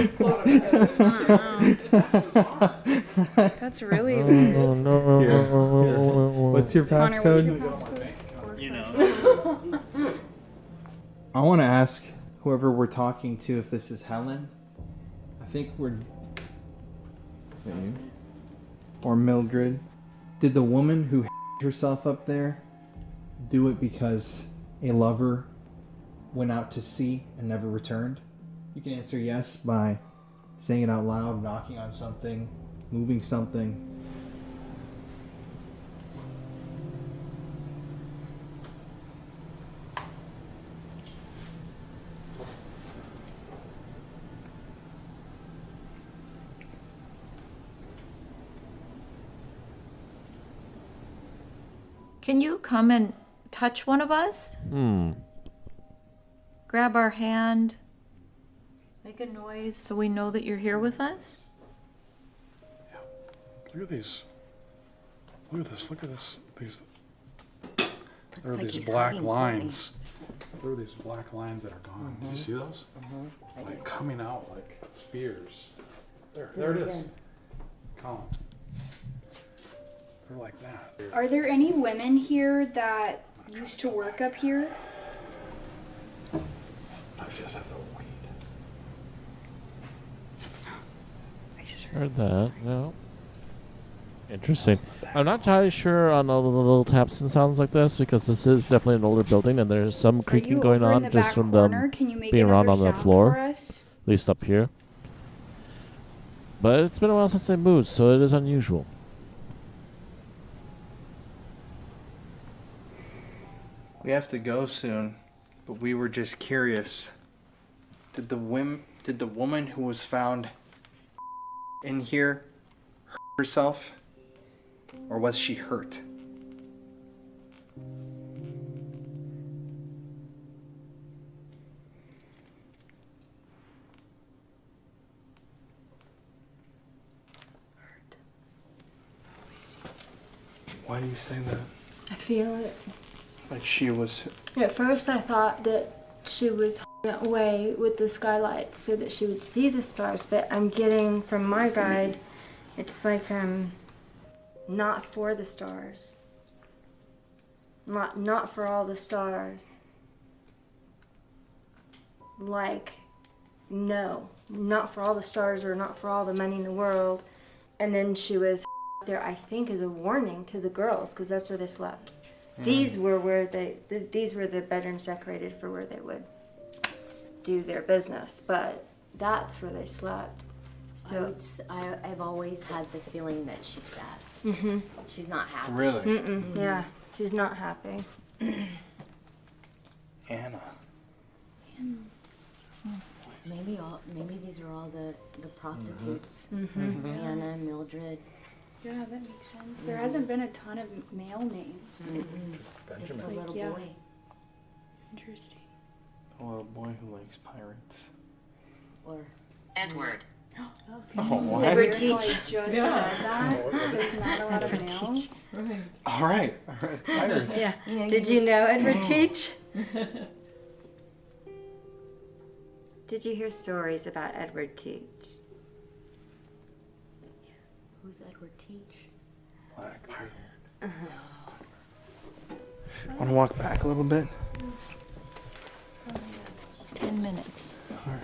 That's really Oh, no. What's What's your Connor, what's your passcode? passcode? You know. I want to ask whoever we're talking to if this is Helen. I think we're... Is that you? Or Mildred. Did the woman who herself up there do it because a lover went out to sea and never returned? You can answer yes by saying it out loud, knocking on something, moving something. Can you come and touch one of us? Grab our hand. Make a noise so we know that you're here with us? Look at these. Look at this. Look at this. These. There are like these he's black hiding from me. lines. There are these black lines that are gone. Did you see those? Like coming out like spears. There it is. Colin. They're like that. Are there any women here that used to work up here? I just have to wait. Heard that. No. Interesting. I'm not entirely sure on all the little taps and sounds like this because this is definitely an older building and there's some creaking going over in on the just back from corner? them Can you make being around another on the sound floor, for us? at least up here. But it's been a while since they moved, so it is unusual. We have to go soon, but we were just curious. Did the woman who was found in here hurt herself, or was she hurt? Why do you say that? I feel it. Like she was... At first I thought that she was away with the skylights so that she would see the stars, but I'm getting from my guide, it's like not for the stars. Not for all the stars. Like, no, not for all the stars or not for all the money in the world. And then she was there, I think, as a warning to the girls, because that's where they slept. These were where these were the bedrooms decorated for where they would do their business, but that's where they slept. So I've always had the feeling that she's sad. Mhm. She's not happy. Really? Mm-mm. Yeah, she's not happy. Anna. Maybe these are all the prostitutes. Mhm. Anna, Mildred. Yeah, that makes sense. There hasn't been a ton of male names. Just a Like, little yeah. boy. Interesting. A little boy who likes pirates. Or Edward. Oh, what? Edward Weird how Teach. I just said that. There's not a lot of males. All right. Pirates. Yeah. Did you know Edward Teach? Did you hear stories about Edward Teach? who's Edward Teach? Black pirate. Want to walk back a little bit? 10 minutes. All right.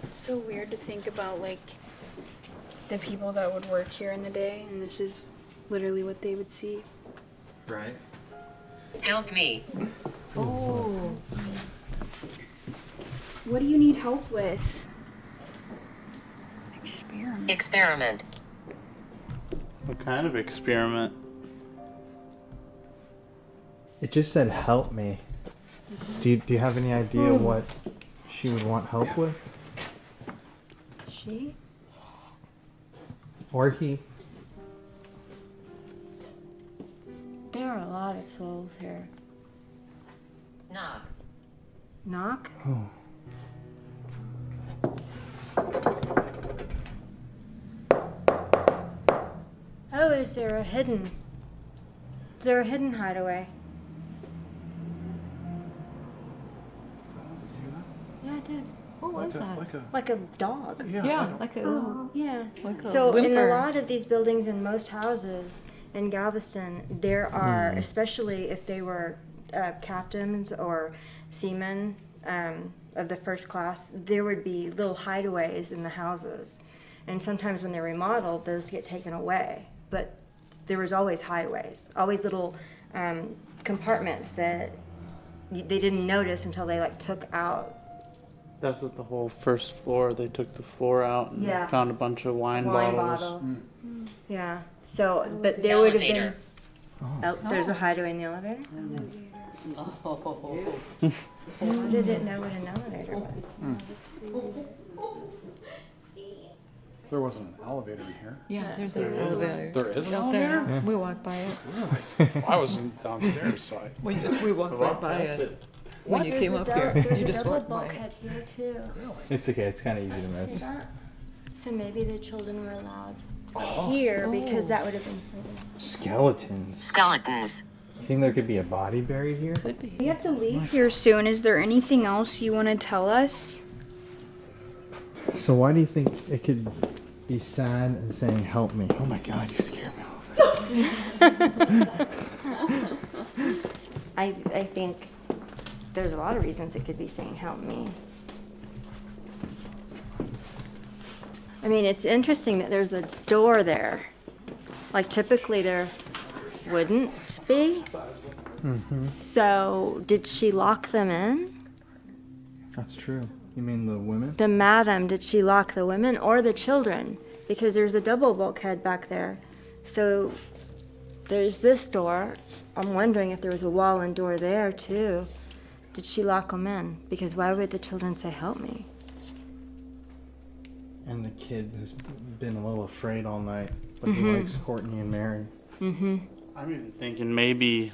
It's so weird to think about, like, the people that would work here in the day, and this is literally what they would see. Right. Help me. Oh. What do you need help with? Experiment. What kind of experiment? It just said help me. Do you have any idea what she would want help with? She? Or he? There are a lot of souls here. Knock. Knock? Oh. Oh, is there a hidden hideaway? Yeah, I did. What was that? Like a dog. Yeah, like a Yeah. like a So in a whimper. lot of these buildings in most houses in Galveston, there are, especially if they were captains or seamen of the first class, there would be little hideaways in the houses. And sometimes when they're remodeled, those get taken away. But there was always hideaways, always little compartments that they didn't notice until they like took out. That's what the whole first floor, they took the floor out and Yeah. found a bunch of wine bottles. Yeah. So, but there would have been. Oh, there's a hideaway in the elevator. I didn't know what an elevator was. There wasn't an elevator in here. Yeah, there's an elevator. There is an Out there. elevator? We walked by it. Well, I was in downstairs, so We walked right by it. When you came up here, you just walked by it. Bulkhead here too. It's okay. It's kind of easy to See miss. that? So maybe the children were allowed here because that would have been for them. Skeletons. Skeletons. You think there could be a body buried here? We have to leave here soon. Is there anything else you want to tell us? So why do you think it could be sad and saying "Help me"? Oh my God, you scared me. I think there's a lot of reasons it could be saying help me. I mean, it's interesting that there's a door there. Like typically there wouldn't be. So did she lock them in? That's true. You mean the women? The madam, did she lock the women or the children? Because there's a double bulkhead back there. So there's this door. I'm wondering if there was a wall and door there too. Did she lock them in? Because why would the children say, help me? And the kid has been a little afraid all night, but he likes Courtney and Mary. I'm even thinking maybe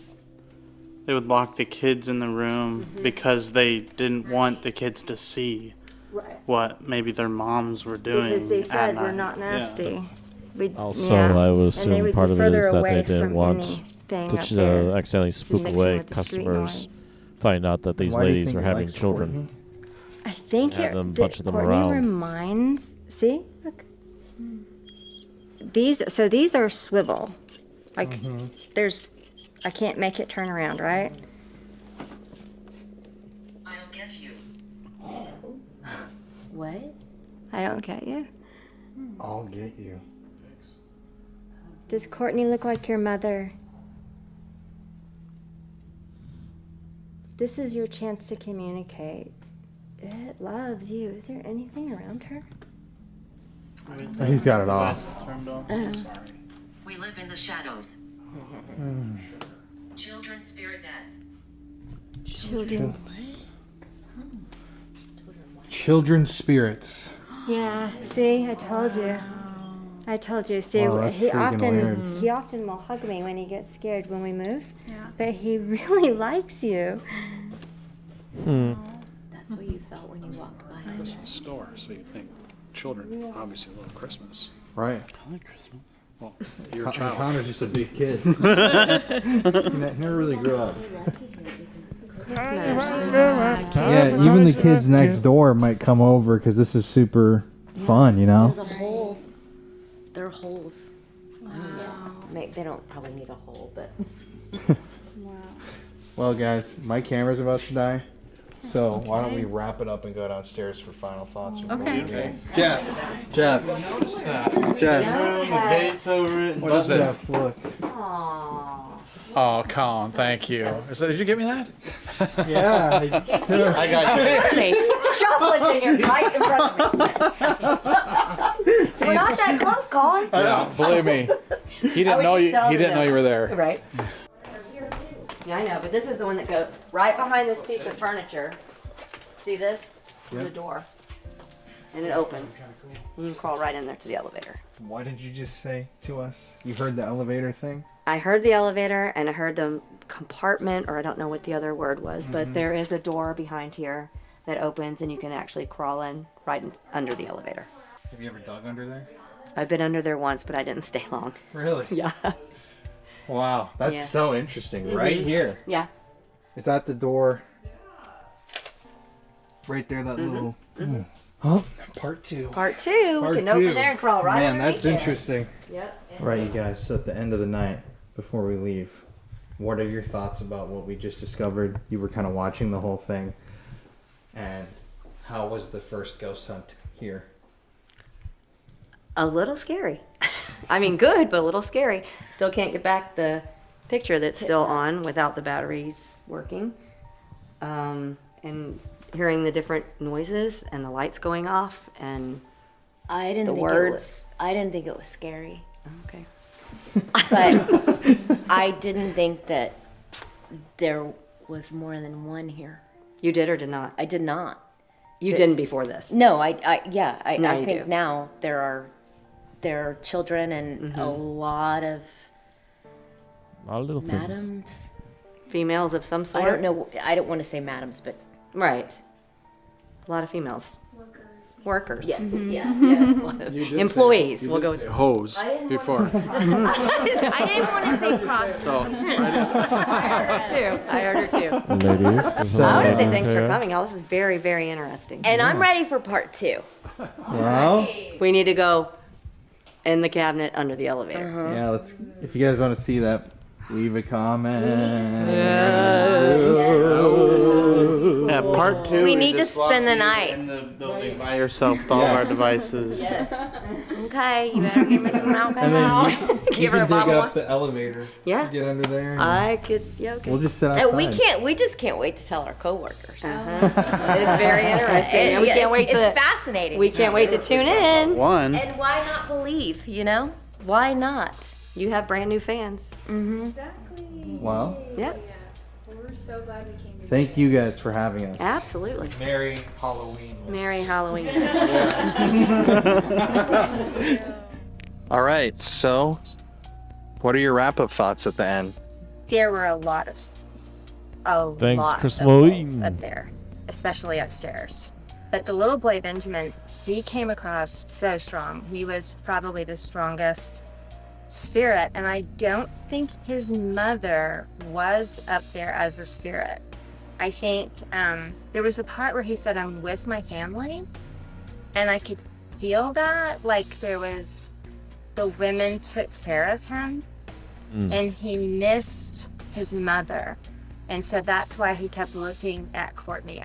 they would lock the kids in the room because they didn't want the kids to see Right. what maybe their moms were doing. Because they at said we're night. not nasty. We, Also, I would And they assume would part be of it further is that they away didn't from want anything to up there accidentally to spook mix in away with the street customers, noise. find out that these Why do you ladies think were he having likes children. Courtney? I think Have them, that bunch of them Courtney around. reminds. See, look. These are swivel. Like there's, I can't make it turn around, right? I'll get you. What? I don't get you. I'll get you. Does Courtney look like your mother? This is your chance to communicate. It loves you. Is there anything around her? He's got it off. Turned off. Uh-huh. We live in the shadows. Children spirit death. Children's. Children's spirits. Yeah. See, I told you. I told you. See, Oh, that's he freaking weird. often will hug me when he gets scared when we move. Yeah. But he really likes you. That's what you felt when you walked by. Christmas store, so you think children obviously love Christmas. Right. I like Christmas. Well, you're a child. Connor's just a big kid. He never really grew up. Yeah, even the kids next door might come over because this is super fun, you know? There's a hole. There are holes. They don't probably need a hole, but Well, guys, my camera's about to die. So why don't we wrap it up and go downstairs for final thoughts? Okay. Jeff. Jeff. Gates over it. What is it? Jeff, look. Oh, Colin, thank you. Did you give me that? Yeah. I got you. Really? Shoplifting it right in front of me. We're not that close, Colin. Yeah, believe me. He didn't would know you. just tell He didn't know them. you were there. Right. Yeah, I know, but this is the one that goes right behind this piece of furniture. See this? Yep. The door. And it opens. You can crawl right in there to the elevator. What did you just say to us? You heard the elevator thing? I heard the elevator and I heard the compartment, or I don't know what the other word was, but there is a door behind here that opens and you can actually crawl in right under the elevator. Have you ever dug under there? I've been under there once, but I didn't stay long. Really? Yeah. Wow, that's Yeah. so interesting. Right here. Yeah. Is that the door? Right there, that little. Oh, part two. Part two. Part we can open two. there and crawl right Man, underneath that's there. interesting. Yep. Right, you guys, so at the end of the night, before we leave, what are your thoughts about what we just discovered? You were kind of watching the whole thing. And how was the first ghost hunt here? A little scary. I mean, good, but a little scary. Still can't get back the picture that's still on without the batteries working. And hearing the different noises and the lights going off and I didn't the think words. I didn't think it was scary. Okay. But I didn't think that there was more than one here. You did or did not? I did not. You didn't before this? No, I Now you think do. now there are children and a lot of little things. madams. Females of some sort? I don't know. I don't want to say madams, but Right. A lot of females. Workers. yes, Mhm. yes. You did Employees. Say, We'll go. hose before. I didn't want to say prostitute. I heard her too. Ladies. I want to say thanks for coming, y'all. This is very, very interesting. And I'm ready for part two. Well, We need to go in the cabinet under the elevator. yeah, let's. If you guys want to see that, leave a comment. Yeah, part two. We is need to just spend the lock you night. in the building by yourself with all of our devices. Okay, you better give me some And then alcohol. you Give her a can dig bottle up the elevator. Yeah. Get under there. and I could, yeah, okay. We'll just sit outside. We just can't wait to tell our coworkers. It's very interesting. And we Yeah, can't wait to. It's fascinating. We can't wait to tune in. One. And why not believe? You know, why not? You have brand new fans. Exactly. Well, Yeah, We're so glad we came. thank you guys for having us. absolutely. Merry Halloween. Merry Halloween. All right, so what are your wrap-up thoughts at the end? There were a lot of Thanks, lot Chris of souls Moline. up there, especially upstairs. But the little boy Benjamin, he came across so strong. He was probably the strongest spirit, and I don't think his mother was up there as a spirit. I think there was a part where he said, "I'm with my family," and I could feel that, like there was the women took care of him, and he missed his mother, and so that's why he kept looking at Courtney.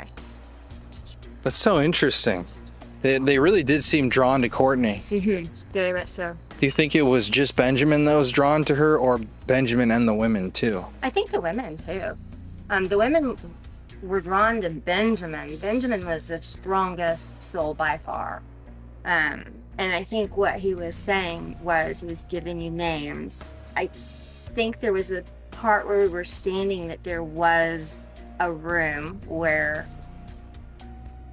That's so interesting. They really did seem drawn to Courtney. Very much so. Do you think it was just Benjamin that was drawn to her, or Benjamin and the women too? I think the women too. The women were drawn to Benjamin. Benjamin was the strongest soul by far. And I think what he was saying was he was giving you names. I think there was a part where we were standing that there was a room where,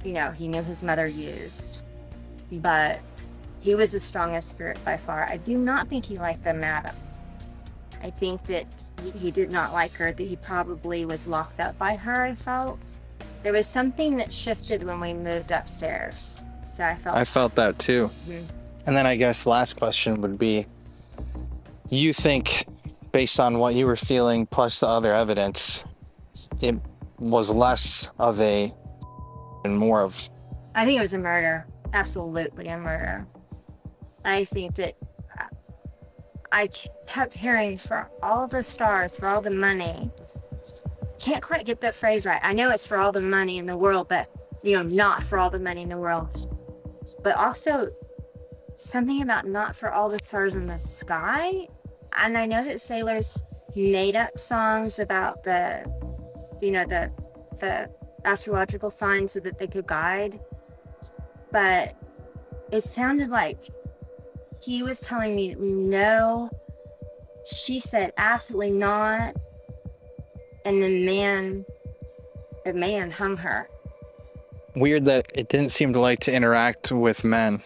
you know, he knew his mother used, but he was the strongest spirit by far. I do not think he liked the madam. I think that he did not like her, that he probably was locked up by her, I felt. There was something that shifted when we moved upstairs. So I felt that too. And then I guess last question would be, you think, based on what you were feeling plus the other evidence, it was less of a and more of... I think it was a murder. Absolutely a murder. I think that I kept hearing for all the stars, for all the money. Can't quite get that phrase right. I know it's for all the money in the world, but, you know, not for all the money in the world. But also something about not for all the stars in the sky. And I know that sailors made up songs about the, you know, the astrological signs so that they could guide. But it sounded like he was telling me no. She said absolutely not. And the man hung her. Weird that it didn't seem to like to interact with men.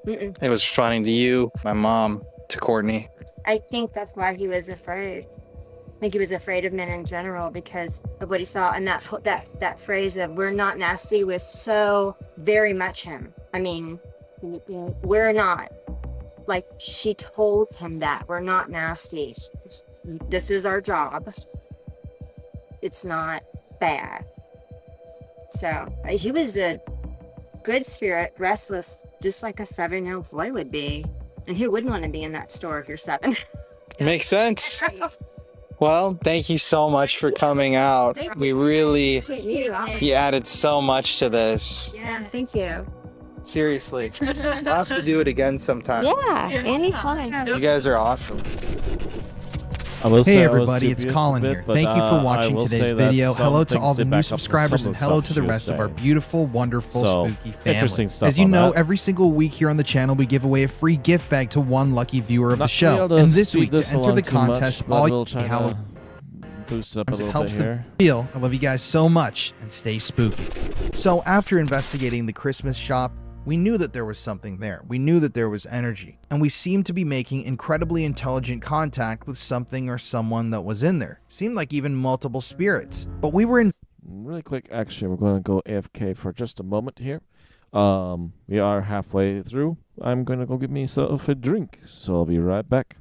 Mm-mm. It was funny to you, my mom, to Courtney. I think that's why he was afraid. I think he was afraid of men in general because of what he saw. And that phrase of "we're not nasty" was so very much him. I mean, we're not. Like, she told him that we're not nasty. This is our job. It's not bad. So he was a good spirit, restless, just like a 7-year-old boy would be. And who wouldn't want to be in that store if you're 7? Makes sense. Well, thank you so much for coming out. We really, you added so much to this. Yeah, thank you. Seriously. I'll have to do it again sometime. Yeah, anytime. You guys are awesome. Hey everybody, it's Colin here. Thank you for watching today's video. Hello to all the new subscribers and hello to the rest of our beautiful, wonderful, spooky family. As you know, every single week here on the channel, we give away a free gift bag to one lucky viewer of the show. And this week, to enter the contest, all you hello boost up a it little helps bit the here. feel. I love you guys so much, and stay spooky. So after investigating the Christmas shop, we knew that there was something there. We knew that there was energy. And we seemed to be making incredibly intelligent contact with something or someone that was in there. Seemed like even multiple spirits. But we were in... Really quick, actually, we're going to go AFK for just a moment here. We are halfway through. I'm going to go get myself a drink. So I'll be right back.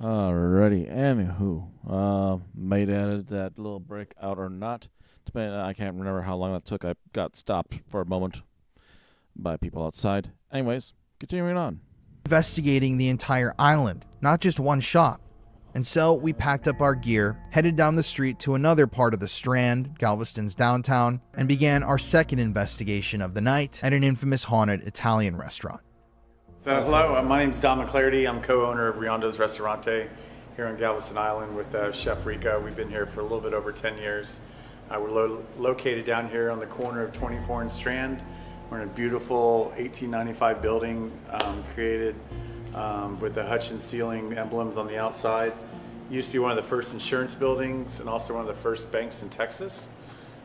Alrighty, anywho, might added that little break out or not. I can't remember how long that took. I got stopped for a moment by people outside. Anyways, continuing on. Investigating the entire island, not just one shop. And so we packed up our gear, headed down the street to another part of the Strand, Galveston's downtown, and began our second investigation of the night at an infamous haunted Italian restaurant. So, hello, my name's Don McClarity. I'm co-owner of Riondo's Restaurante here on Galveston Island with Chef Rico. We've been here for a little bit over 10 years. We're located down here on the corner of 24 and Strand. We're in a beautiful 1895 building created with the Hutchins ceiling emblems on the outside. Used to be one of the first insurance buildings and also one of the first banks in Texas.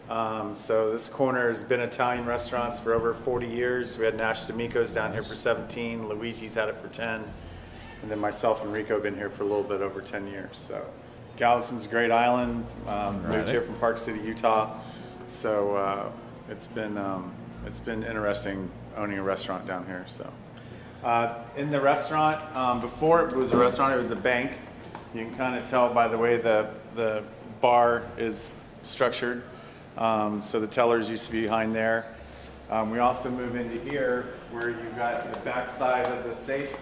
So this corner has been Italian restaurants for over 40 years. We had Nash D'Amico's down here for 17, Luigi's had it for 10, and then myself and Rico have been here for a little bit over 10 years. So Galveston's a great island. Moved here from Park City, Utah. So it's been interesting owning a restaurant down here. So in the restaurant, before it was a restaurant, it was a bank. You can kind of tell by the way the bar is structured. So the tellers used to be behind there. We also move into here where you got the back side of the safe.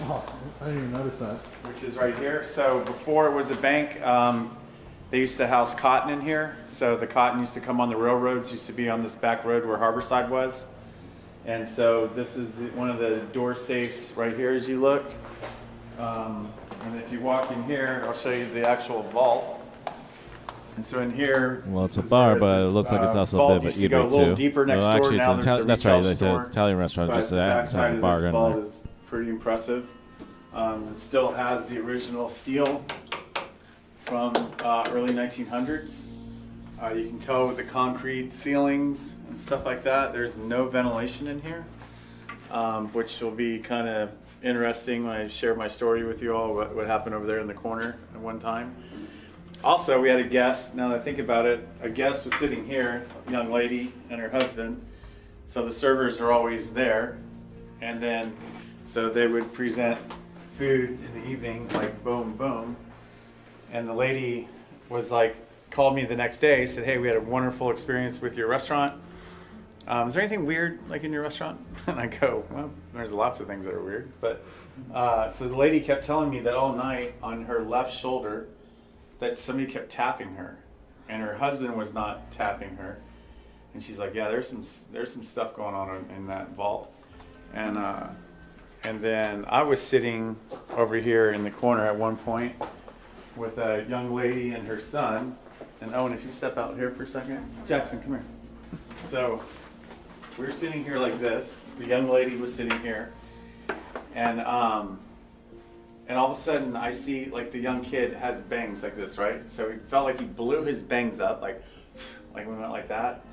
Oh, I didn't even notice that. Which is right here. So before it was a bank, they used to house cotton in here. So the cotton used to come on the railroads, used to be on this back road where Harborside was. And so this is one of the door safes right here as you look. And if you walk in here, I'll show you the actual vault. And so in here, well, it's a bar, but it looks like it's also a bit of an eatery too. A little too. deeper next well, actually, door. it's Now that's right. They said store, it's an Italian restaurant, just the backside a of bar this in vault there. is pretty impressive. It still has the original steel from early 1900s. You can tell with the concrete ceilings and stuff like that. There's no ventilation in here, which will be kind of interesting when I share my story with you all, what happened over there in the corner at one time. Also, we had a guest, now that I think about it, a guest was sitting here, a young lady and her husband. So the servers are always there. And then, so they would present food in the evening, like boom, boom. And the lady was like, called me the next day, said, hey, we had a wonderful experience with your restaurant. Is there anything weird like in your restaurant? And I go, well, there's lots of things that are weird. But so the lady kept telling me that all night on her left shoulder that somebody kept tapping her, and her husband was not tapping her. And she's like, yeah, there's some stuff going on in that vault. And then I was sitting over here in the corner at one point with a young lady and her son. And Owen, if you step out here for a second. Jackson, come here. So we're sitting here like this. The young lady was sitting here. And all of a sudden I see like the young kid has bangs like this, right? So he felt like he blew his bangs up, like we went like that.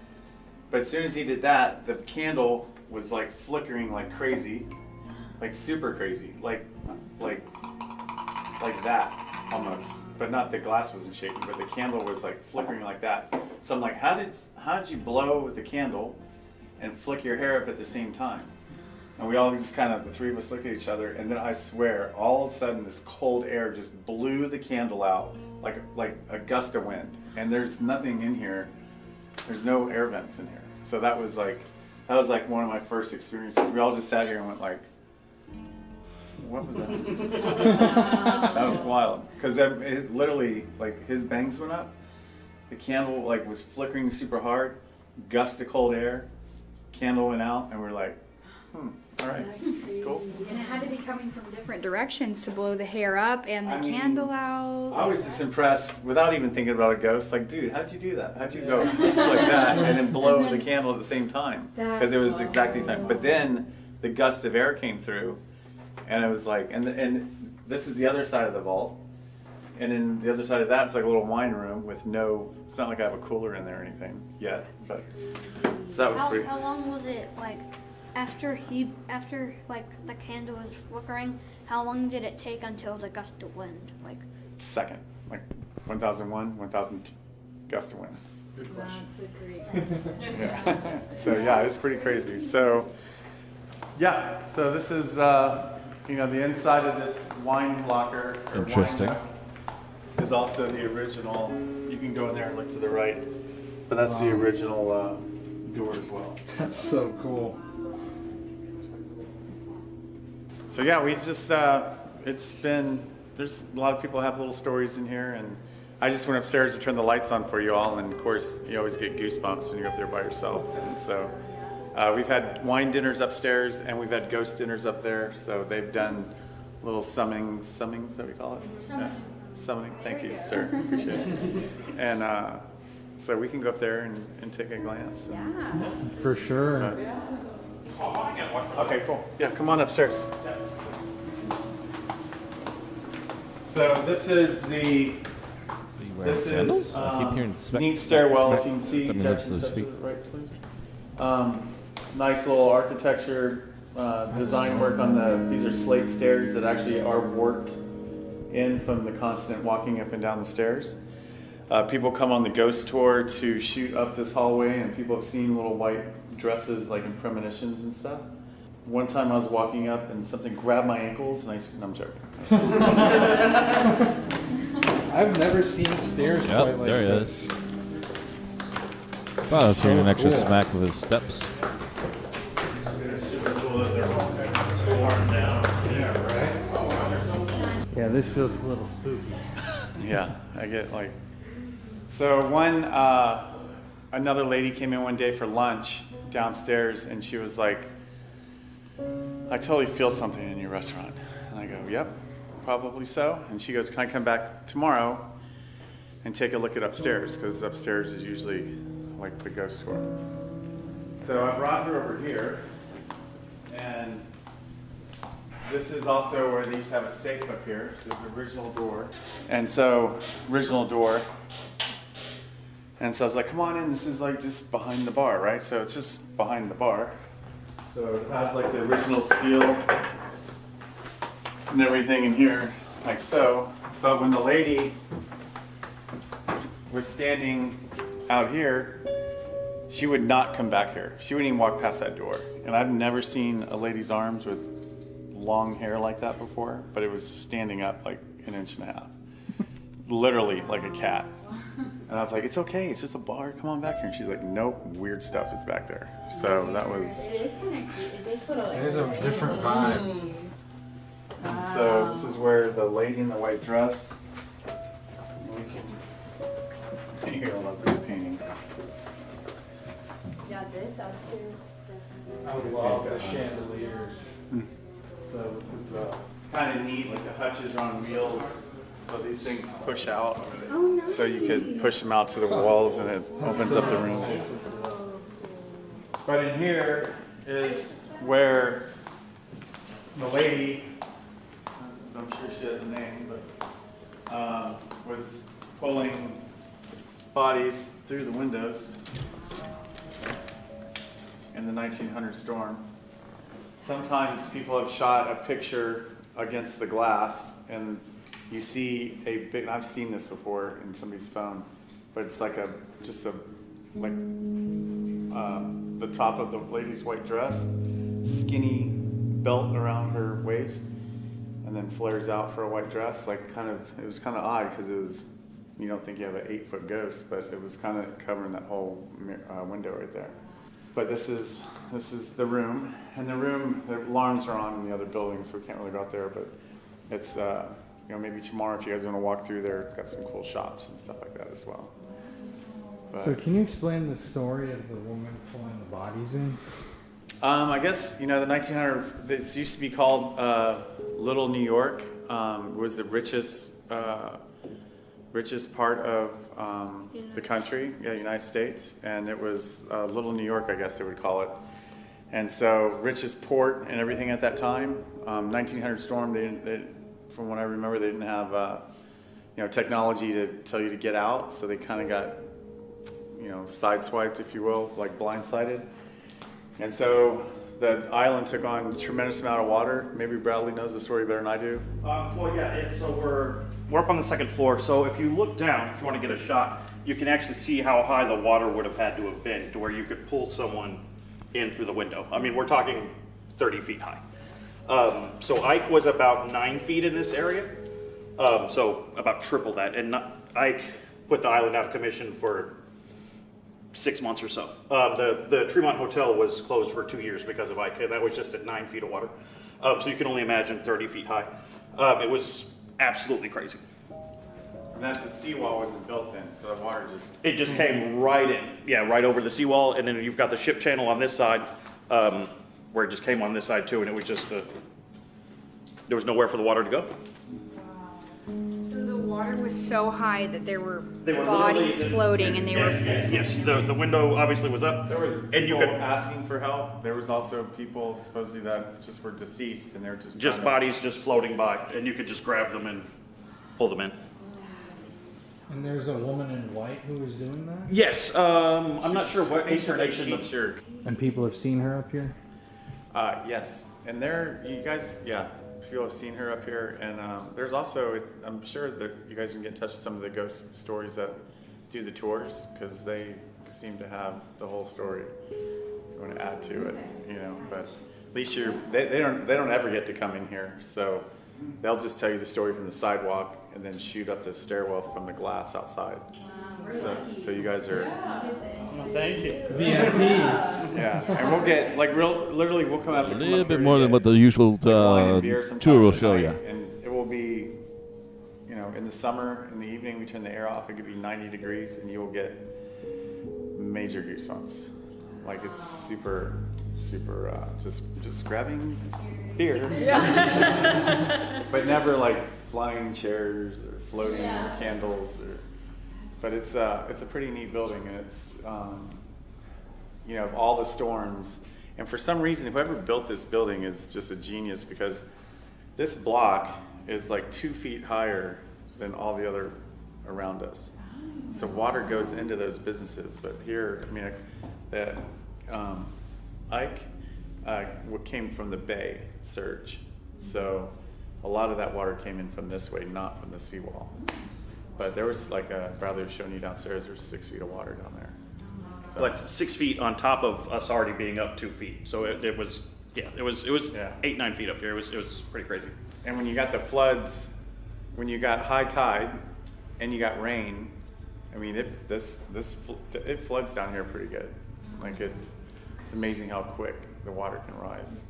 But as soon as he did that, the candle was like flickering like crazy, like super crazy, like that almost. But not the glass wasn't shaking, but the candle was like flickering like that. So I'm like, how did you blow with the candle and flick your hair up at the same time? And we all just kind of, the three of us looked at each other, and then I swear, all of a sudden this cold air just blew the candle out like a gust of wind. And there's nothing in here. There's no air vents in here. So that was like one of my first experiences. We all just sat here and went like, what was that? That was wild. Because it literally, like, his bangs went up. The candle, like, was flickering super hard. Gust of cold air. Candle went out, and we're like, all right, that's cool. And it had to be coming from different directions to blow the hair up and the candle out. I was just impressed without even thinking about a ghost. Like, dude, how'd you do that? How'd you go like that and then blow the candle at the same time? Because it was exactly time. But then the gust of air came through, and it was like, and this is the other side of the vault. And then the other side of that, it's like a little wine room with no, it's not like I have a cooler in there or anything yet. But, so that was pretty. How long was it, like, after like the candle was flickering, how long did it take until the gust of wind? Like, second, like 1001, 1000 gust of wind. Good question. That's a great question. Yeah. So yeah, it's pretty crazy. So yeah, so this is the inside of this wine locker. Interesting. Is also the original. You can go in there and look to the right, but that's the original door as well. That's so cool. So yeah, we just there's a lot of people have little stories in here, and I just went upstairs to turn the lights on for you all, and of course you always get goosebumps when you're up there by yourself. And so we've had wine dinners upstairs, and we've had ghost dinners up there. So they've done little summings, that we call it. Yeah. Summoning. Thank you, sir. Appreciate it. And so we can go up there and take a glance. Yeah. For sure. Okay, cool. Yeah, come on upstairs. So this is the. Sandals? I keep hearing neat stairwell. If you can see, Jackson, step to the right, please. Nice little architecture, design work on these are slate stairs that actually are warped in from the constant walking up and down the stairs. People come on the ghost tour to shoot up this hallway, and people have seen little white dresses like in premonitions and stuff. One time I was walking up and something grabbed my ankles, and I'm joking. I've never seen stairs quite Yep, like there he this. is. Wow, that's getting an extra cool. smack with his steps. Yeah, this feels a little spooky. Yeah, I get like. So another lady came in one day for lunch downstairs, and she was like, "I totally feel something in your restaurant." And I go, "Yep, probably so." And she goes, "Can I come back tomorrow and take a look at upstairs? Because upstairs is usually like the ghost tour." So I brought her over here, and this is also where they used to have a safe up here. So it's the original door. And so, original door. And so I was like, come on in. This is like just behind the bar, right? So it's just behind the bar. So it has like the original steel and everything in here, like so. But when the lady was standing out here, she would not come back here. She wouldn't even walk past that door. And I've never seen a lady's arms with long hair like that before, but it was standing up like 1.5 inches. Literally like a cat. And I was like, it's okay, it's just a bar, come on back here. And she's like, nope, weird stuff is back there. So that was... It is kind of cute. This little It is a different vibe. And so this is where the lady in the white dress... Here, I love this painting. Yeah, this upstairs. I love the chandeliers. So this is kind of neat, like the hutches are on wheels. So these things push out. Oh, nice. So you could push them out to the walls and it opens up the room. But in here is where the lady, I'm sure she has a name, but was pulling bodies through the windows in the 1900 storm. Sometimes people have shot a picture against the glass and you see a big, and I've seen this before in somebody's phone, but it's like the top of the lady's white dress, skinny belt around her waist, and then flares out for a white dress. Like it was kind of odd because it was, you don't think you have an 8-foot ghost, but it was kind of covering that whole window right there. But this is the room, and the alarms are on in the other building, so we can't really go out there. But it's maybe tomorrow if you guys want to walk through there, it's got some cool shops and stuff like that as well. But, So can you explain the story of the woman pulling the bodies in? I guess the 1900. This used to be called Little New York. Was the richest part of the country, United States, and it was Little New York, I guess they would call it. And so richest port and everything at that time. 1900 storm. They, from what I remember, they didn't have technology to tell you to get out, so they kind of got sideswiped, if you will, like blindsided. And so the island took on a tremendous amount of water. Maybe Bradley knows the story better than I do. So we're up on the second floor. So if you look down, if you want to get a shot, you can actually see how high the water would have had to have been to where you could pull someone in through the window. I mean, we're talking 30 feet high. So Ike was about 9 feet in this area. So about triple that. And Ike put the island out of commission for 6 months or so. The Tremont Hotel was closed for 2 years because of Ike, and that was just at 9 feet of water. So you can only imagine 30 feet high. It was absolutely crazy. And that's the seawall wasn't built then, so the water It just came right in, right over the seawall, and then you've got the ship channel on this side, where it just came on this side too, and it was just there was nowhere for the water to go. So the water was so high that there were They were bodies literally- floating, and they were. Yes. The window obviously was up. There was and you people could asking for help. There was also people supposedly that just were deceased, and they were just just trying bodies just floating by, and you could just grab them and pull them in. And there's a woman in white who was doing that? Yes, I'm not sure what incarnation. And people have seen her up here? Yes, and people have seen her up here, and there's also, I'm sure that you guys can get in touch with some of the ghost stories that do the tours, because they seem to have the whole story. You want to add to it, but at least they don't ever get to come in here, so they'll just tell you the story from the sidewalk and then shoot up the stairwell from the glass outside. So you guys are. Well, thank you. VIPs. Yeah, and we'll get like literally we'll come out A little bit more than what the usual tour will show you. And it will be, you know, in the summer, in the evening, we turn the air off. It could be 90 degrees, and you will get major goosebumps. Like it's super, just grabbing beer. But never like flying chairs or floating candles or. But it's a pretty neat building, and it's you know, of all the storms. And for some reason, whoever built this building is just a genius, because this block is like 2 feet higher than all the other around us. So water goes into those businesses. But here, I mean, that Ike what came from the bay surge. So a lot of that water came in from this way, not from the seawall. But there was like Bradley was showing you downstairs. There's 6 feet of water down there. So. Like 6 feet on top of us already being up 2 feet. So it was 8-9 feet up here. It was pretty crazy. And when you got the floods, when you got high tide, and you got rain, I mean it floods down here pretty good. Like it's amazing how quick the water can rise.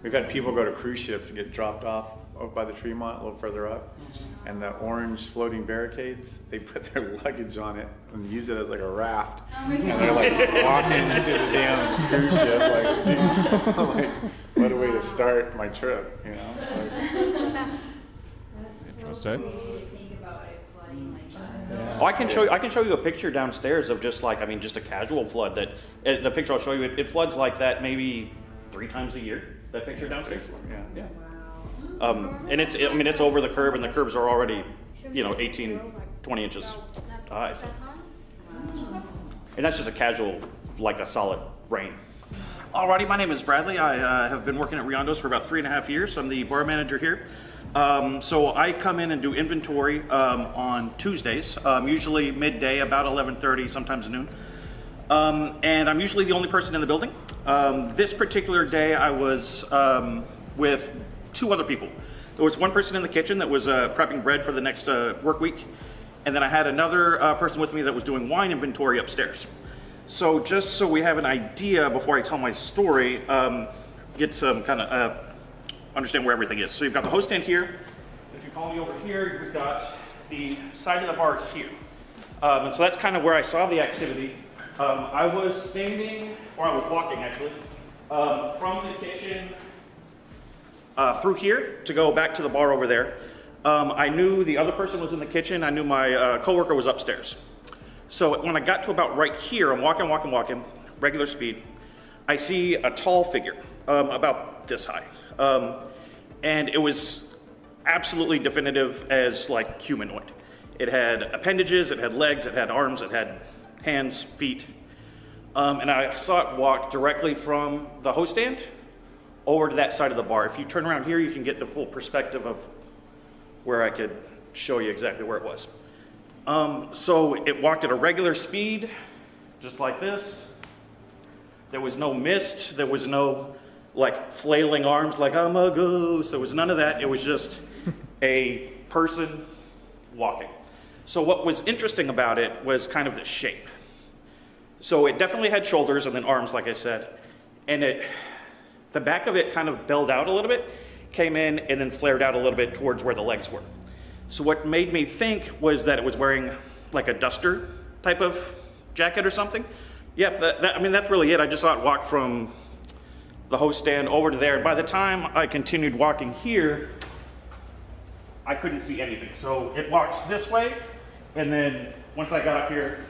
We've had people go to cruise ships and get dropped off by the Tremont a little further up, and the orange floating barricades, they put their luggage on it and use it as like a raft. And they're like walking into the damn cruise ship, like, dude, like, what a way to start my trip, you know? Like, Interesting. Oh, I can show you a picture downstairs of just a casual flood. That the picture I'll show you, it floods like that maybe 3 times a year. That picture downstairs. Yeah. And it's over the curb, and the curbs are already, 18, 20 inches high. So. And that's just a casual, like a solid rain. Alrighty, my name is Bradley. I have been working at Riondo's for about 3.5 years. I'm the bar manager here. So I come in and do inventory on Tuesdays, usually midday, about 11:30, sometimes noon. And I'm usually the only person in the building. This particular day, I was with 2 other people. There was one person in the kitchen that was prepping bread for the next work week, and then I had another person with me that was doing wine inventory upstairs. So just so we have an idea before I tell my story, get some kind of understand where everything is. So you've got the host stand here. If you follow me over here, we've got the side of the bar here. And so that's kind of where I saw the activity. I was standing, or I was walking actually, from the kitchen through here to go back to the bar over there. I knew the other person was in the kitchen. I knew my coworker was upstairs. So when I got to about right here, I'm walking, regular speed. I see a tall figure, about this high. And it was absolutely definitive as like humanoid. It had appendages, it had legs, it had arms, it had hands, feet. And I saw it walk directly from the host stand over to that side of the bar. If you turn around here, you can get the full perspective of where I could show you exactly where it was. So it walked at a regular speed, just like this. There was no mist, there was no like flailing arms like I'm a ghost. There was none of that. It was just a person walking. So what was interesting about it was kind of the shape. So it definitely had shoulders and then arms, like I said. And the back of it kind of belled out a little bit, came in and then flared out a little bit towards where the legs were. So what made me think was that it was wearing like a duster type of jacket or something. Yep, that's really it. I just saw it walk from the host stand over to there. And by the time I continued walking here, I couldn't see anything. So it walked this way, and then once I got up here,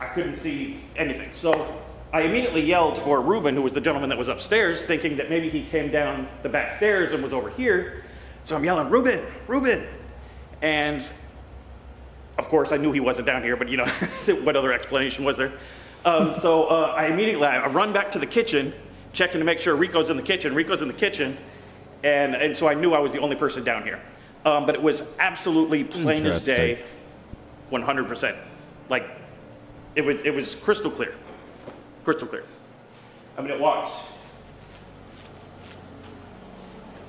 I couldn't see anything. So I immediately yelled for Ruben, who was the gentleman that was upstairs, thinking that maybe he came down the back stairs and was over here. So I'm yelling, Ruben, Ruben. And of course I knew he wasn't down here, but what other explanation was there? So I immediately run back to the kitchen, checking to make sure Rico's in the kitchen. And so I knew I was the only person down here. But it was absolutely plain as day, 100%. Like, it was crystal clear. Crystal clear. I mean, it walks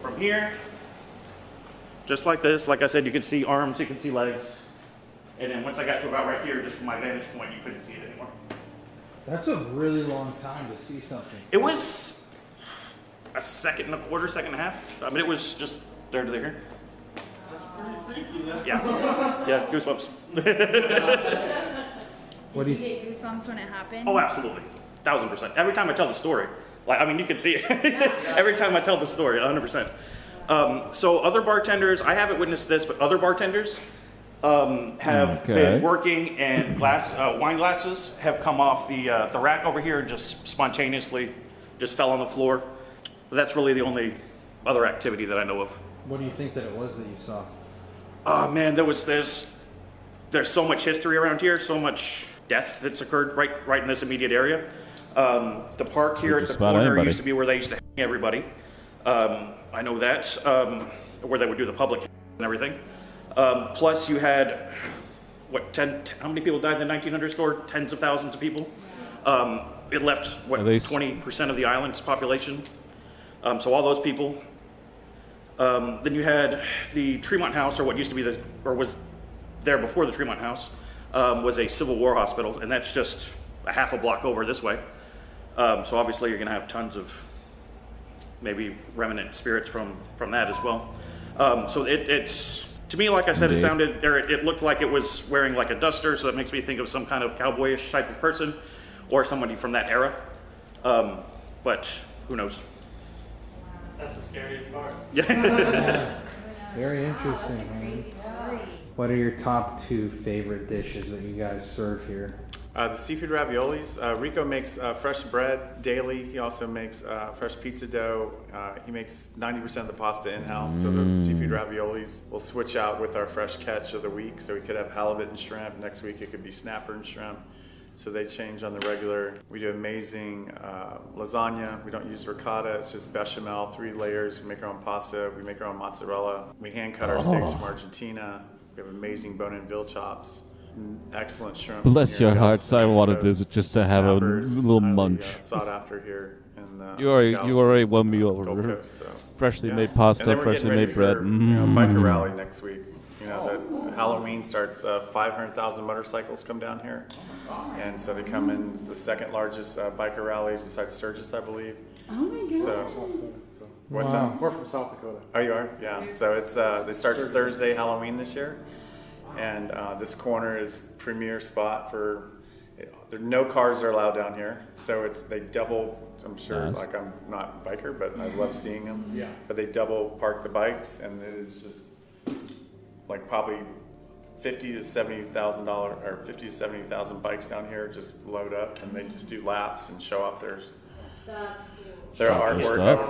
from here just like this. Like I said, you can see arms, you can see legs. And then once I got to about right here, just from my vantage point, you couldn't see it anymore. That's a really long time to see something. It was a second and a quarter, second and a half. I mean, it was just there to there. Yeah. Yeah, goosebumps. Did you get goosebumps when it happened? Oh, absolutely. 1000%. Every time I tell the story, like, I mean, you can see it. Every time I tell the story, 100%. So other bartenders, I haven't witnessed this, but other bartenders have been working, and wine glasses have come off the rack over here and just spontaneously just fell on the floor. But that's really the only other activity that I know of. What do you think that it was that you saw? Oh man, there's so much history around here, so much death that's occurred right in this immediate area. The park here at the corner used to be where they used to hang everybody. I know that, where they would do the public and everything. Plus you had, how many people died in the 1900 store? Tens of thousands of people. It left, 20% of the island's population. So all those people. Then you had the Tremont House, or what used to be was there before the Tremont House, was a Civil War hospital, and that's just a half a block over this way. So obviously you're going to have tons of maybe remnant spirits from that as well. So it's, to me, like I said, it looked like it was wearing like a duster, so that makes me think of some kind of cowboyish type of person, or somebody from that era. But who knows? That's the scariest part. Yeah. Very interesting, man. What are your top 2 favorite dishes that you guys serve here? The seafood raviolis. Rico makes fresh bread daily. He also makes fresh pizza dough. He makes 90% of the pasta in-house. So the seafood raviolis will switch out with our fresh catch of the week. So we could have halibut and shrimp. Next week it could be snapper and shrimp. So they change on the regular. We do amazing lasagna. We don't use ricotta. It's just bechamel, 3 layers. We make our own pasta. We make our own mozzarella. We hand cut our steaks from Argentina. We have amazing bone-in veal chops. Excellent shrimp. Bless your hearts. I want to visit just to have a little munch. Sought after here in you already won me over. Freshly made pasta, freshly made bread. Biker rally next week. You know, Halloween starts. 500,000 motorcycles come down here, and so they come in. It's the second largest biker rally besides Sturgis, I believe. Oh my gosh. So, what's Wow. that? We're from South Dakota. Oh, you are? Yeah. So it's it starts Thursday Halloween this year, and this corner is premier spot for. There no cars are allowed down here, so they double. I'm sure, Nice. like I'm not a biker, but I love seeing them. Yeah. But they double park the bikes, and it is just like probably $50,000 to $70,000 or 50 to 70,000 bikes down here just load up, and they just do laps and show off their Show off their artwork. stuff.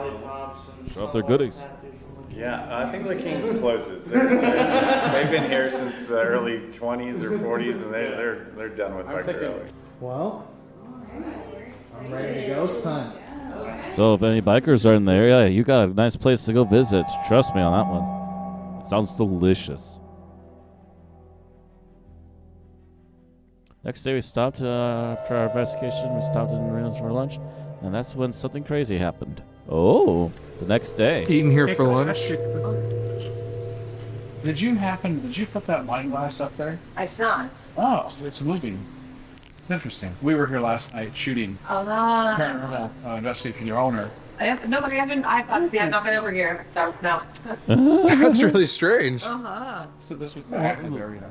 Show off their goodies. Yeah, I think the King's closes. They've been here since the early 20s or 40s, and they're done with bike rally. Well, I'm ready to go. It's time. So if any bikers are in the area, you got a nice place to go visit. Trust me on that one. It sounds delicious. Next day we stopped after our investigation. We stopped in Reno's for lunch, and that's when something crazy happened. Oh, the next day. Eating here for lunch. Did you put that wine glass up there? I saw it. Oh, it's moving. It's interesting. We were here last night shooting Paranormal Investigation, your owner. I've not been over here, so no. That's really strange. So this was back in the area.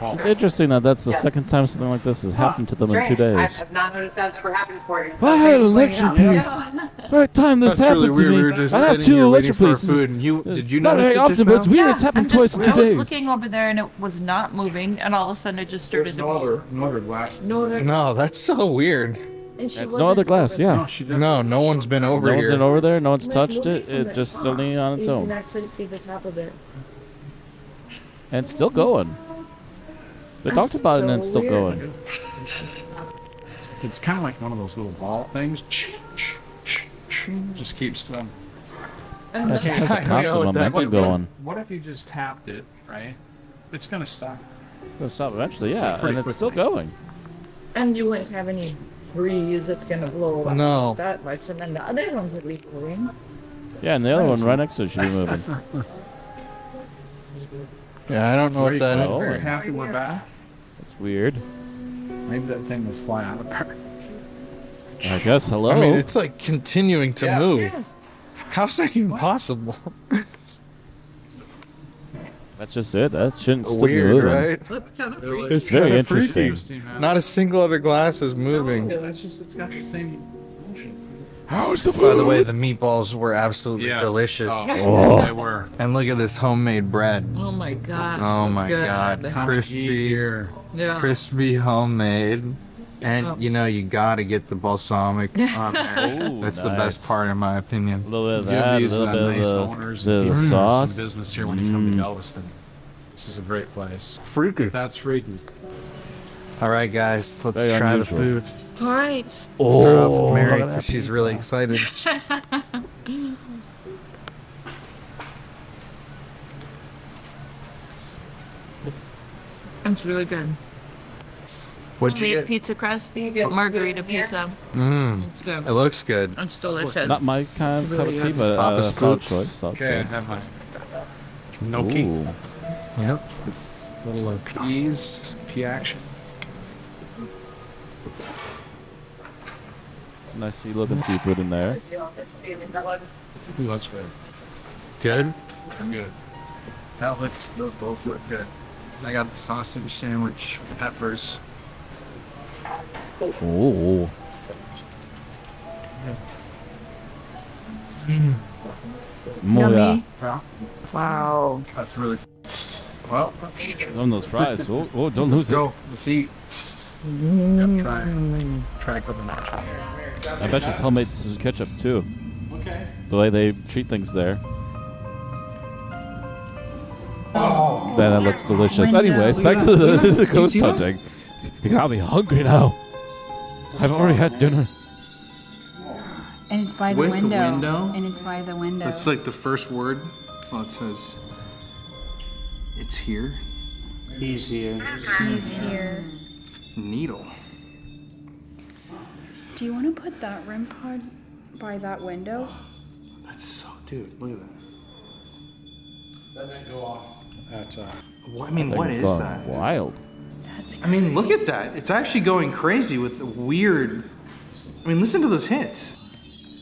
It's interesting that that's the second time something like this has happened to them in 2 days. I've not noticed that's ever happened before. I had an electric piece. Right time this happened to me. I have 2 electric pieces. Did you Not notice very it often, just but it's now? weird. It's happened twice in 2 I was days. looking over there and it was not moving, and all of a sudden it just started to move. No other glass. No, that's so weird. It's no other glass, yeah. No one's been over No here. one's been over there. No one's touched it. It's just suddenly on its You own. can actually see the top of it. And it's still going. They talked about it and it's still going. It's kind of like one of those little ball things. Just keeps them. Yeah, it just has a constant momentum going. What if you just tapped it, right? It's going to stop. It'll stop eventually, yeah. Pretty And it's still quickly. going. And you wouldn't have any breeze that's gonna blow up No. that much, and then the other ones would be moving. Yeah, and the other one right next to it should be moving. Yeah, I don't know if that. Oh. Very happy we're back. That's weird. Maybe that thing will fly out of there. I guess. Hello. I mean, it's like continuing to Yeah. move. Yeah. How's that even possible? That's just it. That shouldn't still be Weird, moving. right? That's kind of It's very kind of interesting. freaky. Not a single other glass is moving. Yeah, that's just, it's got the same motion. How's the By the way, the meatballs were absolutely Yes. delicious. Oh. They were. And look at this homemade bread. Oh my god. Oh my Good. god. Crispy. Yeah. Crispy homemade. And you know, you gotta get the balsamic on there. Ooh, That's the nice. best part, in my opinion. A little bit of Give that, a these little bit of nice the, owners the, and the keep sauce. some business here when you come to Galveston. This is a great place. Freaky. That's freaky. All right, guys, let's Very try unusual. the food. All right. Start off with look Mary at that because she's pizza. really excited. It's really good. What'd you Homemade get? pizza crust, margarita pizza. Mmm. It's good. It looks good. It's delicious. Not my kind of cup of tea, but Papa solid Scoops. choice. Solid Okay, I choice. have my gnocchi. Ooh. Yep. Little peas, pea action. It's a nice looking seafood in there. Ooh, that's good. Good? I'm good. That looks, those both look good. I got the sausage sandwich, peppers. Ooh. More, Yummy. Yeah, Wow. that's really. Well, on those fries. Oh, don't lose it. go. Let's eat. Yep, try a couple nachos. I bet you it's homemade ketchup too. Okay. The way they treat things there. Oh. Man, that looks delicious. Window. Anyways, back to the ghost hunting. You got me hungry now. I've already had dinner. And it's by the With the window. window? And it's by the window. That's like the first word. Well, it says it's here. He's here. He's here. Needle. Do you want to put that REM pod by that window? That's so, dude. Look at that. That didn't go off at. What, I mean, That what thing's is gone that? wild. That's I mean, look at that. It's actually going crazy with the weird. I mean, listen to those hits.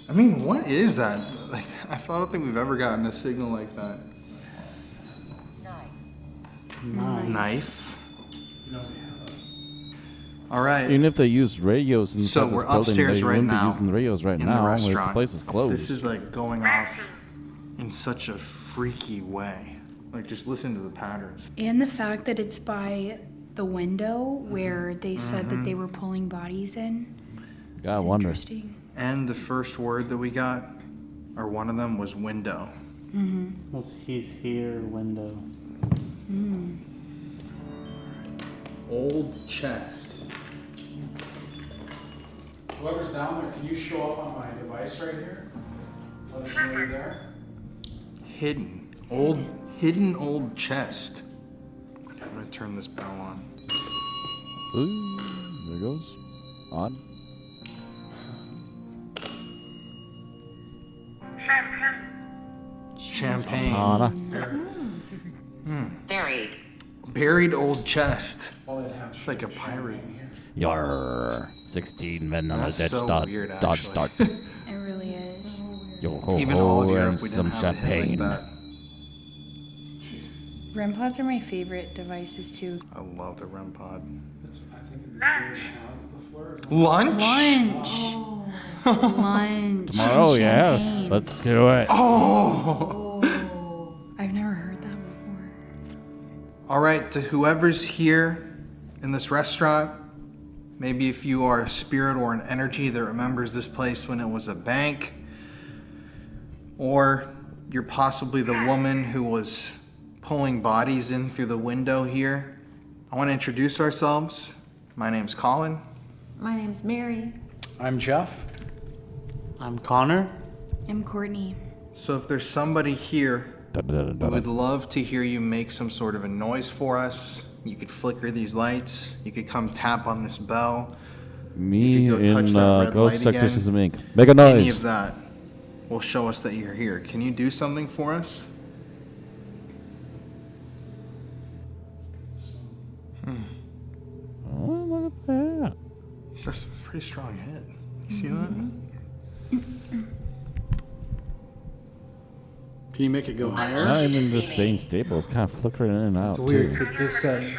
I mean, what is that? Like, I don't think we've ever gotten a signal like that. Knife. All right. Even if they use radios inside So this we're building, upstairs they right wouldn't now be using the radios right in now. the Like, the restaurant. place is closed. This is like going off in such a freaky way. Like, just listen to the patterns. And the fact that it's by the window where they said that they were pulling bodies in. God, I It's wonder. interesting. And the first word that we got, or one of them, was window. What's he's here window? Old chest. Whoever's down there, can you show up on my device right here? Let us know you're there. Hidden old chest. I'm gonna turn this bell on. Ooh, there it goes. On. Champagne. Anna. Buried. Buried old chest. Well, they'd have It's like a pirate. Yar. 16 men on a That's dead so dodge, weird, dodge actually. dart. It really is. Yo ho Even all of ho, Europe, and we some didn't have a hit champagne. like that. REM pods are my favorite devices too. I love the REM pod. I think it'd be good to have before. Lunch? Lunch. Lunch. Tomorrow, and yes. champagne. Let's do it. Oh! I've never heard that before. All right, to whoever's here in this restaurant, maybe if you are a spirit or an energy that remembers this place when it was a bank, or you're possibly the woman who was pulling bodies in through the window here, I want to introduce ourselves. My name's Colin. My name's Mary. I'm Jeff. I'm Connor. I'm Courtney. So if there's somebody here who would love to hear you make some sort of a noise for us, you could flicker these lights, you could come tap on this bell, Me you could go touch in that red Ghost light again. Exorcism Inc. Make a Any noise. of that will show us that you're here. Can you do something for us? That's a pretty strong hit. You see that? Can you make it go higher? Not even just staying stable. It's kind of flickering in and out, It's weird. too. It just said,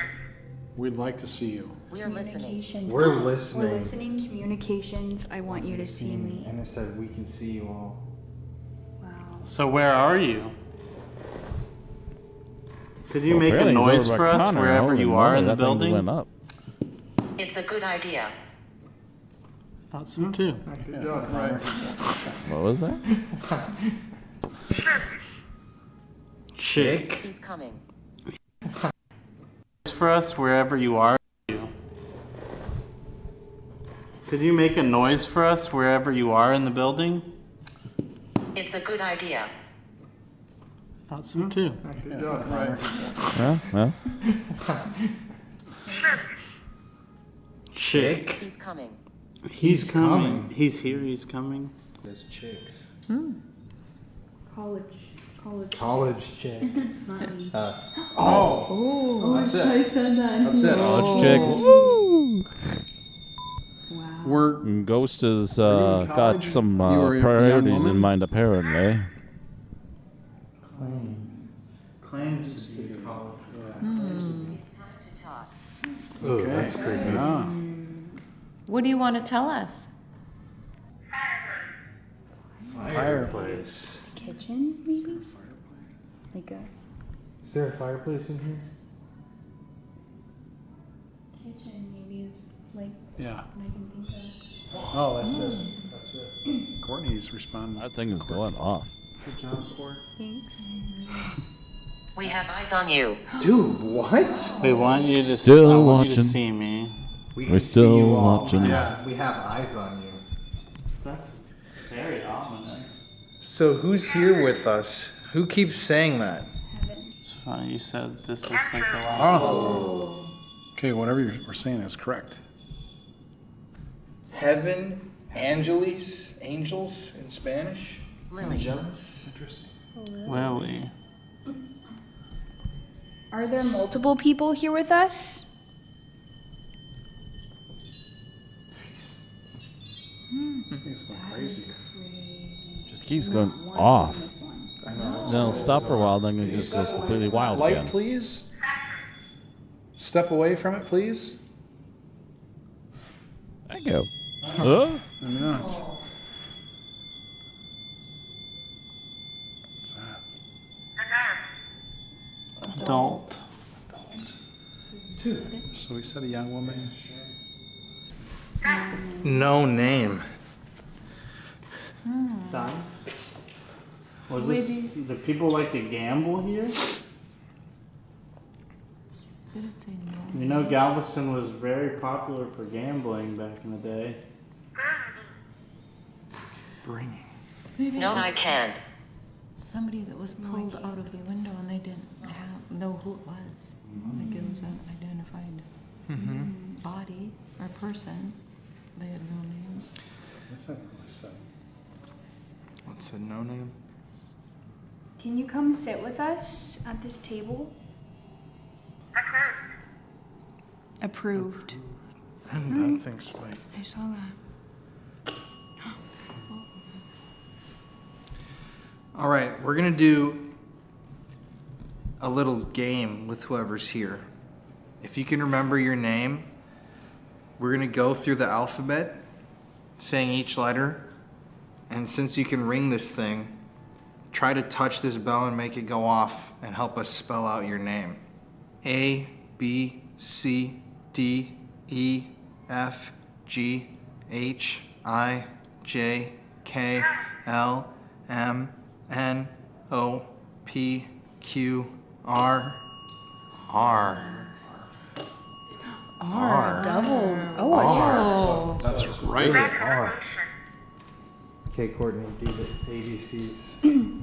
We'd like to see you. We're listening. We're listening. We're listening. Communications. I want you to see me. And it said, we can see you all. Wow. So where are you? Could you Well, make a apparently he's noise over for by us Connor. wherever Holy you moly, are in the that thing building? went up. It's a good idea. Thought so too. Good job, right. What was that? Chick. He's coming. For us wherever you are. Could you make a noise for us wherever you are in the building? It's a good idea. Thought so too. Good job, right. Yeah. Chick. He's coming. He's coming. He's here. He's coming. There's chicks. College chick. Not me. Oh, that's it. I said that. That's it. College chick. Woo! Wow. We're Ghost has you in got college? some You were a young priorities in woman? mind, apparently. Claims to be college. It's time to talk. Oh, that's creepy. Yeah. What do you want to tell us? Fireplace. Kitchen, maybe? Like a Is there a fireplace in here? kitchen, maybe is like Yeah. what I can think of. Oh, that's it. That's it. Courtney's responding. That thing is going off. Good job, Court. Thanks. We have eyes on you. Dude, what? We want you to Still I want you watching. to see me. We're still watching. Yeah, we have eyes on you. That's very ominous. So who's here with us? Who keeps saying that? It's funny you said this looks like the last. Oh. Okay, whatever we're saying is correct. Heaven, Angeles, angels in Spanish. Lily. Angeles. Interesting. Lily. Are there multiple people here with us? It's going crazy. Just keeps going off. Then it'll stop for a while, then it just goes completely wild Light, again. please. Step away from it, please. Thank you. Huh? I'm not. What's that? Adult. So we said a young woman. No name. Dice. Was this, do people like to gamble here? You know, Galveston was very popular for gambling back in the day. Bringing. Maybe No, it was I can't. somebody that was pulled out of the window and they didn't know who it was. Like it was an identified body or person. They had no names. This hasn't really said. What said no name? Can you come sit with us at this table? Approved. And that thing spiked. I saw that. All right, we're gonna do a little game with whoever's here. If you can remember your name, we're gonna go through the alphabet, saying each letter. And since you can ring this thing, try to touch this bell and make it go off and help us spell out your name. A, B, C, D, E, F, G, H, I, J, K, L, M, N, O, P, Q, R, R. R. Double. Oh, R. That's right. R. Okay, Courtney, do the ABCs.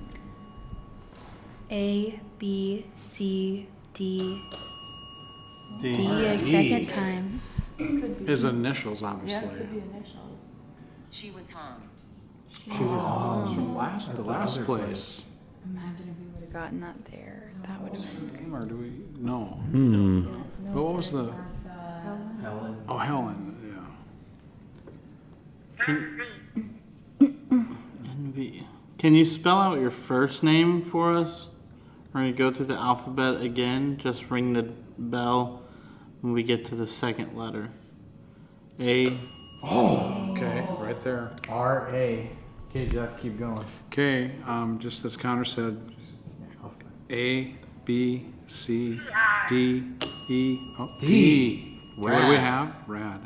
A, B, C, D, D. D a second time. His initials, obviously. initials. She was hung. She was the last place. Imagine if we would have gotten that there. That would have been. Or do we? No. Hmm. But what was the? Helen. Oh, Helen. Yeah. NV. Can you spell out your first name for us? We're going to go through the alphabet again. Just ring the bell when we get to the second letter. A. Oh, okay, right there. R-A. Okay, Jeff, keep going. Okay, just as Connor said, A, B, C, D, E, oh, D. Okay, what do we have? Rad.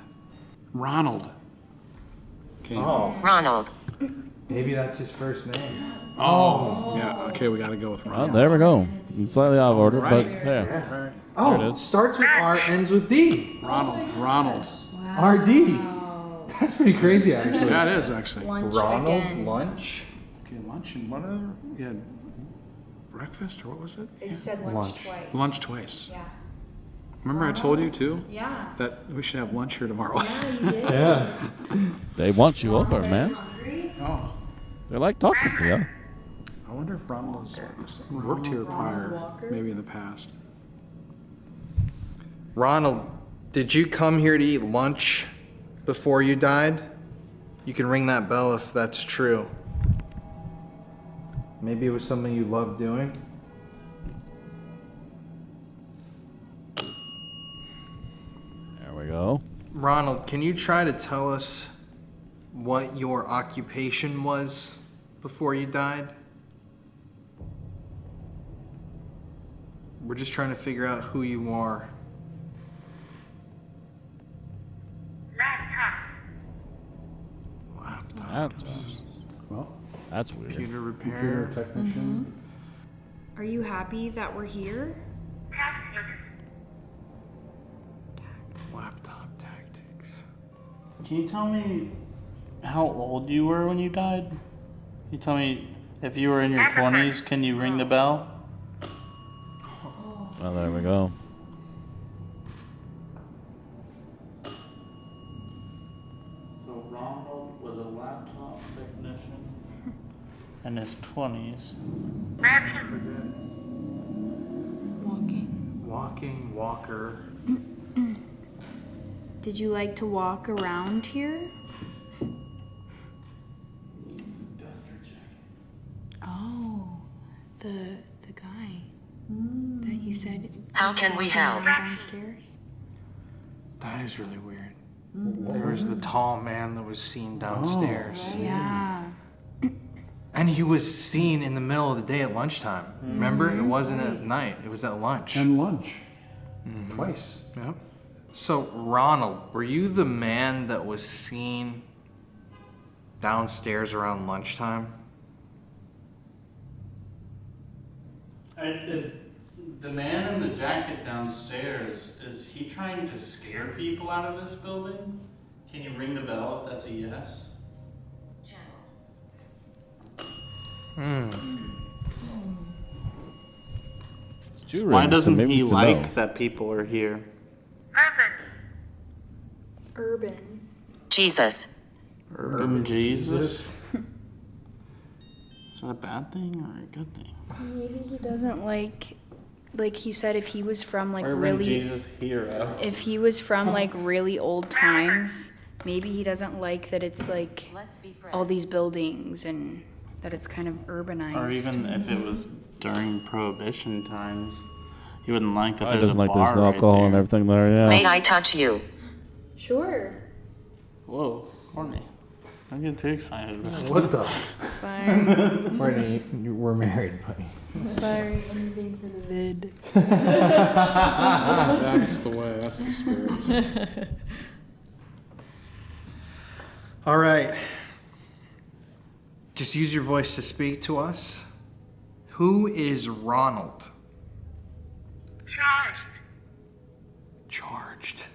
Ronald. Okay. Oh. Ronald. Maybe that's his first name. Oh, yeah, okay, we got to go with Ronald. Oh, there we go. It's slightly out of order, Right. but yeah. Right. Oh, There it is. starts with R, ends with D. Ronald. R-D. That's pretty crazy, actually. Yeah, it is, actually. Lunch Ronald, again. lunch. Okay, lunch and what other? Yeah, breakfast or what was it? You said lunch, Lunch. twice. Lunch twice. Yeah. Remember I told you too Yeah. that we should have lunch here tomorrow. Yeah, you did. Yeah. They want you over, man. Oh, They like talking to you. I wonder if Ronald has worked here prior, maybe in the past. Ronald, did you come here to eat lunch before you died? You can ring that bell if that's true. Maybe it was something you loved doing. There we go. Ronald, can you try to tell us what your occupation was before you died? We're just trying to figure out who you are. Laptops. Well, That's weird. Computer repair. computer technician. Are you happy that we're here? Laptop tactics. Can you tell me how old you were when you died? Can you tell me if you were in your 20s, can you ring the bell? Well, there we go. So Ronald was a laptop technician in his 20s. Walking, walker. Did you like to walk around here? Duster jacket. Oh, the guy that you said. How can we help? Downstairs. That is really weird. There was the tall man that was seen downstairs. Yeah. And he was seen in the middle of the day at lunchtime. Remember? It wasn't at night, it was at lunch. And lunch. Twice. Yep. So, Ronald, were you the man that was seen downstairs around lunchtime? Is the man in the jacket downstairs, is he trying to scare people out of this building? Can you ring the bell if that's a yes? Why doesn't he like that people are here? Urban. Jesus. Urban Jesus? Is that a bad thing or a good thing? Maybe he doesn't like he said if he was from like Urban really Jesus hero. if he was from like really old times, maybe he doesn't like that it's like all these buildings and that it's kind of urbanized. Or even if it was during Prohibition times, he wouldn't like that He there's doesn't a like bar there's right alcohol there. and everything there, yeah. May I touch you? Sure. Whoa, Courtney. I'm getting too excited about it. What the? Fine. We're married, buddy. Sorry, anything for the vid. That's the way, that's the spirits. All right. Just use your voice to speak to us. Who is Ronald? Charged.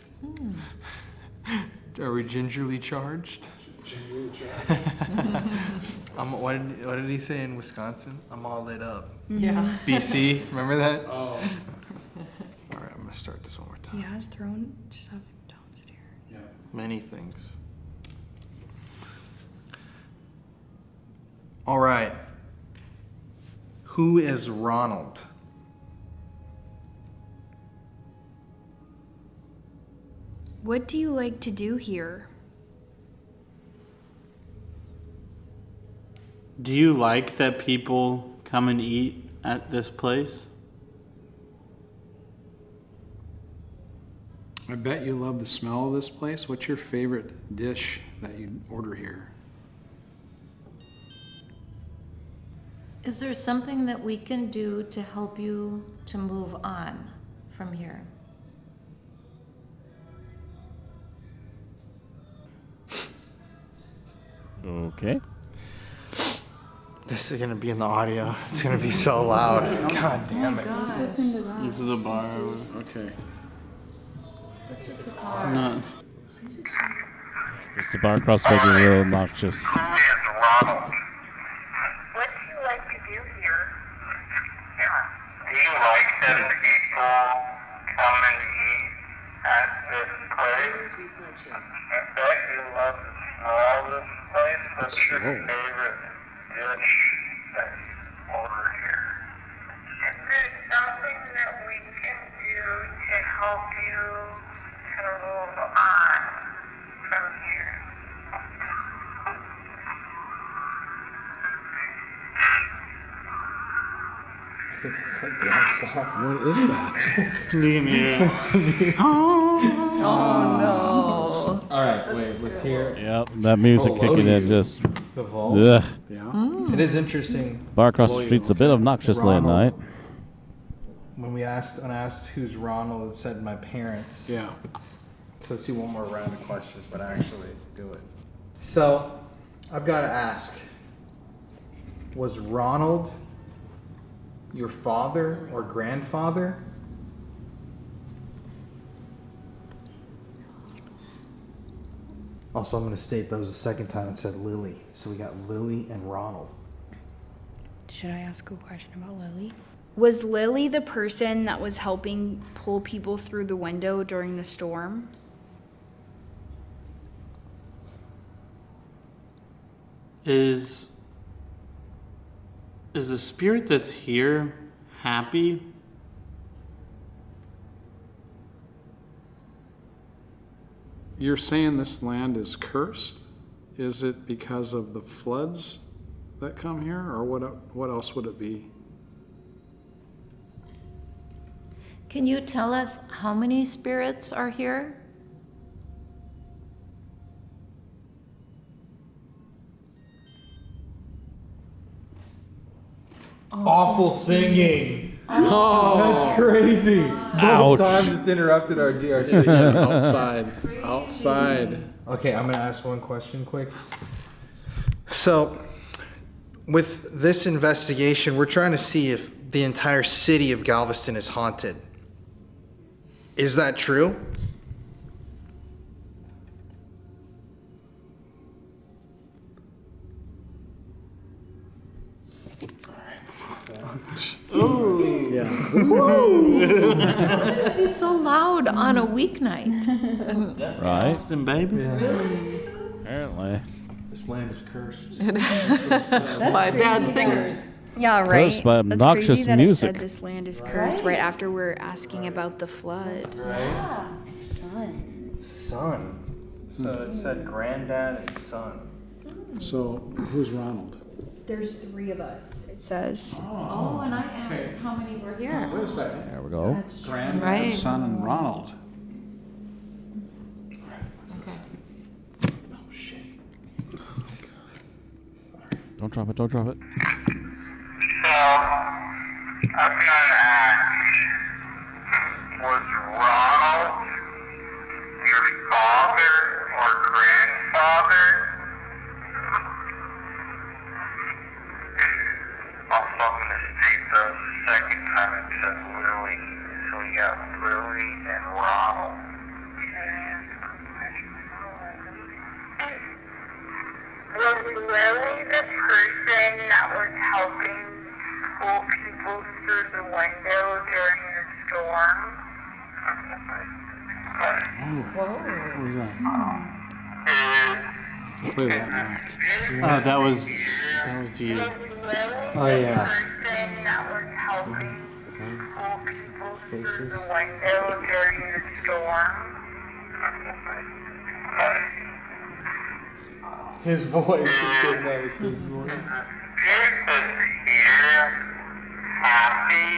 Are we gingerly charged? Gingerly charged. What did he say in Wisconsin? I'm all lit up. Yeah. BC, remember that? Oh. All right, I'm gonna start this one more time. He has thrown stuff downstairs. Yeah. Many things. All right. Who is Ronald? What do you like to do here? Do you like that people come and eat at this place? I bet you love the smell of this place. What's your favorite dish that you order here? Is there something that we can do to help you to move on from here? Okay. This is gonna be in the audio. It's gonna be so loud. God damn it. This is the bar. Okay. It's just a car. No. Just the bar across the way is real obnoxious. What do you like to do here? Do you like that people come and eat at this place? I bet you love the smell of this place. What's your favorite dish that you order here? Is there something that we can do to help you to move on from here? What is that? Oh no. All right, wait, let's hear. Yep, that music Below kicking in you. just. The vault. Ugh. Yeah. It is interesting. Bar across the street's a bit obnoxious late at night. When I asked who's Ronald, it said my parents. Yeah. So let's do one more round of questions, but actually do it. So, I've got to ask, was Ronald your father or grandfather? Also, I'm going to state that was the second time it said Lily. So we got Lily and Ronald. Should I ask a question about Lily? Was Lily the person that was helping pull people through the window during the storm? Is the spirit that's here happy? You're saying this land is cursed? Is it because of the floods that come here, or what else would it be? Can you tell us how many spirits are here? Awful singing. Oh, That's crazy. Ouch. Both times it's interrupted our DRC. outside. Okay, I'm going to ask one question quick. So, with this investigation, we're trying to see if the entire city of Galveston is haunted. Is that true? Yeah. Why would it be so loud on a weeknight? That's Right. Galveston, baby. Apparently. This land is cursed. By bad singers. Yeah, right. Cursed by That's obnoxious crazy that music. it said this land is cursed right after we're asking about the flood. Right? Sun. Son. So it said granddad and son. So, who's Ronald? There's 3 of us, it says. Oh, and I asked how many were here. Wait a second. There we go. Granddad, Right. son, and Ronald. Okay. Oh, shit. Don't drop it, don't drop it. So, I'm gonna ask, was Ronald your father or grandfather? Also, I'm gonna state the second time it said Lily. So we got Lily and Ronald. Was Lily the person that was helping pull people through the window during the storm? What was that? Play that back. Oh, that was you. Oh, yeah. Person that was helping pull people through the window during the storm? His voice. It's so nice, his voice. happy.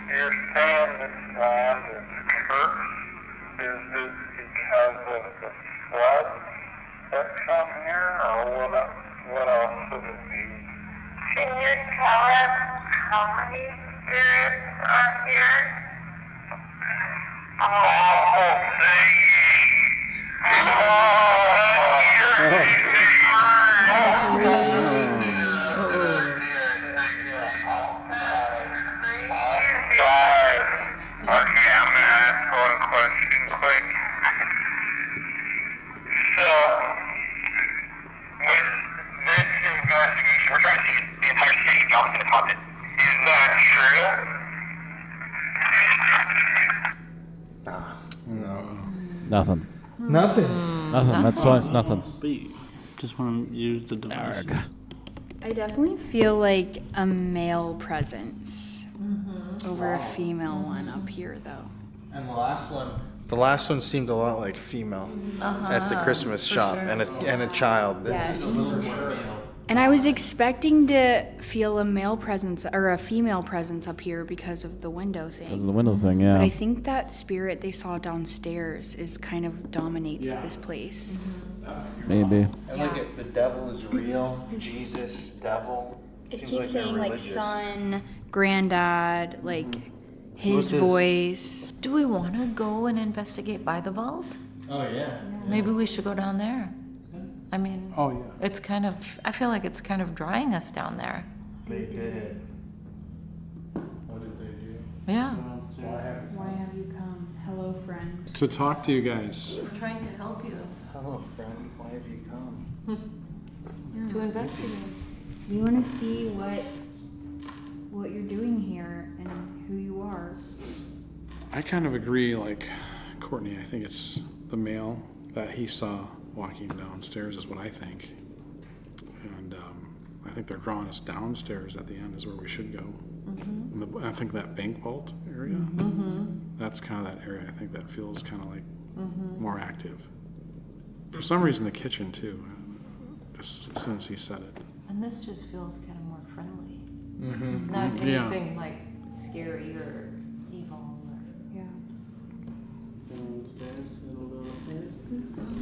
You're saying this land is cursed. Is it because of the flood that come here, or what else would it be? Can you tell us how many spirits are here? Okay, I'm gonna ask one question quick. So, with this investigation, we're trying to see the entire city of Galveston is haunted. Is that true? No. Nothing. Nothing. Nothing. That's twice nothing. Just want to use the device. I definitely feel like a male presence over a female one up here, though. And the last one seemed a lot like female at the Christmas shop, and a child. Yes. And I was expecting to feel a male presence or a female presence up here because of the window thing. Because of the window thing, yeah. But I think that spirit they saw downstairs is kind of dominates this place. Maybe. And look at the devil is real. Jesus, devil. It Seems keeps they're saying like religious. son, granddad, like his voice. Do we want to go and investigate by the vault? Oh yeah. Maybe we should go down there. I mean, Oh, yeah. it's kind of, I feel like it's kind of drawing us down there. They did it. What did they do? Yeah. Why have you come? Hello, friend. To talk to you guys. We're trying to help you Hello, friend. Why have you come? to investigate. You want to see what you're doing here and who you are. I kind of agree, like Courtney, I think it's the male that he saw walking downstairs is what I think. And I think they're drawing us downstairs at the end is where we should go. And I think that bank vault area, that's kind of that area I think that feels kind of like more active. For some reason the kitchen too, just since he said it. And this just feels kind of more friendly. Mm-hmm. Not Yeah. anything like scary or evil. Or... Yeah.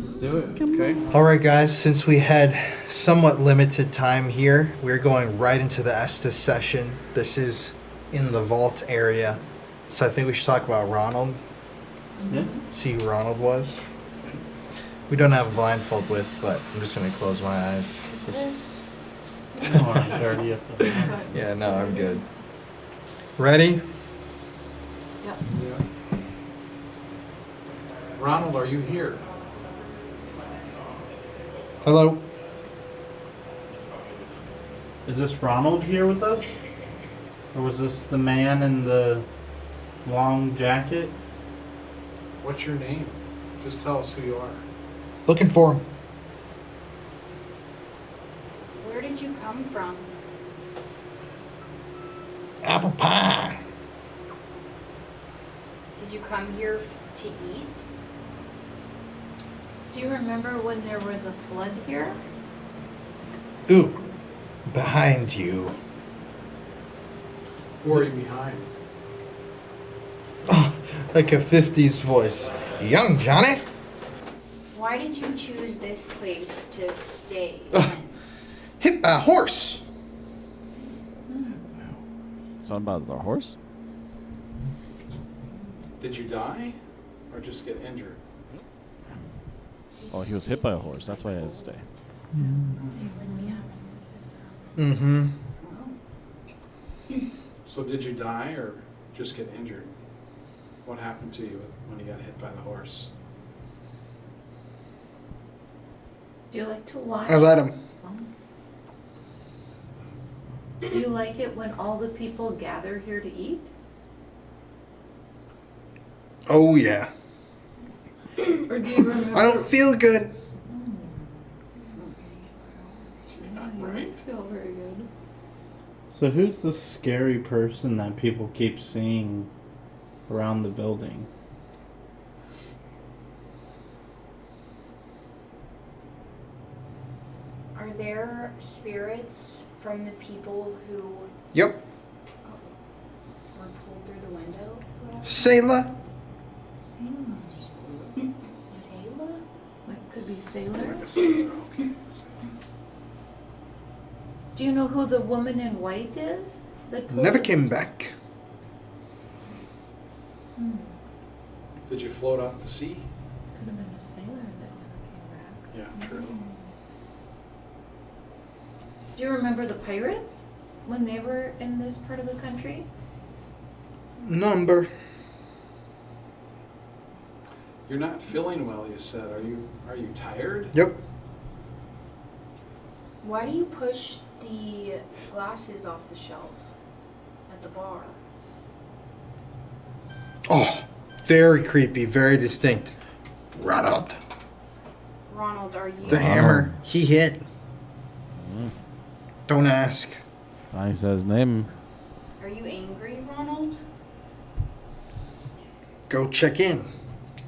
Let's do it. Okay. All right, guys. Since we had somewhat limited time here, we're going right into the Estes session. This is in the vault area, so I think we should talk about Ronald. Yeah. See who Ronald was. We don't have a blindfold with, but I'm just gonna close my eyes. Just... Yeah, no, I'm good. Ready? Yep. Ronald, are you here? Hello. Is this Ronald here with us? Or was this the man in the long jacket? What's your name? Just tell us who you are. Looking for him. Where did you come from? Apple pie. Did you come here to eat? Do you remember when there was a flood here? Ooh, behind you. Who are you behind? Oh, like a 50s voice. Young Johnny? Why did you choose this place to stay Hit by a horse. Something about the horse? Did you die or just get injured? Oh, he was hit by a horse. That's why I had to stay. Mm-hmm. So did you die or just get injured? What happened to you when you got hit by the horse? Do you like to watch? I let him. Do you like it when all the people gather here to eat? Oh, yeah. Or do you remember? I don't feel good. You don't feel very good. So who's the scary person that people keep seeing around the building? Are Are there spirits from the people who Yep. were pulled through the window? Sailor. Sailor? What could be sailor? Like a sailor, okay. Do you know who the woman in white is? That pulled Never it? came back. Did you float out to sea? Could have been a sailor that never came back. Yeah, true. Do you remember the pirates when they were in this part of the country? Number. You're not feeling well, you said. Are you tired? Yep. Why do you push the glasses off the shelf at the bar? Oh, very creepy, very distinct. Ronald. Ronald, are you? The hammer. He hit. Don't ask. I says name. Are you angry, Ronald? Go check in.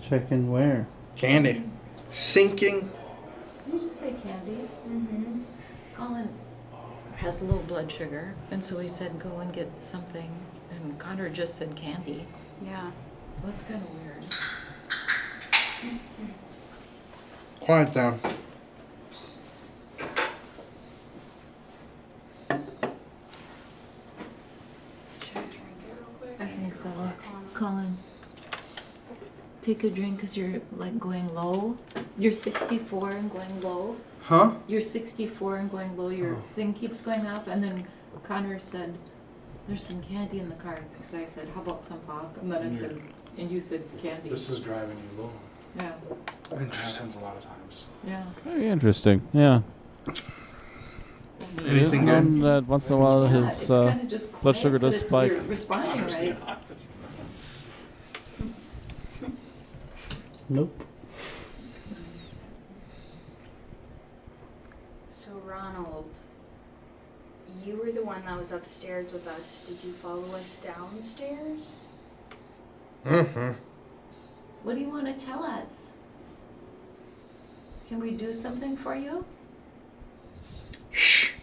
Check in where? Candy. Sinking. Did you just say candy? Mm-hmm. Colin has low blood sugar, and so he said go and get something, and Connor just said candy. Yeah. That's kind of weird. Quiet down. I think so. Colin, take a drink because you're like going low. You're 64 and going low. Huh? You're 64 and going low. Your thing keeps going up. And then Connor said, there's some candy in the car. Because I said, how about some pop? And then it said, and you said candy. This is driving you low. Yeah. That happens a lot of times. Yeah. Very interesting. Yeah. It is Anything known good? that once in a while Yeah, his it's kinda just blood quiet, sugar but does it's- spike. You're responding right. Nope. So, Ronald, you were the one that was upstairs with us. Did you follow us downstairs? Mm-hmm. What do you want to tell us? Can we do something for you? Shh.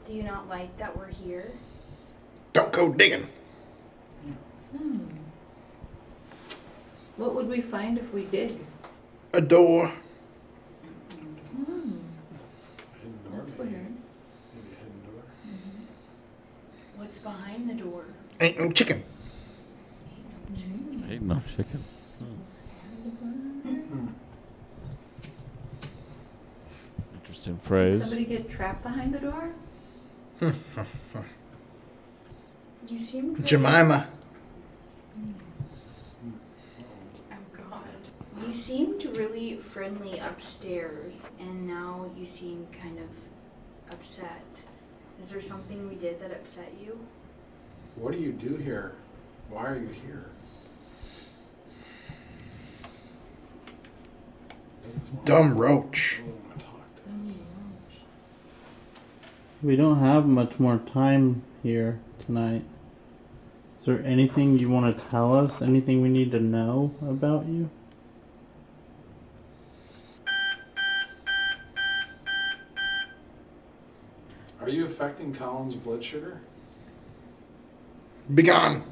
Do you not like that we're here? Don't go digging. What would we find if we dig? A door. That's weird. What's behind the door? Ain't no chicken. Ain't no chicken. Interesting Did phrase. somebody get trapped behind the door? You seem really... Jemima. Oh, God. You seemed really friendly upstairs, and now you seem kind of upset. Is there something we did that upset you? What do you do here? Why are you here? Dumb roach. We don't have much more time here tonight. Is there anything you want to tell us? Anything we need to know about you? Are you affecting Colin's blood sugar? Begone.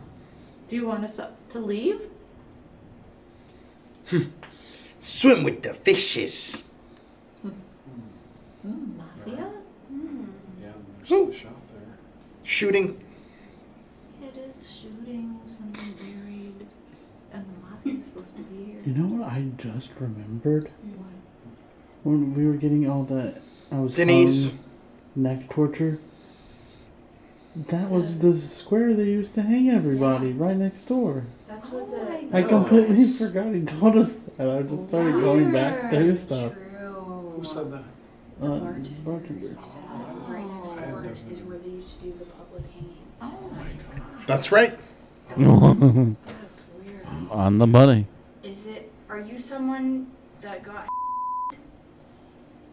Do you want us to leave? Swim with the fishes. Mafia? Yeah, there's fish out there. Shooting. It is shooting, something buried, and the mafia's supposed to be here. You know what I just remembered? What? When we were getting all that, I was Denise. hung, neck torture. That was the square they used to hang everybody right next door. That's what Oh the... I completely forgot he told us that. I just started going back through stuff. True. Who said that? The bartender. bartender said right next door is where they used to do the public hanging. Oh my god. That's right. That's weird. On the money. Is it... Are you someone that got...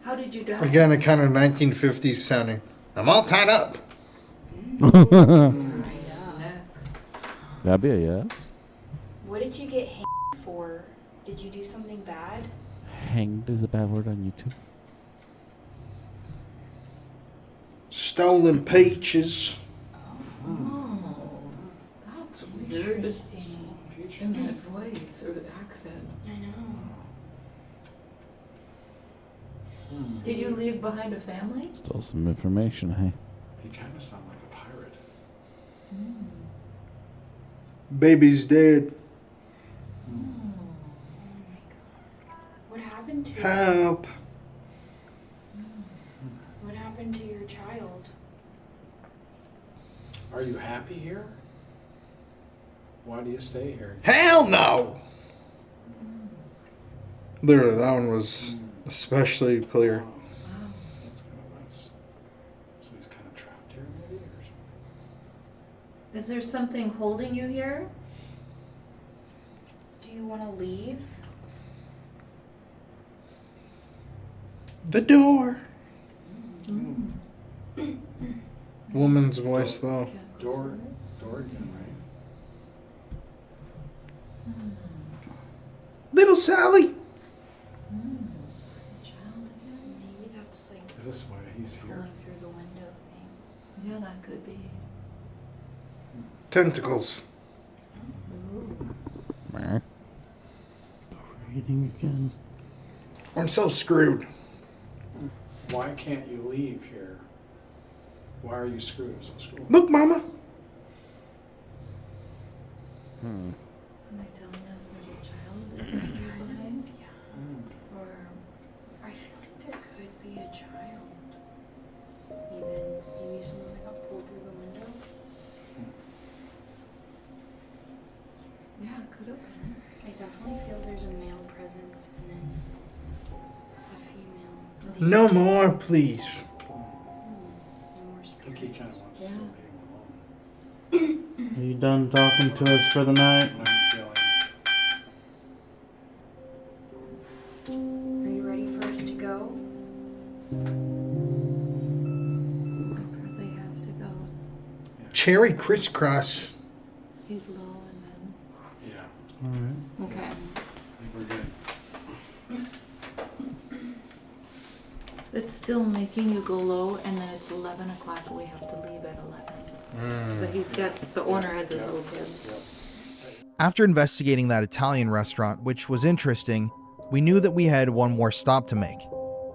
How did you die? Again, a kind of 1950s sounding. I'm all tied up. That'd be a yes. What did you get for? Did you do something bad? Hanged is a bad word on YouTube. Stolen peaches. Oh, that's weird. In that voice or accent. I know. Did you leave behind a family? Still some information, hey? He kind of sounded like a pirate. Baby's dead. What happened to Help. What happened to your child? Are you happy here? Why do you stay here? Hell no! Literally, that one was especially clear. That's kind of nuts. So he's kind of trapped here, maybe, or something. Is there something holding you here? Do you want to leave? The door. Woman's voice, though. Door again, right? Little Sally. Maybe that's like Is this why he's here? pulling through the window thing. Yeah, that could be. Tentacles. Reading again. I'm so screwed. Why can't you leave here? Why are you screwed? So screwed. Look, Mama. Am I telling us there's a child that you leave behind? Or I feel like there could be a child. Even maybe someone that got pulled through the window. yeah, it could have been. I definitely feel there's a male presence and then a female. No more, please. No more I think he kind of wants to still leave him alone. Are you done talking to us for the night? What I'm feeling. Are you ready for us to go? I probably have to go. Cherry crisscross. He's low and Yeah, Alright. then. Okay. I think we're good. It's still making you go low, and then it's 11 o'clock, and we have to leave at 11. But he's got, the owner has his little kids. After investigating that Italian restaurant, which was interesting, we knew that we had one more stop to make.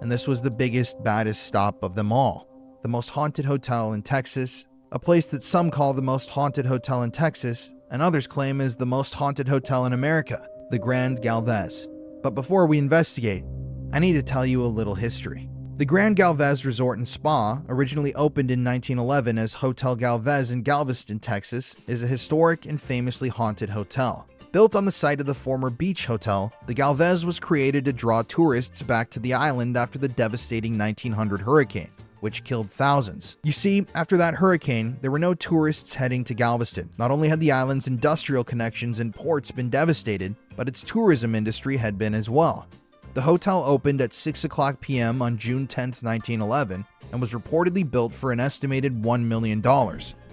And this was the biggest, baddest stop of them all. The most haunted hotel in Texas, a place that some call the most haunted hotel in Texas, and others claim is the most haunted hotel in America, the Grand Galvez. But before we investigate, I need to tell you a little history. The Grand Galvez Resort and Spa, originally opened in 1911 as Hotel Galvez in Galveston, Texas, is a historic and famously haunted hotel. Built on the site of the former beach hotel, the Galvez was created to draw tourists back to the island after the devastating 1900 hurricane, which killed thousands. You see, after that hurricane, there were no tourists heading to Galveston. Not only had the island's industrial connections and ports been devastated, but its tourism industry had been as well. The hotel opened at 6:00 p.m. on June 10, 1911, and was reportedly built for an estimated $1 million,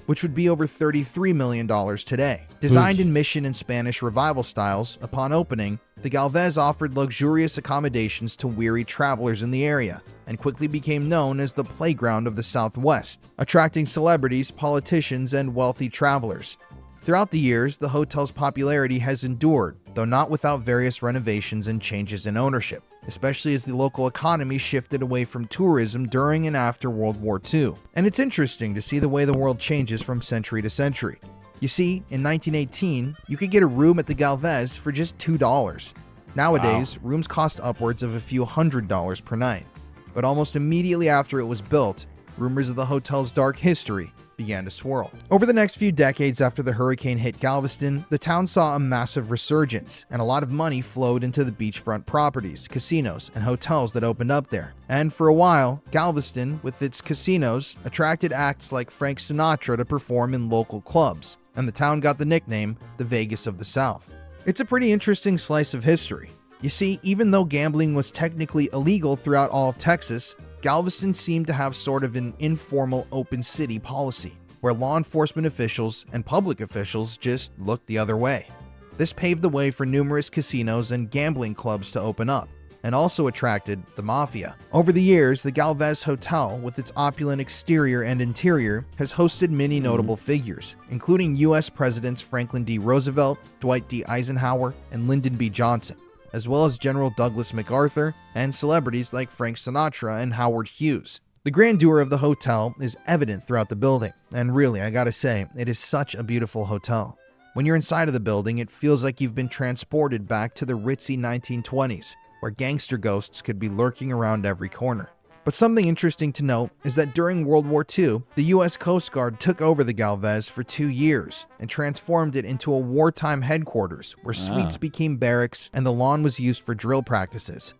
which would be over $33 million today. Designed in Mission and Spanish revival styles, upon opening, the Galvez offered luxurious accommodations to weary travelers in the area, and quickly became known as the playground of the Southwest, attracting celebrities, politicians, and wealthy travelers. Throughout the years, the hotel's popularity has endured, though not without various renovations and changes in ownership, especially as the local economy shifted away from tourism during and after World War II. And it's interesting to see the way the world changes from century to century. You see, in 1918, you could get a room at the Galvez for just $2. Nowadays, rooms cost upwards of a few $100s per night. But almost immediately after it was built, rumors of the hotel's dark history began to swirl. Over the next few decades after the hurricane hit Galveston, the town saw a massive resurgence, and a lot of money flowed into the beachfront properties, casinos, and hotels that opened up there. And for a while, Galveston, with its casinos, attracted acts like Frank Sinatra to perform in local clubs, and the town got the nickname the Vegas of the South. It's a pretty interesting slice of history. You see, even though gambling was technically illegal throughout all of Texas, Galveston seemed to have sort of an informal open city policy, where law enforcement officials and public officials just looked the other way. This paved the way for numerous casinos and gambling clubs to open up, and also attracted the mafia. Over the years, the Galvez Hotel, with its opulent exterior and interior, has hosted many notable figures, including U.S. Presidents Franklin D. Roosevelt, Dwight D. Eisenhower, and Lyndon B. Johnson, as well as General Douglas MacArthur and celebrities like Frank Sinatra and Howard Hughes. The grandeur of the hotel is evident throughout the building, and really, I gotta say, it is such a beautiful hotel. When you're inside of the building, it feels like you've been transported back to the ritzy 1920s, where gangster ghosts could be lurking around every corner. But something interesting to note is that during World War II, the U.S. Coast Guard took over the Galvez for 2 years and transformed it into a wartime headquarters where suites became barracks and the lawn was used for drill practices.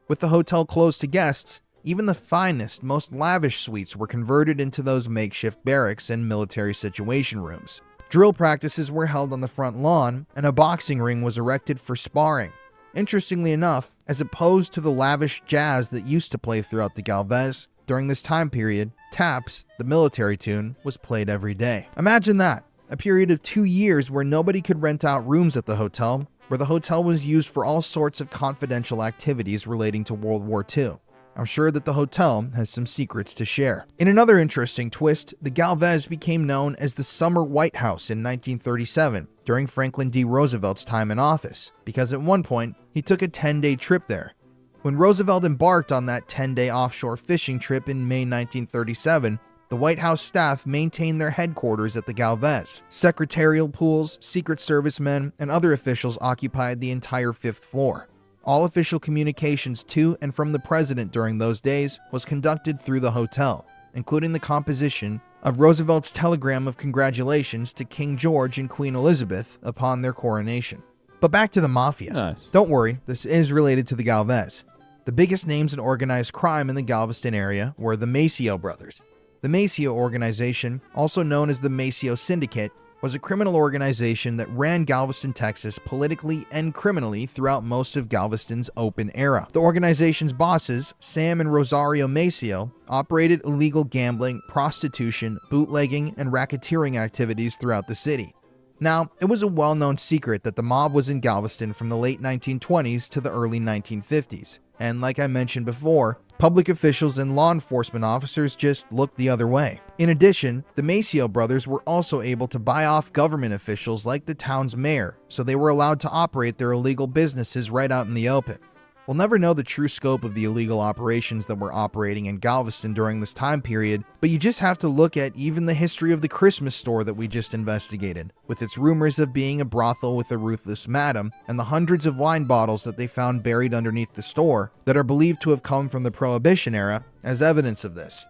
With the hotel closed to guests, even the finest, most lavish suites were converted into those makeshift barracks and military situation rooms. Drill practices were held on the front lawn, and a boxing ring was erected for sparring. Interestingly enough, as opposed to the lavish jazz that used to play throughout the Galvez, during this time period, taps, the military tune, was played every day. Imagine that, a period of 2 years where nobody could rent out rooms at the hotel, where the hotel was used for all sorts of confidential activities relating to World War II. I'm sure that the hotel has some secrets to share. In another interesting twist, the Galvez became known as the Summer White House in 1937 during Franklin D. Roosevelt's time in office, because at one point, he took a 10-day trip there. When Roosevelt embarked on that 10-day offshore fishing trip in May 1937, the White House staff maintained their headquarters at the Galvez. Secretarial pools, Secret Service men, and other officials occupied the entire 5th floor. All official communications to and from the president during those days was conducted through the hotel, including the composition of Roosevelt's telegram of congratulations to King George and Queen Elizabeth upon their coronation. But back to the mafia. Nice. Don't worry, this is related to the Galvez. The biggest names in organized crime in the Galveston area were the Maceo brothers. The Maceo organization, also known as the Maceo Syndicate, was a criminal organization that ran Galveston, Texas politically and criminally throughout most of Galveston's open era. The organization's bosses, Sam and Rosario Maceo, operated illegal gambling, prostitution, bootlegging, and racketeering activities throughout the city. Now, it was a well-known secret that the mob was in Galveston from the late 1920s to the early 1950s, and like I mentioned before, public officials and law enforcement officers just looked the other way. In addition, the Maceo brothers were also able to buy off government officials like the town's mayor, so they were allowed to operate their illegal businesses right out in the open. We'll never know the true scope of the illegal operations that were operating in Galveston during this time period, but you just have to look at even the history of the Christmas store that we just investigated, with its rumors of being a brothel with a ruthless madam, and the hundreds of wine bottles that they found buried underneath the store that are believed to have come from the Prohibition era as evidence of this.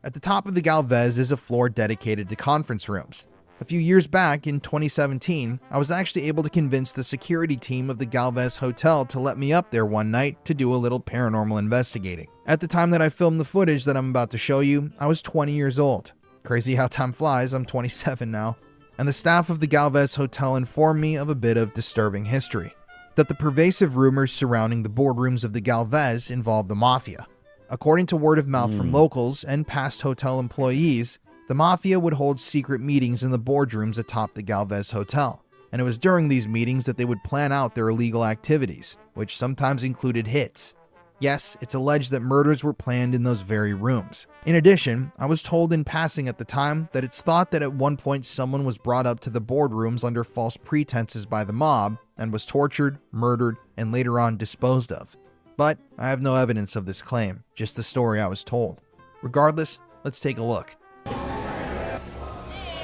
At the top of the Galvez is a floor dedicated to conference rooms. A few years back, in 2017, I was actually able to convince the security team of the Galvez Hotel to let me up there one night to do a little paranormal investigating. At the time that I filmed the footage that I'm about to show you, I was 20 years old. Crazy how time flies, I'm 27 now. And the staff of the Galvez Hotel informed me of a bit of disturbing history. That the pervasive rumors surrounding the boardrooms of the Galvez involved the mafia. According to word of mouth from locals and past hotel employees, the mafia would hold secret meetings in the boardrooms atop the Galvez Hotel, and it was during these meetings that they would plan out their illegal activities, which sometimes included hits. Yes, it's alleged that murders were planned in those very rooms. In addition, I was told in passing at the time that it's thought that at one point someone was brought up to the boardrooms under false pretenses by the mob and was tortured, murdered, and later on disposed of. But I have no evidence of this claim, just the story I was told. Regardless, let's take a look.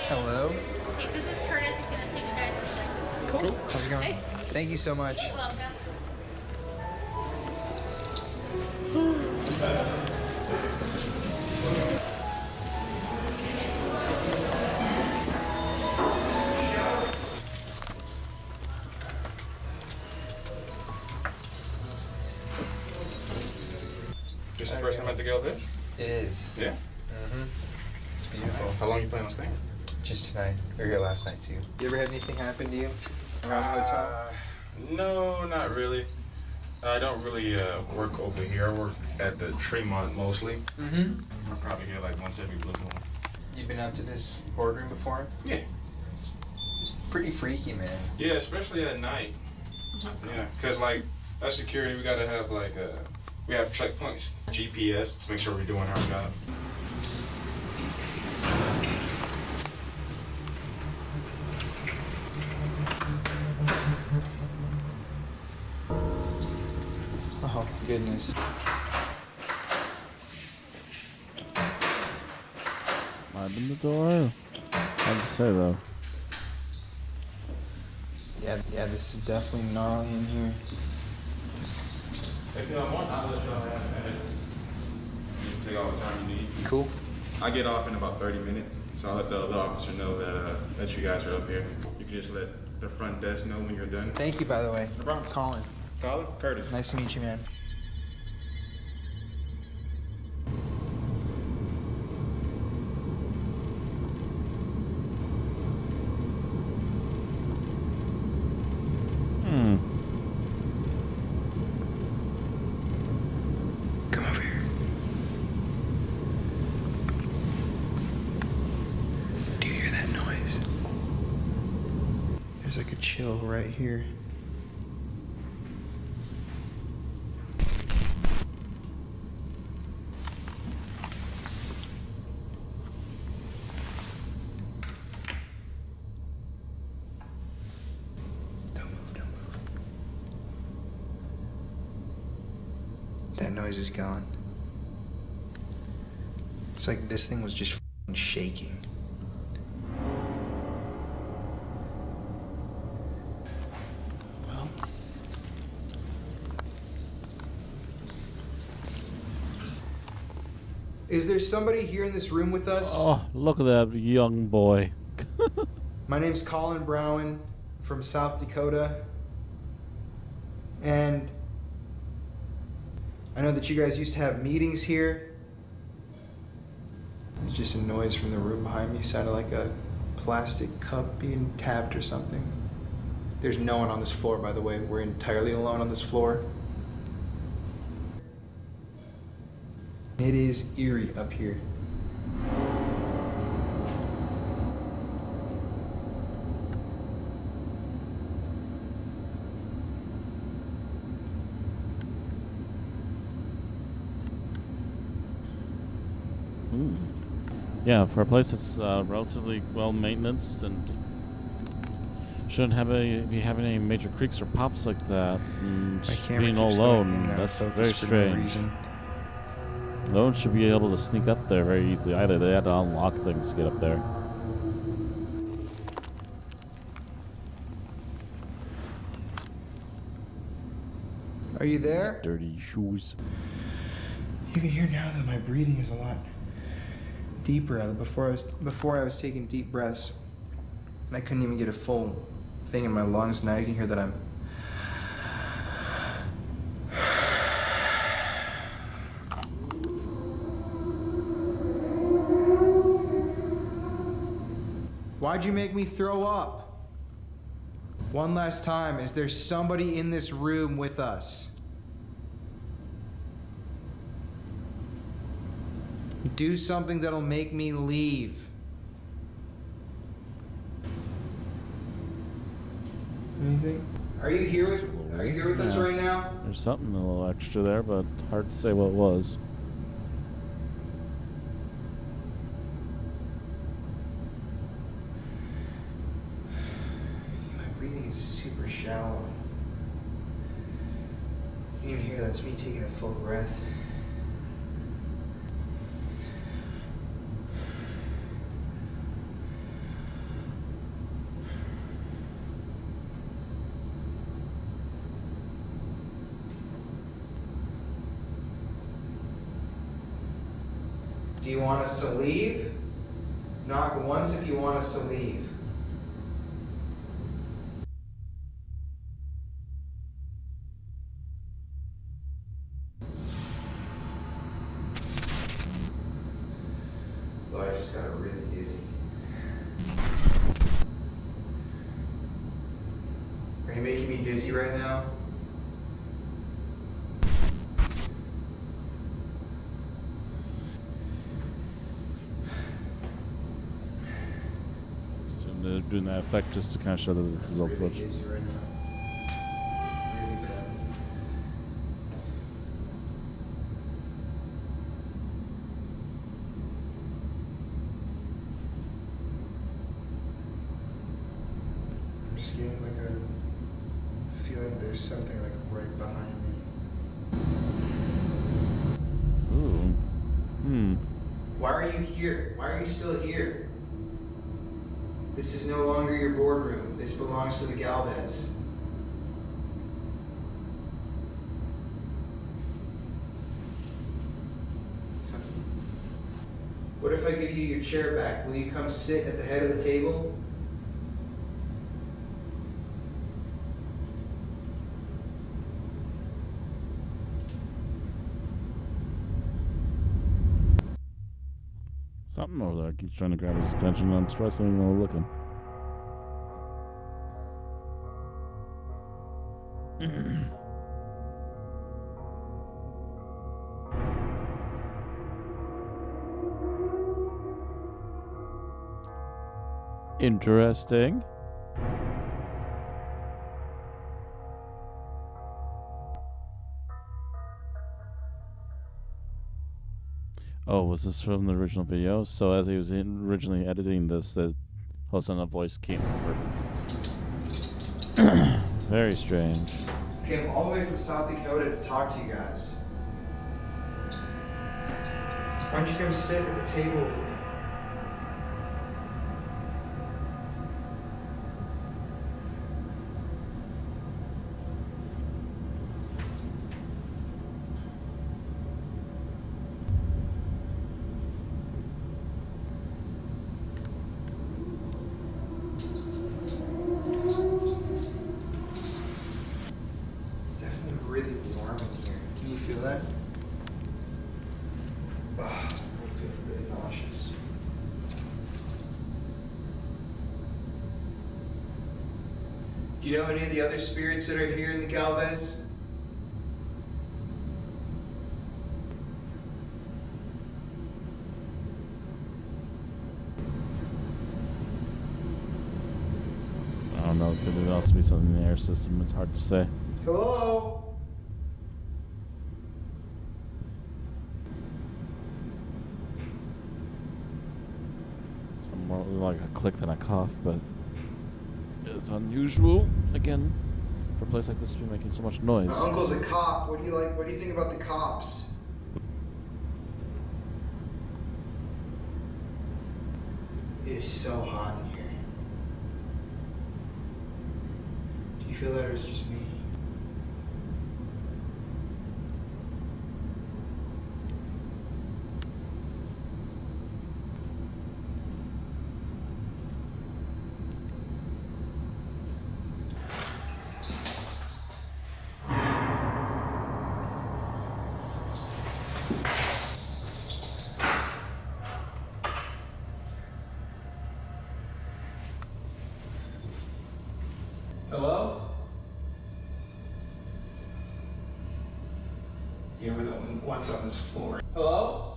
Hello. Hey, this is Curtis. He's gonna take you guys in a second. Cool. How's it going? Hey. Thank you so much. You're welcome. This is the first time at the Galvez? It is. Yeah? Mm-hmm. It's beautiful. Nice. How long you plan on staying? Just tonight. We were here last night too. You ever had anything happen to you around the hotel? No, not really. I don't really work over here. I work at the Tremont mostly. Mm-hmm. I'm probably here like once every blue moon. You've been up to this boardroom before? Yeah. It's pretty freaky, man. Yeah, especially at night. Yeah, because like That's security. We gotta have like we have checkpoints, GPS to make sure we're doing our job. Oh, goodness. Open the door. Hard to say though. Yeah, this is definitely gnarly in here. If you don't want, I'll let y'all have a minute. You can take all the time you need. Cool. I get off in about 30 minutes, so I'll let the other officer know that you guys are up here. You can just let the front desk know when you're done. Thank you, by the way. No problem. Colin. Colin? Curtis. Nice to meet you, man. Come over here. Do you hear that noise? There's like a chill right here. That noise is gone. It's like this thing was just f***ing shaking. Well. Is there somebody here in this room with us? Oh, look at that young boy. My name's Colin Browen from South Dakota. And I know that you guys used to have meetings here. It's just a noise from the room behind me. It sounded like a plastic cup being tapped or something. There's no one on this floor, by the way. We're entirely alone on this floor. It is eerie up here. Yeah, for a place that's relatively well maintained and shouldn't be having any major creaks or pops like that, and being all alone, that's very strange. No one should be able to sneak up there very easily either. They had to unlock things to get up there. Are you there? Dirty shoes. You can hear now that my breathing is a lot deeper. Before I was taking deep breaths, and I couldn't even get a full thing in my lungs. Now you can hear that I'm. Why'd you make me throw up? One last time, is there somebody in this room with us? Do something that'll make me leave. Anything? Are you here with us right now? There's something a little extra there, but hard to say what it was. My breathing is super shallow. You can even hear that's me taking a full breath. Do you want us to leave? Knock once if you want us to leave. Oh, I just got really dizzy. Are you making me dizzy right now? So they're doing that effect just to kind of show that this is all footage. Really bad. just getting like a feeling there's something like right behind me. Ooh. Why are you here? Why are you still here? This is no longer your boardroom. This belongs to the Galvez. What if I give you your chair back? Will you come sit at the head of the table? Something over there keeps trying to grab his attention. I'm surprised I'm not looking. Interesting. Oh, was this from the original video? So as he was originally editing this, the all of a sudden a voice came over. Very strange. I came all the way from South Dakota to talk to you guys. Why don't you come sit at the table with me? Really warm in here. Can you feel that? Ugh, I'm feeling really nauseous. Do you know any of the other spirits that are here in the Galvez? I don't know. Could there also be something in the air system? It's hard to say. Hello? More like a click than a cough, but it's unusual again for a place like this to be making so much noise. My uncle's a cop. What do you like? What do you think about the cops? It is so hot in here. Do you feel that, or is it just me? Hello? Yeah, we're the only ones on this floor. Hello?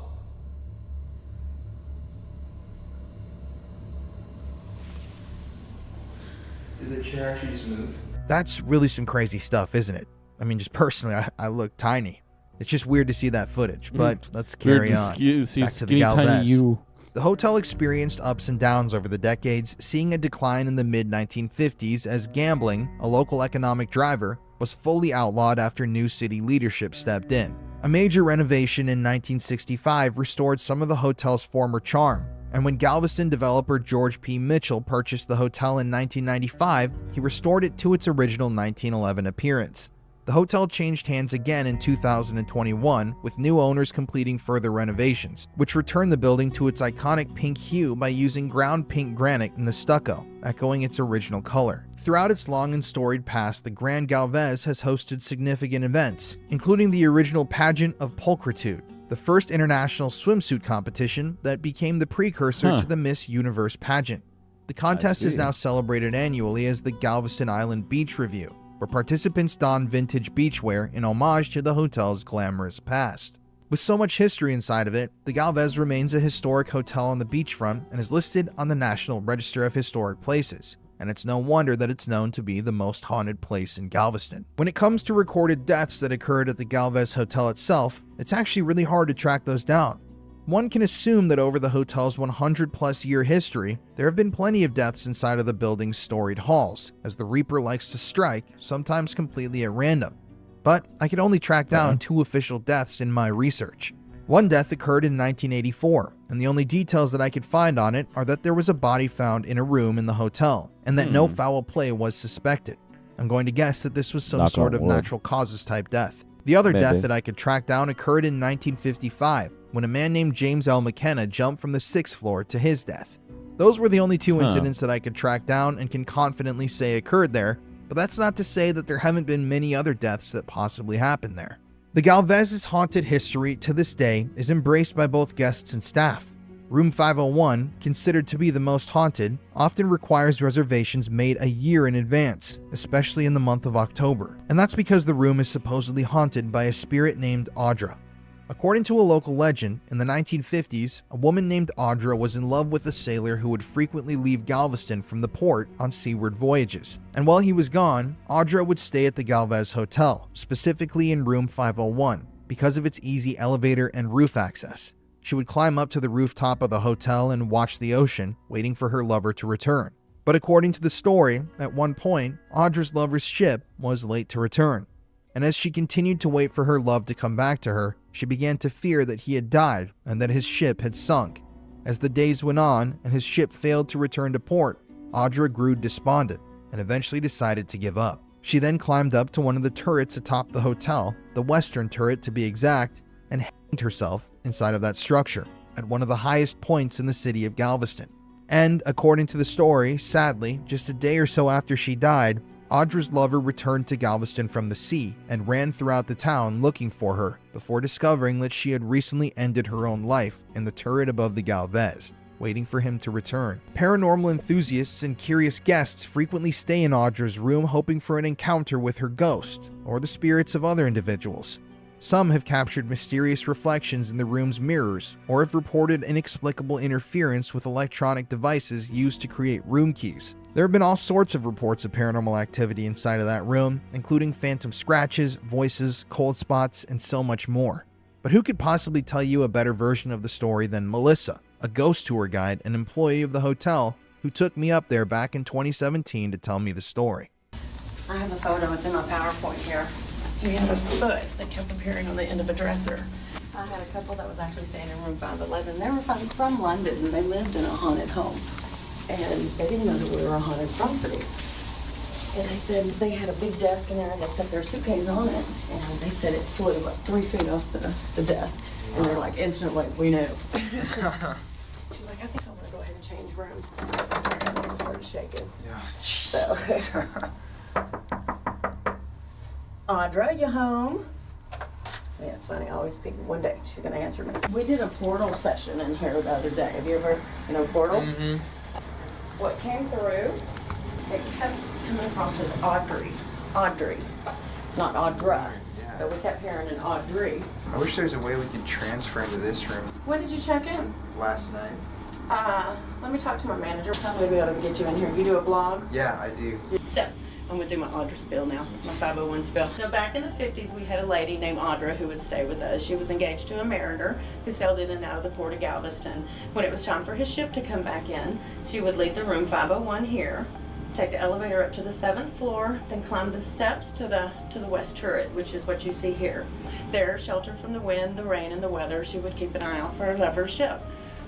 Did the chair actually just move? That's really some crazy stuff, isn't it? I mean, just personally, I look tiny. It's just weird to see that footage, but let's carry on. Back to the Galvez. The hotel experienced ups and downs over the decades, seeing a decline in the mid-1950s as gambling, a local economic driver, was fully outlawed after new city leadership stepped in. A major renovation in 1965 restored some of the hotel's former charm, and when Galveston developer George P. Mitchell purchased the hotel in 1995, he restored it to its original 1911 appearance. The hotel changed hands again in 2021, with new owners completing further renovations, which returned the building to its iconic pink hue by using ground pink granite in the stucco, echoing its original color. Throughout its long and storied past, the Grand Galvez has hosted significant events, including the original pageant of pulchritude, the first international swimsuit competition that became the precursor to the Miss Universe pageant. The contest is now celebrated annually as the Galveston Island Beach Review, where participants don vintage beachwear in homage to the hotel's glamorous past. With so much history inside of it, the Galvez remains a historic hotel on the beachfront and is listed on the National Register of Historic Places, and it's no wonder that it's known to be the most haunted place in Galveston. When it comes to recorded deaths that occurred at the Galvez Hotel itself, it's actually really hard to track those down. one can assume that over the hotel's 100-plus year history, there have been plenty of deaths inside of the building's storied halls, as the Reaper likes to strike, sometimes completely at random. But I could only track down 2 official deaths in my research. One death occurred in 1984, and the only details that I could find on it are that there was a body found in a room in the hotel, and that no foul play was suspected. I'm going to guess that this was some sort of natural causes type death. The other death that I could track down occurred in 1955, when a man named James L. McKenna jumped from the 6th floor to his death. Those were the only 2 incidents that I could track down and can confidently say occurred there, but that's not to say that there haven't been many other deaths that possibly happened there. The Galvez's haunted history to this day is embraced by both guests and staff. Room 501, considered to be the most haunted, often requires reservations made a year in advance, especially in the month of October, and that's because the room is supposedly haunted by a spirit named Audra. According to a local legend, in the 1950s, a woman named Audra was in love with a sailor who would frequently leave Galveston from the port on seaward voyages. And while he was gone, Audra would stay at the Galvez Hotel, specifically in room 501, because of its easy elevator and roof access. She would climb up to the rooftop of the hotel and watch the ocean, waiting for her lover to return. But according to the story, at one point, Audra's lover's ship was late to return. And as she continued to wait for her love to come back to her, she began to fear that he had died and that his ship had sunk. As the days went on and his ship failed to return to port, Audra grew despondent and eventually decided to give up. She then climbed up to one of the turrets atop the hotel, the western turret to be exact, and hanged herself inside of that structure at one of the highest points in the city of Galveston. And according to the story, sadly, just a day or so after she died, Audra's lover returned to Galveston from the sea and ran throughout the town looking for her before discovering that she had recently ended her own life in the turret above the Galvez, waiting for him to return. Paranormal enthusiasts and curious guests frequently stay in Audra's room hoping for an encounter with her ghost or the spirits of other individuals. Some have captured mysterious reflections in the room's mirrors or have reported inexplicable interference with electronic devices used to create room keys. There have been all sorts of reports of paranormal activity inside of that room, including phantom scratches, voices, cold spots, and so much more. But who could possibly tell you a better version of the story than Melissa, a ghost tour guide and employee of the hotel who took me up there back in 2017 to tell me the story. I have a photo, it's in my PowerPoint here. We had a foot that kept appearing on the end of a dresser. I had a couple that was actually staying in room 511. They were from London and they lived in a haunted home. And they didn't know that we were a haunted property. And they said they had a big desk in there and they set their suitcase on it. And they said it flew like 3 feet off the desk. And they're like, instantly, we knew. She's like, I think I'm gonna go ahead and change rooms. And I started shaking. Yeah. So. Audra, you home? Yeah, it's funny. I always think one day she's gonna answer me. We did a portal session in here the other day. Have you ever, portal? Mm-hmm. What came through, it kept coming across as Audrey, not Audra. Yeah. But we kept hearing an Audrey. I wish there's a way we could transfer into this room. When did you check in? Last night. Let me talk to my manager. Probably be able to get you in here. You do a blog? Yeah, I do. So, I'm gonna do my Audra spill now, my 501 spill. Back in the 50s, we had a lady named Audra who would stay with us. She was engaged to a mariner who sailed in and out of the port of Galveston. When it was time for his ship to come back in, she would leave the room 501 here, take the elevator up to the 7th floor, then climb the steps to the west turret, which is what you see here. There, sheltered from the wind, the rain, and the weather, she would keep an eye out for her lover's ship.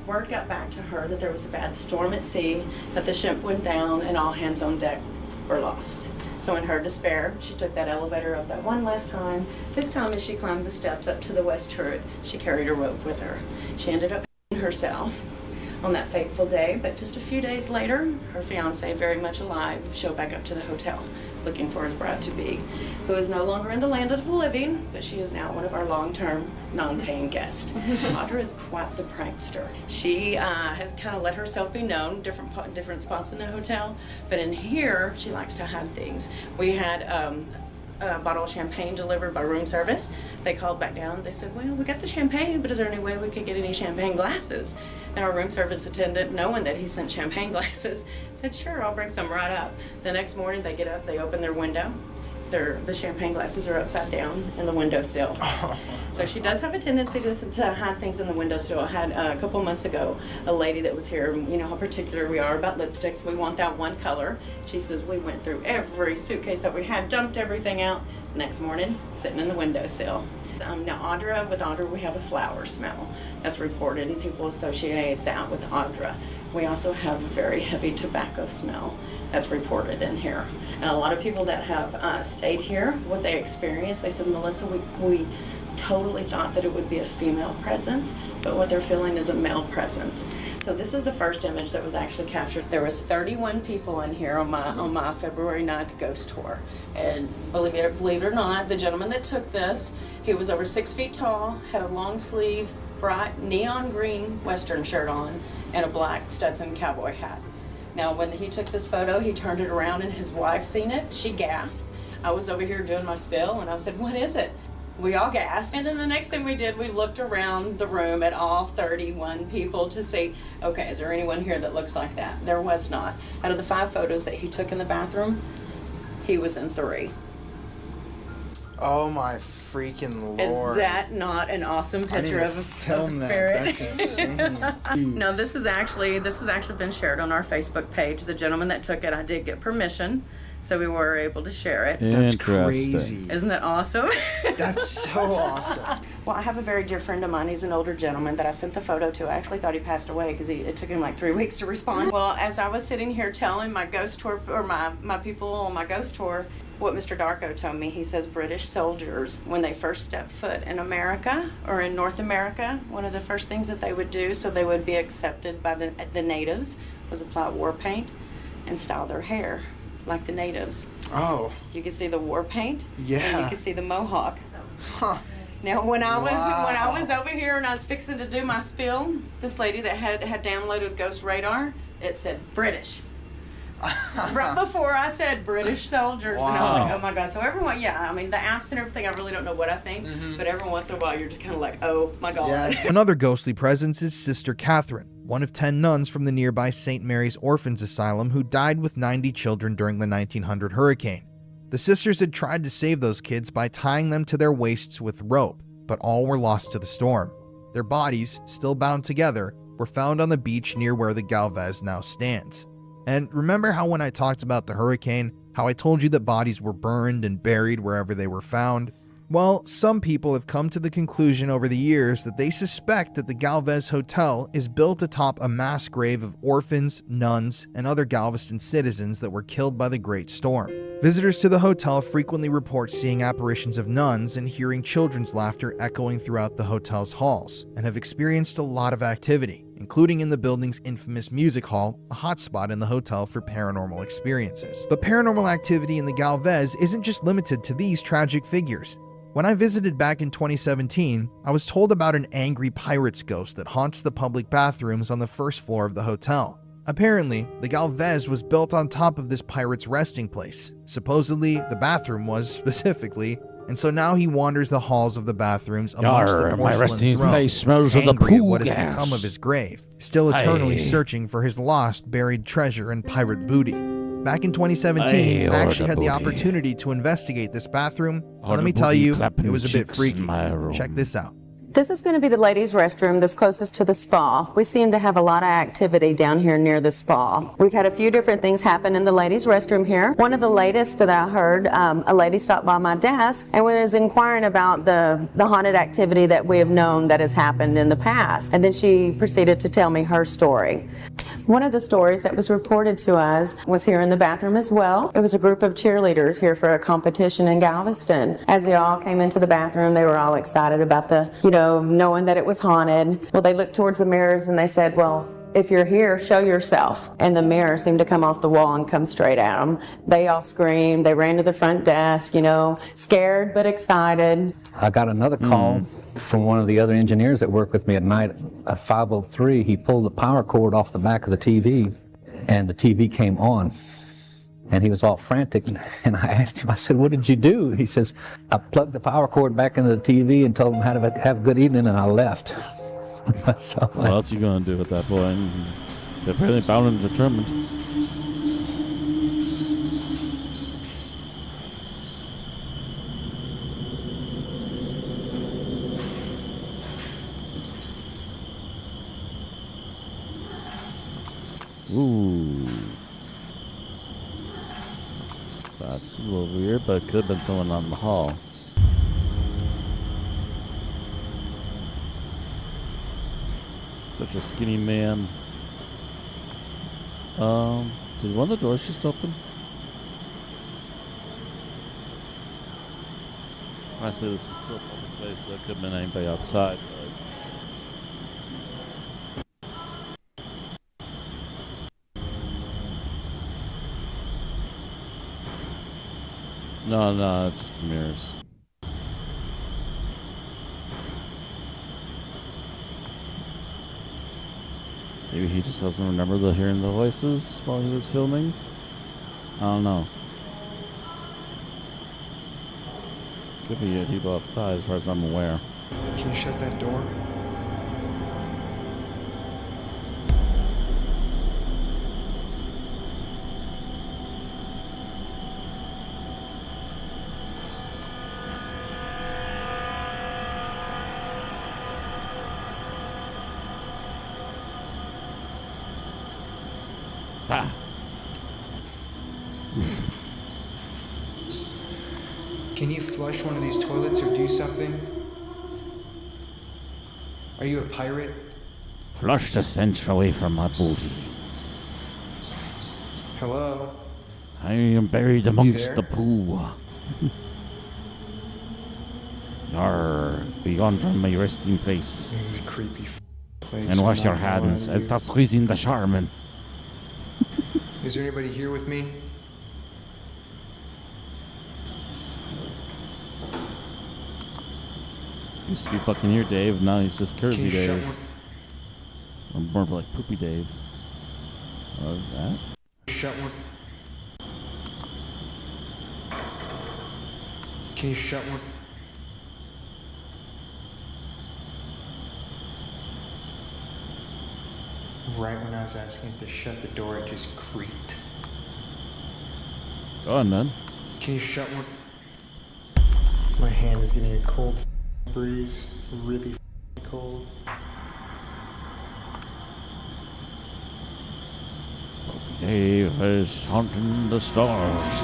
Word got back to her that there was a bad storm at sea, that the ship went down, and all hands on deck were lost. So in her despair, she took that elevator up that one last time. This time as she climbed the steps up to the west turret, she carried a rope with her. She ended up herself on that fateful day, but just a few days later, her fiancé, very much alive, showed back up to the hotel looking for his bride-to-be, who is no longer in the land of the living, but she is now one of our long-term, non-paying guests. Audra is quite the prankster. She has kind of let herself be known, different spots in the hotel, but in here, she likes to hide things. We had a bottle of champagne delivered by room service. They called back down. They said, well, we got the champagne, but is there any way we could get any champagne glasses? And our room service attendant, knowing that he sent champagne glasses, said, sure, I'll bring some right up. The next morning, they get up, they open their window, the champagne glasses are upside down in the windowsill. So she does have a tendency to hide things in the windowsill. I had a couple months ago a lady that was here. You know how particular we are about lipsticks. We want that one color. She says we went through every suitcase that we had, dumped everything out. Next morning, sitting in the windowsill. Now with Audra we have a flower smell that's reported, and people associate that with Audra. We also have a very heavy tobacco smell that's reported in here. And a lot of people that have stayed here, what they experienced, they said, Melissa, we totally thought that it would be a female presence, but what they're feeling is a male presence. So this is the first image that was actually captured. There was 31 people in here on my February 9th ghost tour. And believe it or not, the gentleman that took this, he was over 6 feet tall, had a long sleeve, bright neon green Western shirt on, and a black Stetson cowboy hat. Now when he took this photo, he turned it around and his wife seen it. She gasped. I was over here doing my spill and I said, what is it? We all gasped. And then the next thing we did, we looked around the room at all 31 people to see, okay, is there anyone here that looks like that? There was not. Out of the 5 photos that he took in the bathroom, he was in 3. Oh my freaking lord. Is that not an awesome picture of a spirit? That's insane. No, this has actually been shared on our Facebook page. The gentleman that took it, I did get permission, so we were able to share it. That's crazy. Isn't that awesome? That's so awesome. Well, I have a very dear friend of mine. He's an older gentleman that I sent the photo to. I actually thought he passed away because it took him like 3 weeks to respond. Well, as I was sitting here telling my ghost tour, or my people on my ghost tour, what Mr. Darko told me, he says British soldiers, when they first stepped foot in America or in North America, one of the first things that they would do so they would be accepted by the natives was apply war paint and style their hair like the natives. Oh. You can see the war paint. Yeah. And you can see the mohawk. Huh. Now, when I was over here and I was fixing to do my spill, this lady that had downloaded Ghost Radar, it said British. Right before I said British soldiers, and I was like, oh my God. So everyone, I mean, the apps and everything, I really don't know what I think, but every once in a while you're just kind of like, oh my God. Yeah. Another ghostly presence is Sister Catherine, one of 10 nuns from the nearby St. Mary's Orphans Asylum who died with 90 children during the 1900 hurricane. The sisters had tried to save those kids by tying them to their waists with rope, but all were lost to the storm. Their bodies, still bound together, were found on the beach near where the Galvez now stands. And remember how when I talked about the hurricane, how I told you that bodies were burned and buried wherever they were found? Well, some people have come to the conclusion over the years that they suspect that the Galvez Hotel is built atop a mass grave of orphans, nuns, and other Galveston citizens that were killed by the Great Storm. Visitors to the hotel frequently report seeing apparitions of nuns and hearing children's laughter echoing throughout the hotel's halls, and have experienced a lot of activity, including in the building's infamous music hall, a hotspot in the hotel for paranormal experiences. But paranormal activity in the Galvez isn't just limited to these tragic figures. When I visited back in 2017, I was told about an angry pirate's ghost that haunts the public bathrooms on the first floor of the hotel. Apparently, the Galvez was built on top of this pirate's resting place. Supposedly, the bathroom was, specifically, and so now he wanders the halls of the bathrooms amongst the my resting porcelain place throne, smells of the angry at pool what has gas. become of his grave, still eternally Aye. searching for his lost, buried treasure and pirate booty. Back in 2017, I actually had the opportunity to investigate this bathroom, and let me tell you, it was a bit freaky. Check this out. This is going to be the ladies' restroom that's closest to the spa. We seem to have a lot of activity down here near the spa. We've had a few different things happen in the ladies' restroom here. One of the latest that I heard, a lady stopped by my desk and was inquiring about the haunted activity that we have known that has happened in the past. And then she proceeded to tell me her story. One of the stories that was reported to us was here in the bathroom as well. It was a group of cheerleaders here for a competition in Galveston. As they all came into the bathroom, they were all excited about knowing that it was haunted. Well, they looked towards the mirrors and they said, well, if you're here, show yourself. And the mirror seemed to come off the wall and come straight at them. They all screamed. They ran to the front desk, scared but excited. I got another call from one of the other engineers that worked with me at night at 5:03. He pulled the power cord off the back of the TV, and the TV came on. And he was all frantic, and I asked him, I said, what did you do? He says, I plugged the power cord back into the TV and told him how to have a good evening, and I left. So, what else are you going to do at that point? They're pretty bound and determined. That's a little weird, but it could have been someone on the hall. Such a skinny man. Did one of the doors just open? Honestly, this is still a public place, so it could have been anybody outside. No, it's just the mirrors. Maybe he just doesn't remember hearing the voices while he was filming. I don't know. Could be people outside as far as I'm aware. Can you shut that door? Can you flush one of these toilets or do something? Are you a pirate? Flush the stench away from my booty. Hello? I am buried amongst there? the poo. Yarr, be gone from my resting place. This is a creepy place. And wash I'm your not gonna lie hands to and you. stop squeezing the Charmin. Is there anybody here with me? Used to be Buccaneer Dave, now he's just Can Curvy you shut Dave. Or more like Poopy Dave. What is that? Shut one. Can you shut one? Right when I was asking it to shut the door, it just creaked. Go on, man. Can you shut one? My hand is getting a cold breeze. Really cold. Poopy Dave is haunting the stars.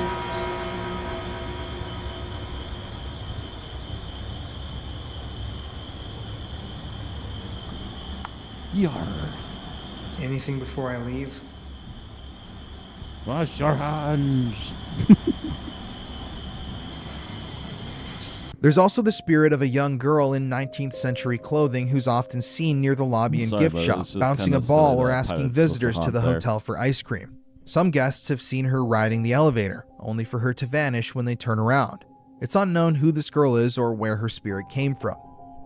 Yarr. Anything before I leave? Wash your hands. There's also the spirit of a young girl in 19th century clothing who's often seen near the lobby and Sorry, gift but shop, it's just bouncing kinda a ball silly or that asking pirate's supposed to visitors to haunt the there. hotel for ice cream. Some guests have seen her riding the elevator, only for her to vanish when they turn around. It's unknown who this girl is or where her spirit came from.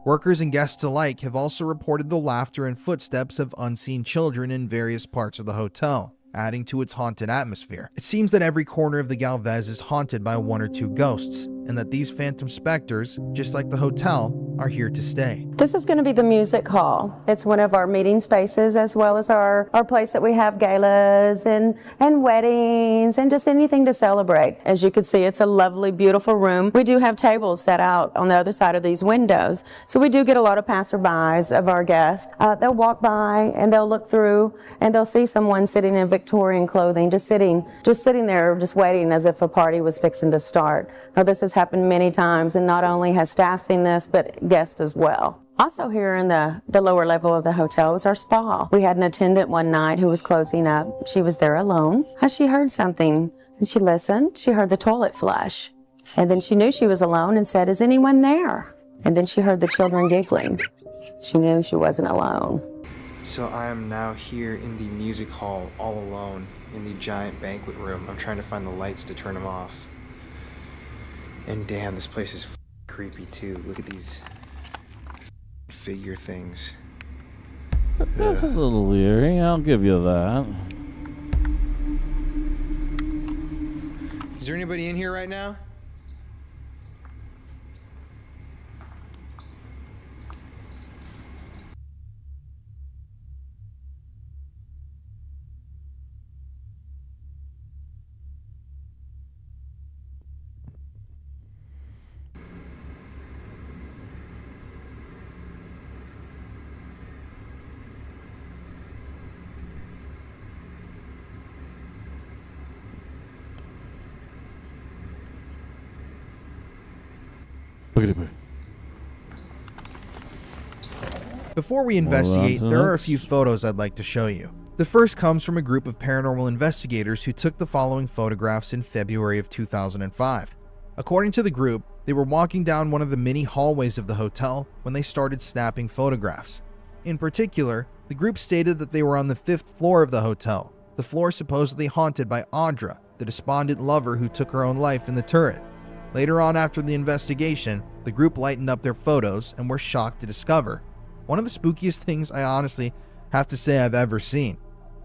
Workers and guests alike have also reported the laughter and footsteps of unseen children in various parts of the hotel, adding to its haunted atmosphere. It seems that every corner of the Galvez is haunted by one or two ghosts, and that these phantom specters, just like the hotel, are here to stay. This is going to be the music hall. It's one of our meeting spaces, as well as our place that we have galas and weddings and just anything to celebrate. As you can see, it's a lovely, beautiful room. We do have tables set out on the other side of these windows. So we do get a lot of passerbys of our guests. They'll walk by and they'll look through and they'll see someone sitting in Victorian clothing, just sitting there, just waiting as if a party was fixing to start. Now, this has happened many times, and not only has staff seen this, but guests as well. Also here in the lower level of the hotel was our spa. We had an attendant one night who was closing up. She was there alone. She heard something, and she listened. She heard the toilet flush. And then she knew she was alone and said, "Is anyone there?" And then she heard the children giggling. She knew she wasn't alone. So I am now here in the music hall, all alone, in the giant banquet room. I'm trying to find the lights to turn them off. And damn, this place is creepy too. Look at these figure things. That's a little weird. I'll give you that. Is there anybody in here right now? Before we investigate, there are a few photos I'd like to show you. The first comes from a group of paranormal investigators who took the following photographs in February of 2005. According to the group, they were walking down one of the many hallways of the hotel when they started snapping photographs. In particular, the group stated that they were on the 5th floor of the hotel, the floor supposedly haunted by Audra, the despondent lover who took her own life in the turret. Later on after the investigation, the group lightened up their photos and were shocked to discover one of the spookiest things I honestly have to say I've ever seen.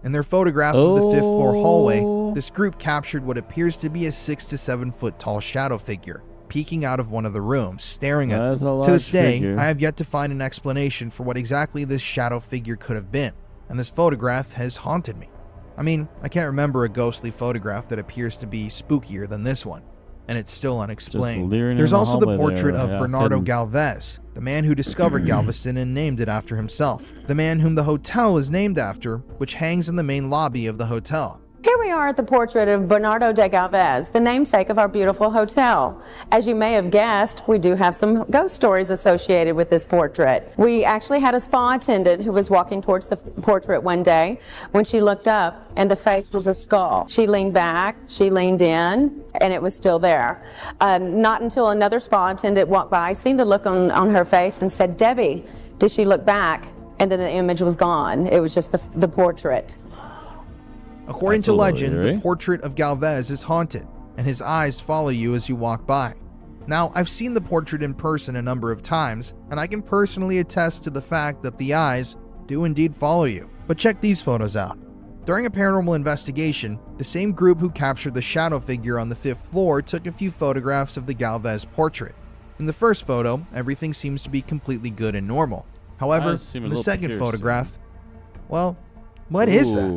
In their photograph of the 5th floor hallway, this group captured what appears to be a 6 to 7 foot tall shadow figure peeking out of one of the rooms, staring at them. To this day, I have yet to find an explanation for what exactly this shadow figure could have been, and this photograph has haunted me. I mean, I can't remember a ghostly photograph that appears to be spookier than this one, and it's still unexplained. There's also the portrait of Bernardo Galvez, the man who discovered Galveston and named it after himself. The man whom the hotel is named after, which hangs in the main lobby of the hotel. Here we are at the portrait of Bernardo de Galvez, the namesake of our beautiful hotel. As you may have guessed, we do have some ghost stories associated with this portrait. We actually had a spa attendant who was walking towards the portrait one day when she looked up and the face was a skull. She leaned back, she leaned in, and it was still there. Not until another spa attendant walked by, seen the look on her face and said, "Debbie, did she look back?" And then the image was gone. It was just the portrait. According to legend, the portrait of Galvez is haunted, and his eyes follow you as you walk by. Now, I've seen the portrait in person a number of times, and I can personally attest to the fact that the eyes do indeed follow you. But check these photos out. During a paranormal investigation, the same group who captured the shadow figure on the 5th floor took a few photographs of the Galvez portrait. In the first photo, everything seems to be completely good and normal. However, in the second photograph, well, what is that?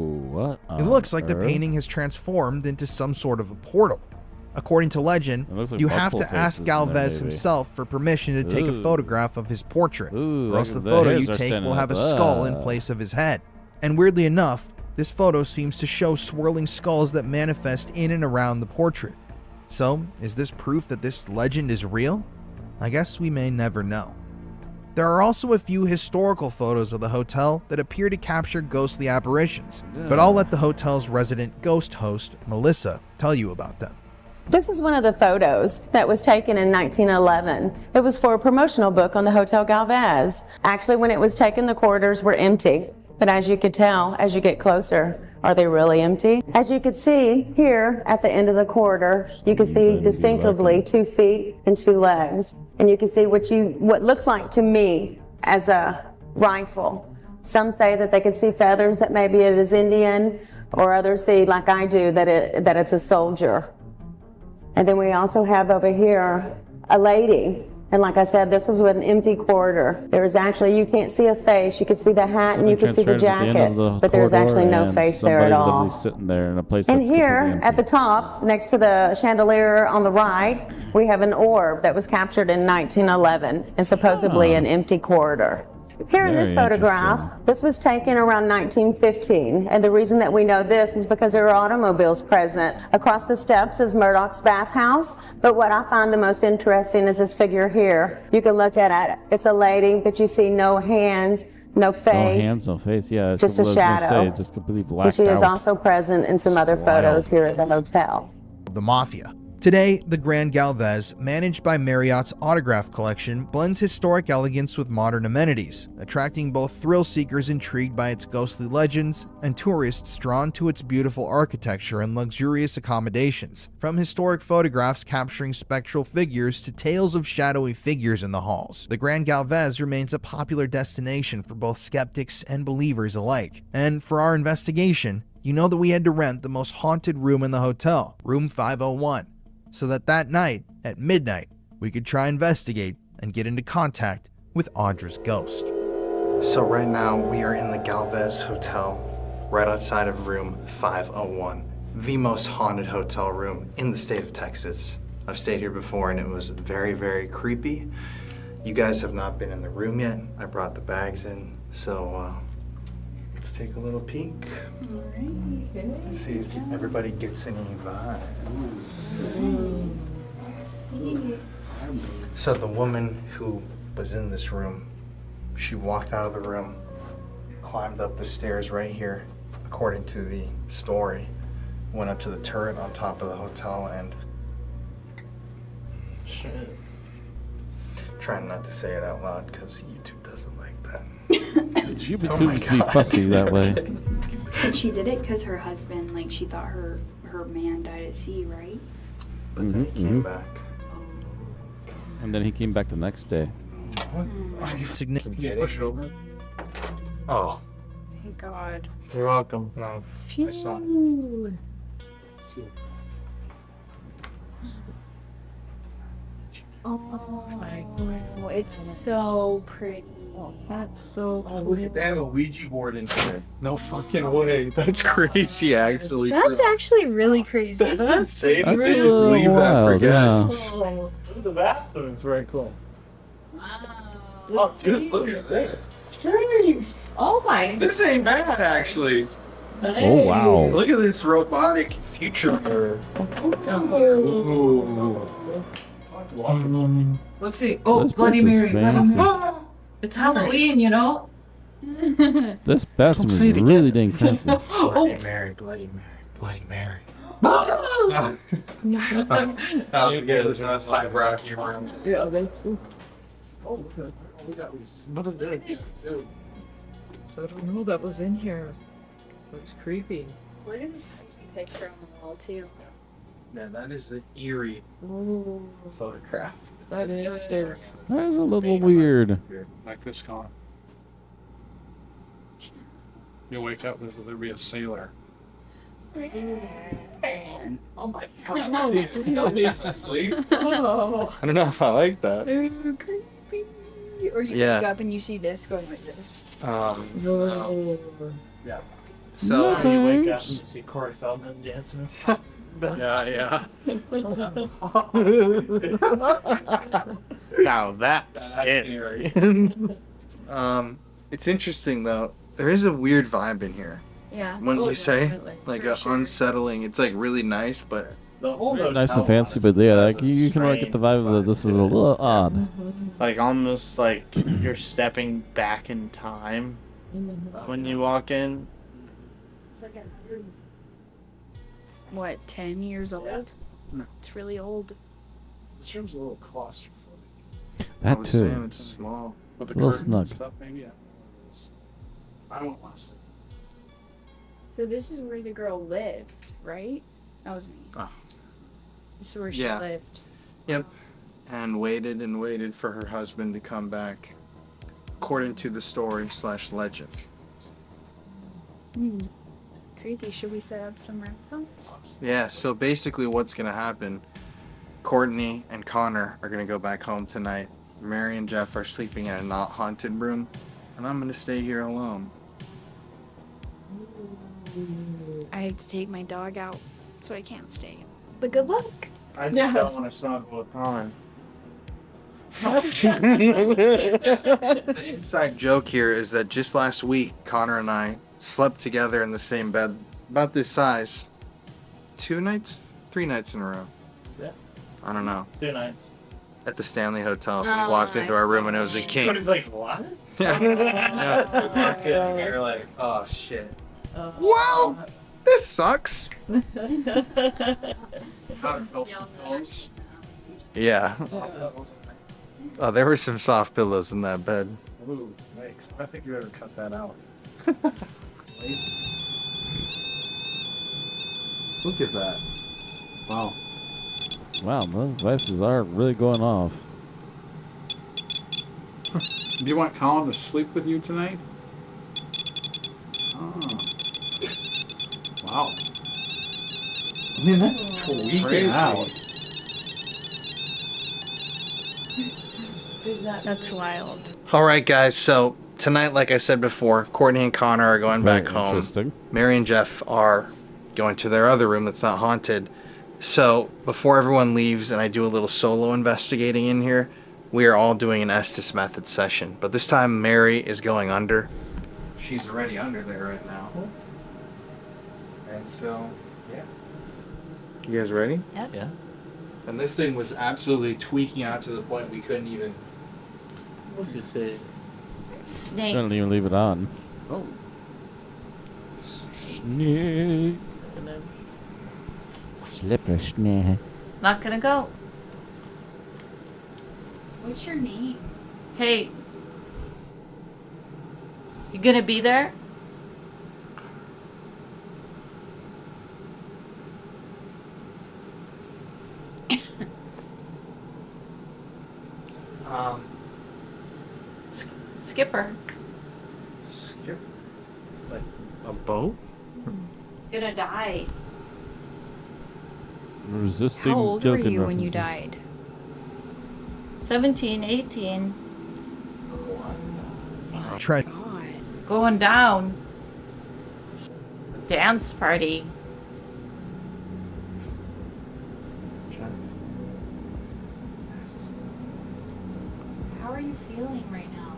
It looks like the painting has transformed into some sort of a portal. According to legend, you have to ask Galvez himself for permission to take a photograph of his portrait, or else the photo you take will have a skull in place of his head. And weirdly enough, this photo seems to show swirling skulls that manifest in and around the portrait. So, is this proof that this legend is real? I guess we may never know. There are also a few historical photos of the hotel that appear to capture ghostly apparitions, but I'll let the hotel's resident ghost host, Melissa, tell you about them. This is one of the photos that was taken in 1911. It was for a promotional book on the Hotel Galvez. Actually, when it was taken, the corridors were empty, but as you could tell, as you get closer, are they really empty? As you could see here at the end of the corridor, you can see distinctively 2 feet and 2 legs. And you can see what looks like to me as a rifle. Some say that they could see feathers, that maybe it is Indian, or others see, like I do, that it's a soldier. And then we also have over here a lady. And like I said, this was with an empty corridor. There was actually, you can't see a face. You could see the hat and you could see the jacket, but there's actually no face there at all. Sitting there in a place and that's here at the top, next to the chandelier on the right, we have an orb that was captured in 1911 and supposedly an empty corridor. Here in this photograph, this was taken around 1915, and the reason that we know this is because there are automobiles present. Across the steps is Murdoch's bathhouse, but what I find the most interesting is this figure here. You can look at it. It's a lady, but you see no hands, no face. No hands, no face, yeah. Just a shadow. Just completely blacked out. She is also present in some other photos here at the hotel. The Mafia. Today, the Grand Galvez, managed by Marriott's Autograph Collection, blends historic elegance with modern amenities, attracting both thrill seekers intrigued by its ghostly legends and tourists drawn to its beautiful architecture and luxurious accommodations. From historic photographs capturing spectral figures to tales of shadowy figures in the halls, the Grand Galvez remains a popular destination for both skeptics and believers alike. And for our investigation, you know that we had to rent the most haunted room in the hotel, room 501. So that night, at midnight, we could try investigate and get into contact with Audra's ghost. So right now, we are in the Galvez Hotel, right outside of room 501, the most haunted hotel room in the state of Texas. I've stayed here before and it was very, very creepy. You guys have not been in the room yet. I brought the bags in, so let's take a little peek. See if everybody gets any vibes. So the woman who was in this room, she walked out of the room, climbed up the stairs right here, according to the story, went up to the turret on top of the hotel and shit. Trying not to say it out loud because YouTube doesn't like that. YouTube seems to be fussy that way. But she did it because her husband, like, she thought her man died at sea, right? But then he came back. And then he came back the next day. What are you significant? Push it over. Oh. Thank God. You're welcome. No. Phew. I saw it. See. Oh my God. It's so pretty. That's so cool. Oh, look at that, a Ouija board in here. No fucking way. That's crazy, actually. That's actually really crazy. That's insane. That's They a just little leave that for wild, guests. yeah. Oh, look at the bathroom. It's very cool. Oh, dude, look at this. Oh my. This ain't bad, actually. Oh, wow. Look at this robotic future mirror. Ooh. Let's see. Oh, This Bloody place is Mary. Bloody fancy. Mary. It's Halloween, you know. This bathroom is really dang fancy. Bloody Mary, Bloody Mary, Bloody Mary. Oh, yeah, there's a nice live Rocky room. Yeah, they too. Oh, what is this? Too. I don't know that was in here. It's creepy. What is this picture on the wall, too? Yeah, that is an eerie photograph. That is scary. That is a little weird. Like this color. You'll wake up and there'll be a sailor. Oh my Sleep? Oh. I don't know if I like that. Creepy. Or you Yeah. wake up and you see this going like this. No. Yeah. So you wake up and you see Corey Feldman dancing. Yeah. now that's scary. It's interesting though. There is a weird vibe in here. Yeah. Wouldn't you say? definitely. Like For a sure. unsettling. It's like really nice, but Nice and fancy, but yeah, like you can really get the vibe that this is a little odd. Like almost like you're stepping back in time when you walk in. It's like what, 10 years old? No. It's really old. This room's a little claustrophobic. That I was saying too. it's small. With the A little curtains snug. and stuff, maybe. Yeah. I won't last it. So this is where the girl lived, right? That was me. Oh. This is where she Yeah. lived. Yep. And waited for her husband to come back, according to the story / legend. Hmm. Creepy. Should we set up some restaurants? Yeah, so basically what's going to happen, Courtney and Connor are going to go back home tonight. Mary and Jeff are sleeping in a not haunted room, and I'm going to stay here alone. I have to take my dog out, so I can't stay. But good luck. I just don't want to snuggle with Colin. The inside joke here is that just last week, Connor and I slept together in the same bed, about this size, 3 nights in a row. Yeah. I don't know. 2 nights. At the Stanley Hotel, we Oh, walked into our room and it was a But king. he's like, what? Yeah. And you're like, oh shit. Wow, this sucks. Yeah. Oh, there were some soft pillows in that bed. Ooh, yikes. I think you better cut that out. Look at that. Wow. Wow, the devices are really going off. Do you want Colin to sleep with you tonight? Oh. Wow. I mean, that's tweaking out. That's wild. All right, guys. So tonight, like I said before, Courtney and Connor are going Very back home. interesting. Mary and Jeff are going to their other room that's not haunted. So before everyone leaves and I do a little solo investigating in here, we are all doing an Estes method session. But this time, Mary is going under. She's already under there right now. And so, yeah. You guys ready? Yep. Yeah. And this thing was absolutely tweaking out to the point we couldn't even. What's it say? Snake. Couldn't even leave it on. Oh. Snake. Slippery snake. Not gonna go. What's your name? Hey. You gonna be there? Skipper. Skip? Like a boat? Gonna die. Resisting How old were Gilgan you when you references. died? 17, 18. Try. Going down. Dance party. How are you feeling right now?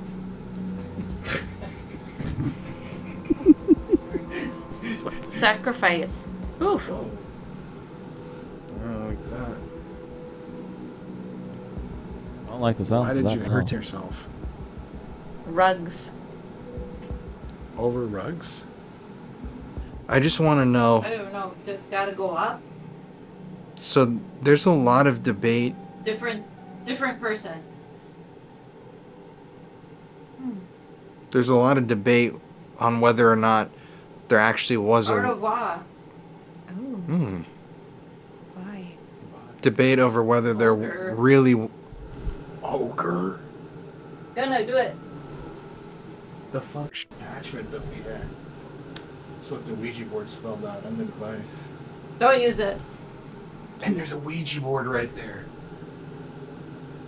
Sacrifice. Oof. Oh, like that. I don't like the sounds Why of did that you at hurt all. yourself? Rugs. Over rugs? I just want to know. I don't know. Just gotta go up. So there's a lot of debate. Different person. There's a lot of debate on whether or not there actually was Au a revoir. Why? debate over whether there Ogre. really. Ogre. Gonna do it. The fuck attachment that we had. That's what the Ouija board spelled out on the device. Don't use it. And there's a Ouija board right there.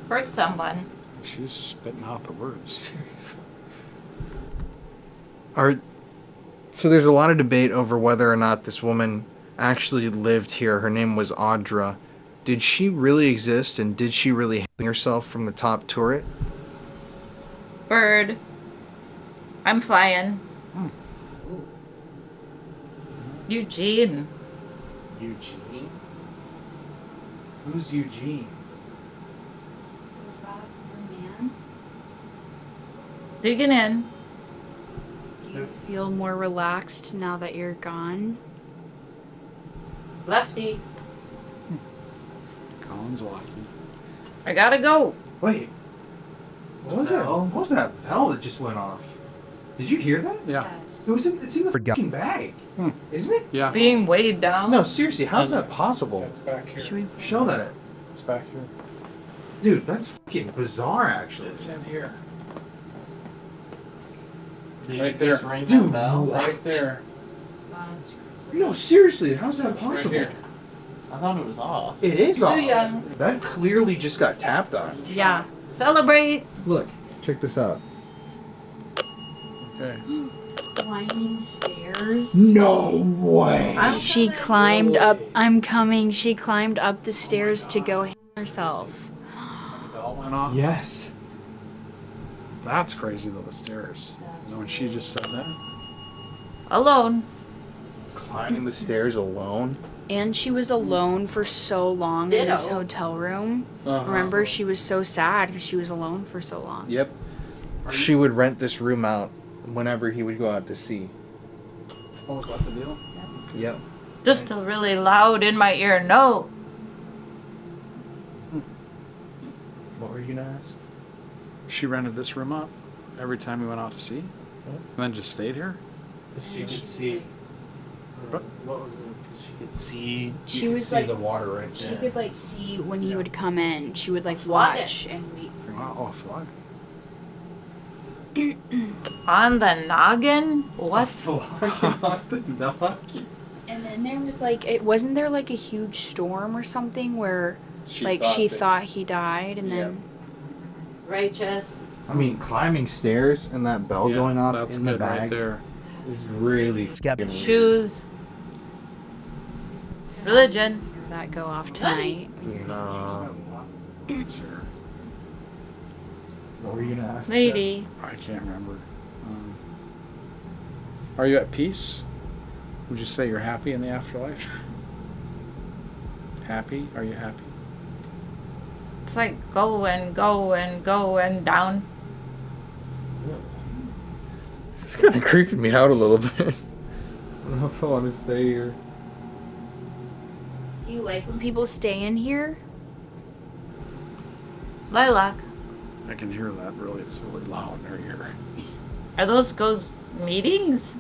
Hurt someone. She's spitting out the words. So there's a lot of debate over whether or not this woman actually lived here. Her name was Audra. Did she really exist, and did she really hang herself from the top turret? Bird. I'm flying. Eugene. Eugene? Who's Eugene? Was that your man? Digging in. Do you feel more relaxed now that you're gone? Lefty. Colin's lofty. I gotta go. Wait. What was that? What was that bell that just went off? Did you hear that? Yeah. It's in the fucking bag. Isn't it? Yeah. Being weighed down. No, seriously, how's that possible? It's back here. Should we? Show that. It's back here. Dude, that's fucking bizarre, actually. It's in here. Right there. Dude, Right there. No, seriously, how's that possible? here. I thought it was off. It is Too off. young. That clearly just got tapped on. Yeah. Celebrate. Look, check this out. Okay. Climbing stairs. No way. She climbed up. I'm coming. She climbed up the stairs to go hang herself. The bell went off. Yes. That's crazy though, the stairs. You know when she just said that? Alone. Climbing the stairs alone. And she was alone for so long in this Ditto. hotel room. Uh-huh. Remember, she was so sad because she was alone for so long. Yep. She would rent this room out whenever he would go out to sea. Oh, is that the deal? Yep. Just a really loud in my ear. No. What were you gonna ask? She rented this room out every time we went out to sea? And then just stayed here? She could see. But- What was it? She could see. She You could was see like, the water right she there. could like see when he would come in. She would like Flood it. watch and wait for him. Oh, fly. On the noggin? What? And then there was like, it wasn't there like a huge storm or something where She like thought she that- thought he died and Yep. then Righteous. I mean, climbing stairs and that bell going off That's in the good right bag there. is really Skeptic. fucking weird. Shoes. Religion. that go off tonight. No. Sure. What were you gonna ask? Lady. I can't remember. Are you at peace? Would you say you're happy in the afterlife? Happy? Are you happy? It's like going down. It's kind of creeping me out a little bit. I don't know if I want to stay here. Do you like when people stay in here? Lilac, I can hear that really. It's really loud in our ear. are those ghost meetings?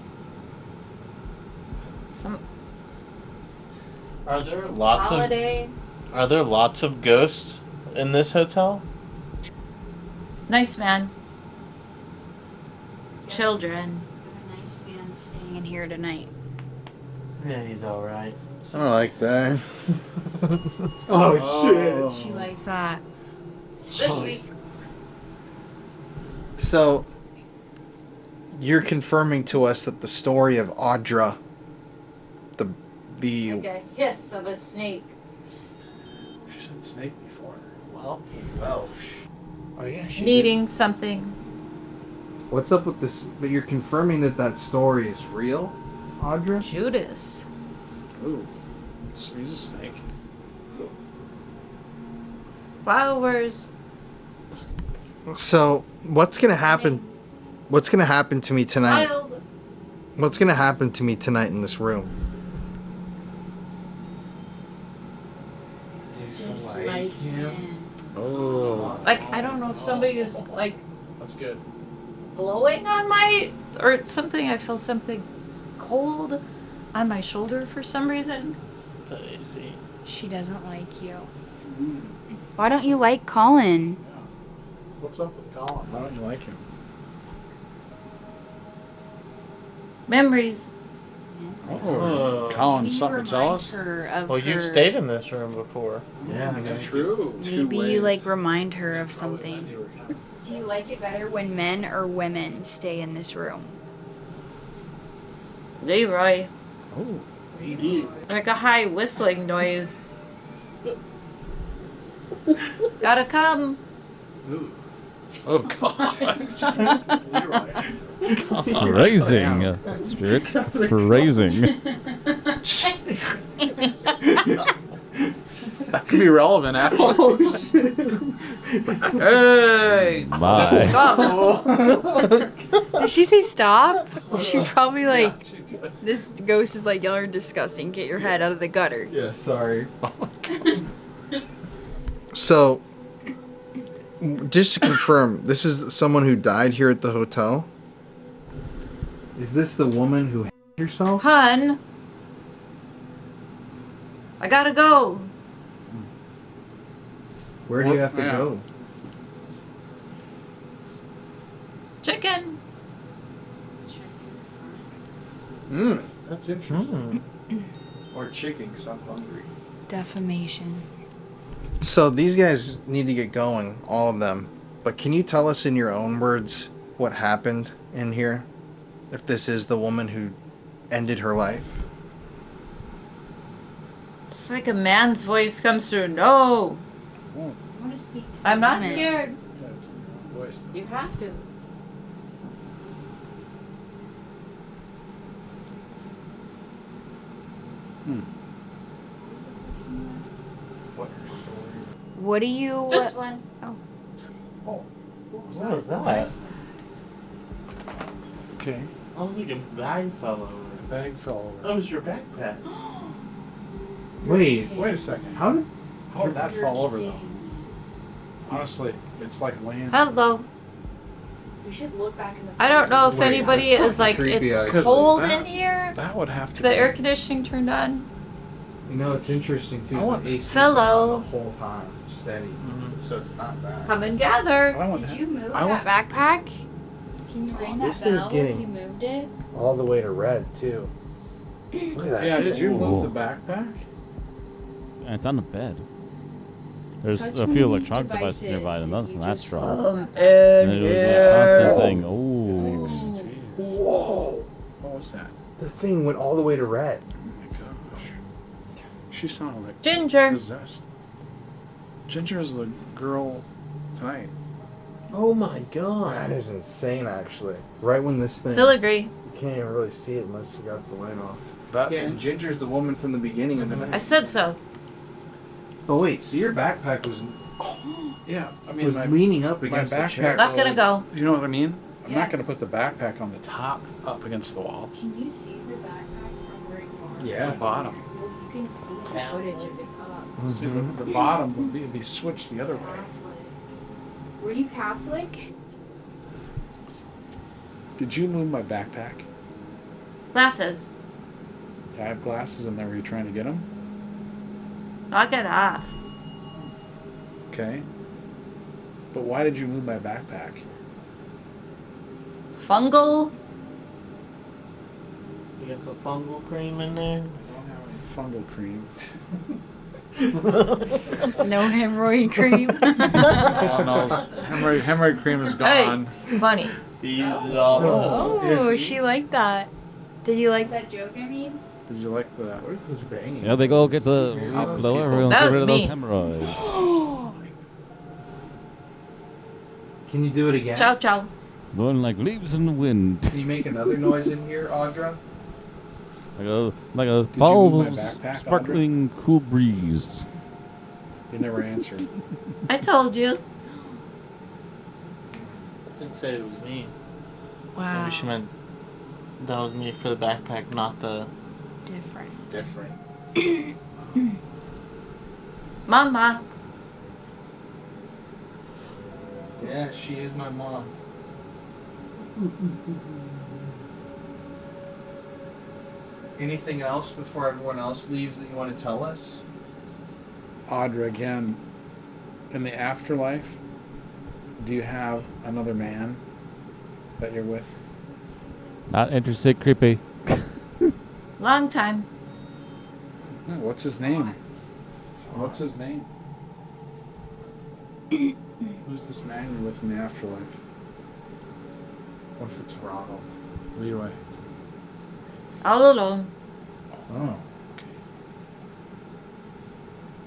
Some Are there lots holiday? Are there lots of ghosts in this hotel? Nice man. Children. A nice man staying in here tonight. Yeah, he's alright. I don't like that. Oh, shit. She likes that. This week. So, you're confirming to us that the story of Audra, the Like a hiss of a snake. She said snake before. Well, oh yeah, Needing something. What's up with this? But you're confirming that that story is real, Audra? Judas. Ooh, he's a snake. Flowers. So, what's gonna happen? What's gonna happen to me tonight? Wild. What's gonna happen to me tonight in this room? Dislike him. Oh. Like, I don't know if somebody is, like, That's good. blowing on my, or something. I feel something cold on my shoulder for some reason. I see. She doesn't like you. Why don't you like Colin? What's up with Colin? Why don't you like him? Memories. Oh, Colin, something to tell us? Her of Well, you've her- stayed in this room before. Yeah, true. Maybe you like remind her of something. Do you like it better when men or women stay in this room? Leroy. Oh, Like a high whistling noise. Gotta come. Oh God. Phrasing. Spirits. Phrasing. That could be relevant, actually. Hey. Bye. Did she say stop? She's probably like, this ghost is like, y'all are disgusting. Get your head out of the gutter. Yeah, sorry. So, just to confirm, this is someone who died here at the hotel? Is this the woman who hit herself? Hun. I gotta go. Where do you have to Yeah. go? Chicken. That's interesting. Or chicken, because I'm hungry. Defamation. So these guys need to get going, all of them. But can you tell us in your own words what happened in here? If this is the woman who ended her life? It's like a man's voice comes through. No. I want to speak to I'm not women. scared. That's a voice. You have to. What do you... This one. Oh. What was that? Okay. I was like a bag fell over. Bag fell over. That was your backpack. Wait. Wait a second. How did that fall over though? Honestly, it's like land. Hello. We should look back in the... I don't know if Wait, anybody that's is like, creepy, it's actually. cold That- in here. That would have to The be. air conditioning turned on. You know, it's interesting too. I Is want- the AC Fellow. the whole time, steady. So it's not bad. Come and gather. I want Did you move I want- that backpack? Can you ring that This thing's bell getting- if you moved it? All the way to red too. Look at that. Yeah, did you Whoa. move the backpack? And it's on the bed. There's Try a to few use electronic devices devices nearby, and and nothing you that's just strong. Come And it was a constant thing. Ooh. Whoa! What was that? The thing went all the way to red. Oh my gosh. She sounded like Ginger. possessed. Ginger is the girl tonight. Oh my That god. is insane, actually. Right when this thing, Filigree. you can't even really see it unless you got the light off. That Yeah, and Ginger's the woman from the beginning of the night. I said so. Oh wait, so your backpack was Yeah, I It mean, was leaning up against the chair. Not gonna go. You know what I mean? I'm not going Yes. to put the backpack on the top up against the wall. Can you see the backpack from where you are? It's the bottom. Well, you can see the footage if it's up. See, the bottom would be switched the other way. Were you Catholic? Did you move my backpack? Glasses. I have glasses in there. Were you trying to get them? Knock it off. Okay. But why did you move my backpack? Fungal. You got some fungal cream in there? Fungal cream. No hemorrhoid cream. Oh, no. Hemorrhoid cream is gone. Hey, funny. You used it all. Oh, she liked that. Did you like that joke I made? Did you like the... What is banging? Yeah, they go get the blower. Everyone That get was rid of me. those hemorrhoids. Can you do it again? Ciao, ciao. Blowing like leaves in the wind. Can you make another noise in here, Audra? Like a you fall move of my backpack, sparkling cool breeze. You never answered. I told you. Didn't say it was me. Wow. Maybe she meant that was me for the backpack, not the Different. Mama. Yeah, she is my mom. Anything else before everyone else leaves that you want to tell us? Audra, again, in the afterlife, do you have another man that you're with? Not interested, creepy. Long time. No, what's his name? What's his name? Who's this man you're with in the afterlife? What if it's Ronald? Leeway. All alone. Oh.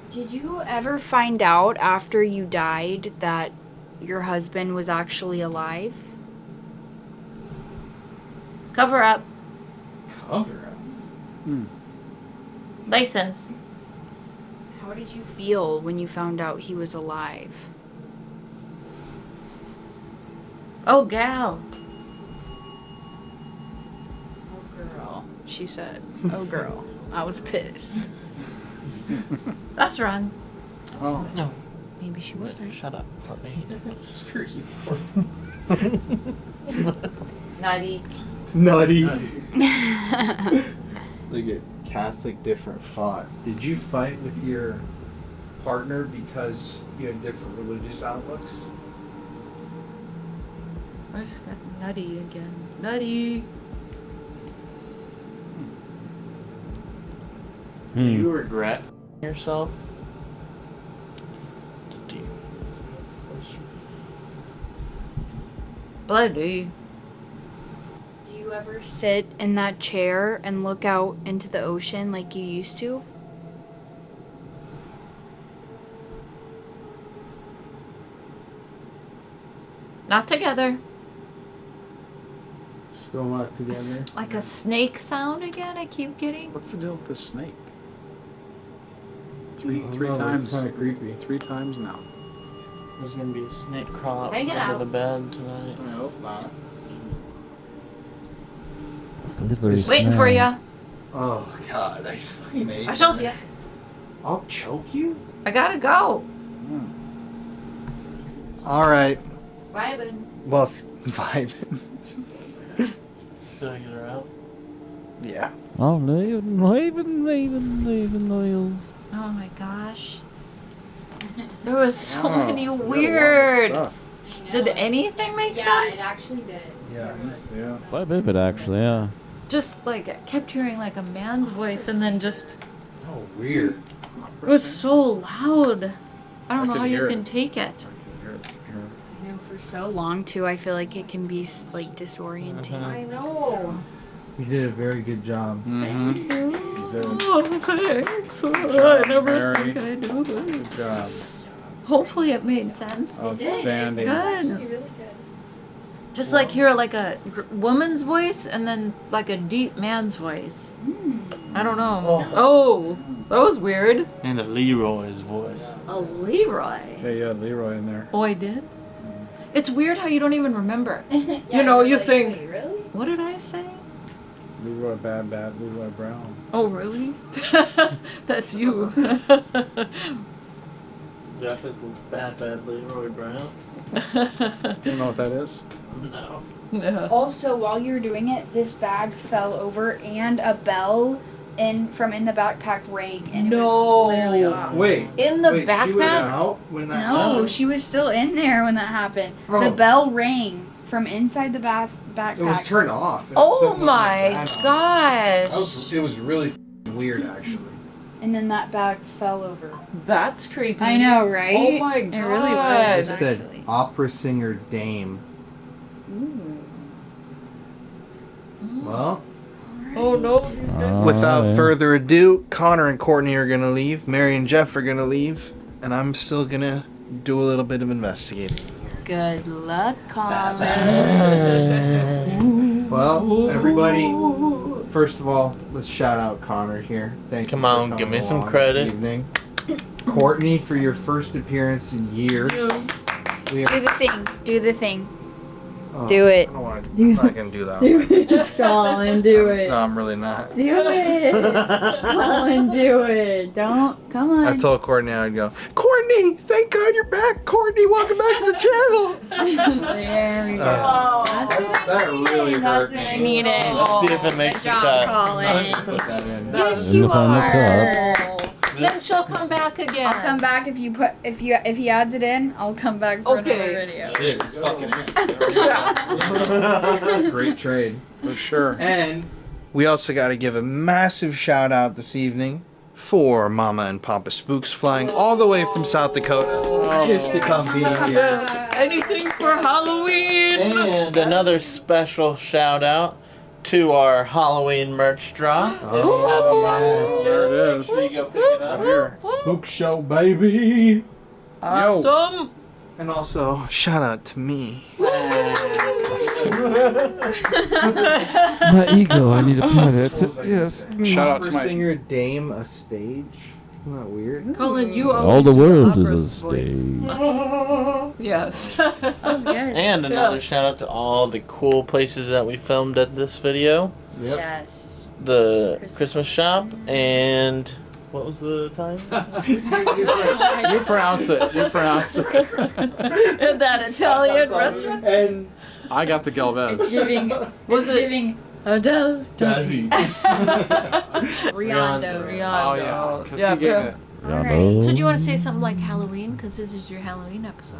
Did you ever find out after you died that your husband was actually alive? Cover up. Cover up? License. How did you feel when you found out he was alive? Oh, gal. Oh, girl. She said, oh, girl. I was pissed. That's wrong. Oh. No. Maybe she wasn't. Shut up, puppy. Screw you. Nutty. Nutty. Look at Catholic different thought. Did you fight with your partner because you had different religious outlooks? I just got nutty again. Nutty. Do you regret yourself? Bloody. Do you ever sit in that chair and look out into the ocean like you used to? Not together. Still not together? Like a snake sound again, I keep getting. What's the deal with this snake? I Three don't know, times. it's kinda creepy. 3 times now. There's gonna be a snake crawl up Hang it under out. the bed tonight. I hope not. Slippery Waiting for smell. ya. Oh, God. I fucking hate I told that. ya. I'll choke you? I gotta go. All right. Vibing. Well, vibing. Did I get her out? Yeah. Oh, waving oils. Oh my gosh. There was so Oh, many we got a lot of weird. stuff. Did anything make Yeah, sense? it actually did. Yeah. Yeah. Quite vivid, actually, yeah. Just like I kept hearing like a man's voice and then just Oh, weird. it was so loud. I don't know can how you hear can it. take it. You know, for so long too, I feel like it can be like disorienting. I know. You did a very good job. Thank you. did. Oh, thanks. job, I never Mary. think I'd do this. Good job. Hopefully it made sense. Outstanding. Good. Really good. Just like hear like a woman's voice and then like a deep man's voice. I don't know. Oh, that was weird. And a Leroy's voice. A Leroy. Yeah, you had Leroy in there. Oh, I did? It's weird how you don't even remember. Yeah, you know, you like, think, wait, really? what did I say? Leroy Bad, Leroy Brown. Oh, really? That's you. Jeff is bad Leroy Brown. Do you know what that is? No. Also, while you were doing it, this bag fell over and a bell from in the backpack rang, and it was literally off. Wait. In the She was backpack? out when that No, happened? she was still in there when that happened. Oh. The bell rang from inside the backpack. It was turned off. Oh my gosh. It was really weird, actually. And then that bag fell over. That's creepy. I know, right? Oh my god. It really was. It said opera singer Dame. Well, Oh no. without further ado, Connor and Courtney are gonna leave. Mary and Jeff are gonna leave, and I'm still gonna do a little bit of investigating. Good luck, Colin. Well, everybody, first of all, let's shout out Connor here. Thank Come you. for on, give coming me some along credit. This evening. Courtney, for your first appearance in years. We Do the thing. Do the thing. Oh, Do it. I don't want to. I'm not gonna do that. Do it. Colin, do it. No, I'm really not. Do it. Colin, do it. Don't. Come on. I told Courtney I'd go. Courtney, thank God you're back. Courtney, welcome back to the channel. There we go. That really hurt That's what I me. needed. Let's see if it makes Good the job, cut. Colin. Put that in. Yes, In the you final are. cut. Then she'll come back again. I'll come back if he adds it in. I'll come back for another video. Shit, it's fucking in. Great trade. For sure. And we also got to give a massive shout out this evening for Mama and Papa Spooks flying all the way from South Dakota just to come be here. Anything for Halloween. And another special shout out to our Halloween merch drop. If you have a mask, There it is. you go pick it up. Here. Spook show, baby. Awesome. And also, shout out to me. My ego, I need to pet it. Yes. Shout out to Opera my. singer Dame a stage. Isn't that weird? Colin, you All the do world is opera's a voice. stage. Yes. That was good. And another shout out to all the cool places that we filmed at this video. Yep. Yes. The Christmas shop and what was the time? You pronounce it. You pronounce it. In that Italian restaurant. And I got the Galvez. Giving. Was it- giving Adele. Dazzy. Riondo. Oh yeah. 'Cause Yeah, he gave bro. it. Yano. So do you want to say something like Halloween? Because this is your Halloween episode.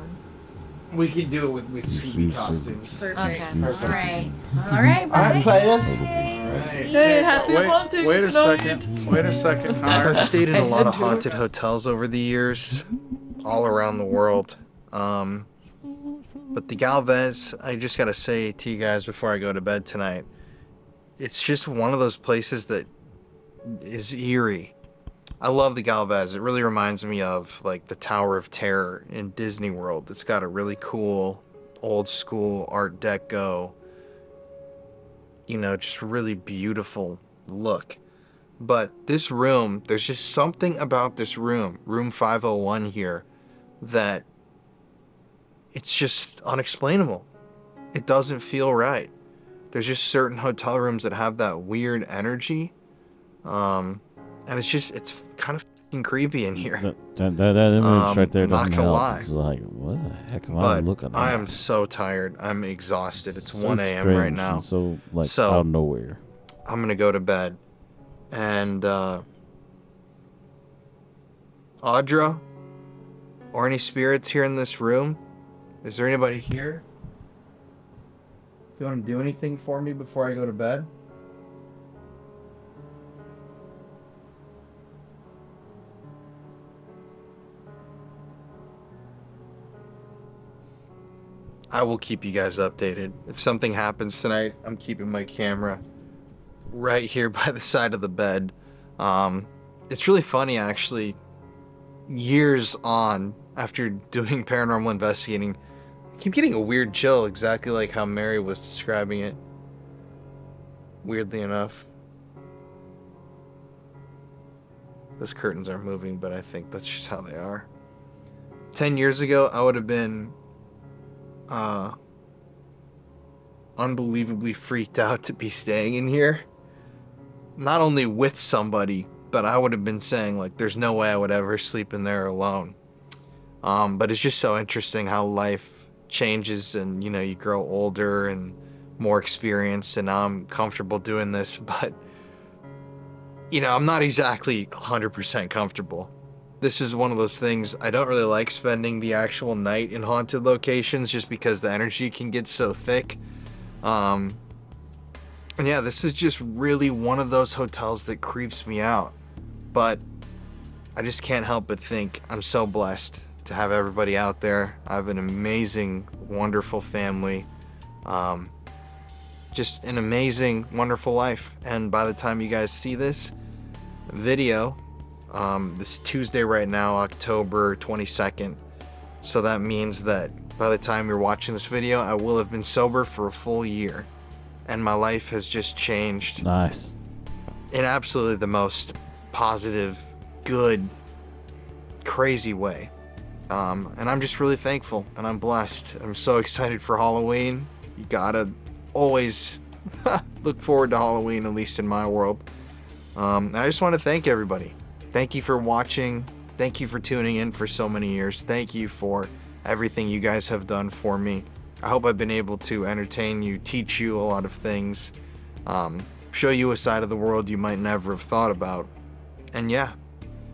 We could do it with Scooby costumes. Perfect. Okay. All right. All right, Alright, bye. players. Hey, happy haunting Wait a tonight. second. Wait a second, Connor. I've stayed in a lot of haunted hotels over the years, all around the world. But the Galvez, I just gotta say to you guys before I go to bed tonight, it's just one of those places that is eerie. I love the Galvez. It really reminds me of like the Tower of Terror in Disney World. It's got a really cool, old school Art Deco, just really beautiful look. But this room, there's just something about this room 501 here, that it's just unexplainable. It doesn't feel right. There's just certain hotel rooms that have that weird energy. And it's kind of f***ing creepy in here. That image right there I'm not doesn't gonna help. lie. It's like, what the heck am I But looking at? I am so tired. I'm exhausted. It's So 1 a.m. right strange now. and so like So- out of nowhere. I'm going to go to bed. And, Audra, or any spirits here in this room? Is there anybody here? Do you want to do anything for me before I go to bed? I will keep you guys updated. If something happens tonight, I'm keeping my camera right here by the side of the bed. It's really funny, actually. Years on, after doing paranormal investigating, Keep getting a weird chill, exactly like how Mary was describing it. Weirdly enough. Those curtains are moving, but I think that's just how they are. 10 years ago, I would have been unbelievably freaked out to be staying in here. Not only with somebody, but I would have been saying, like, there's no way I would ever sleep in there alone. But it's just so interesting how life changes and, you know, you grow older and more experienced, and now I'm comfortable doing this, but, you know, I'm not exactly 100% comfortable. This is one of those things, I don't really like spending the actual night in haunted locations just because the energy can get so thick. And yeah, this is just really one of those hotels that creeps me out. But I just can't help but think I'm so blessed to have everybody out there. I have an amazing, wonderful family. Just an amazing, wonderful life. And by the time you guys see this video, this Tuesday right now, October 22nd. So that means that by the time you're watching this video, I will have been sober for a full year. And my life has just changed. Nice. In absolutely the most positive, good, crazy way. And I'm just really thankful, and I'm blessed. I'm so excited for Halloween. You gotta always look forward to Halloween, at least in my world. And I just want to thank everybody. Thank you for watching. Thank you for tuning in for so many years. Thank you for everything you guys have done for me. I hope I've been able to entertain you, teach you a lot of things, show you a side of the world you might never have thought about. And yeah,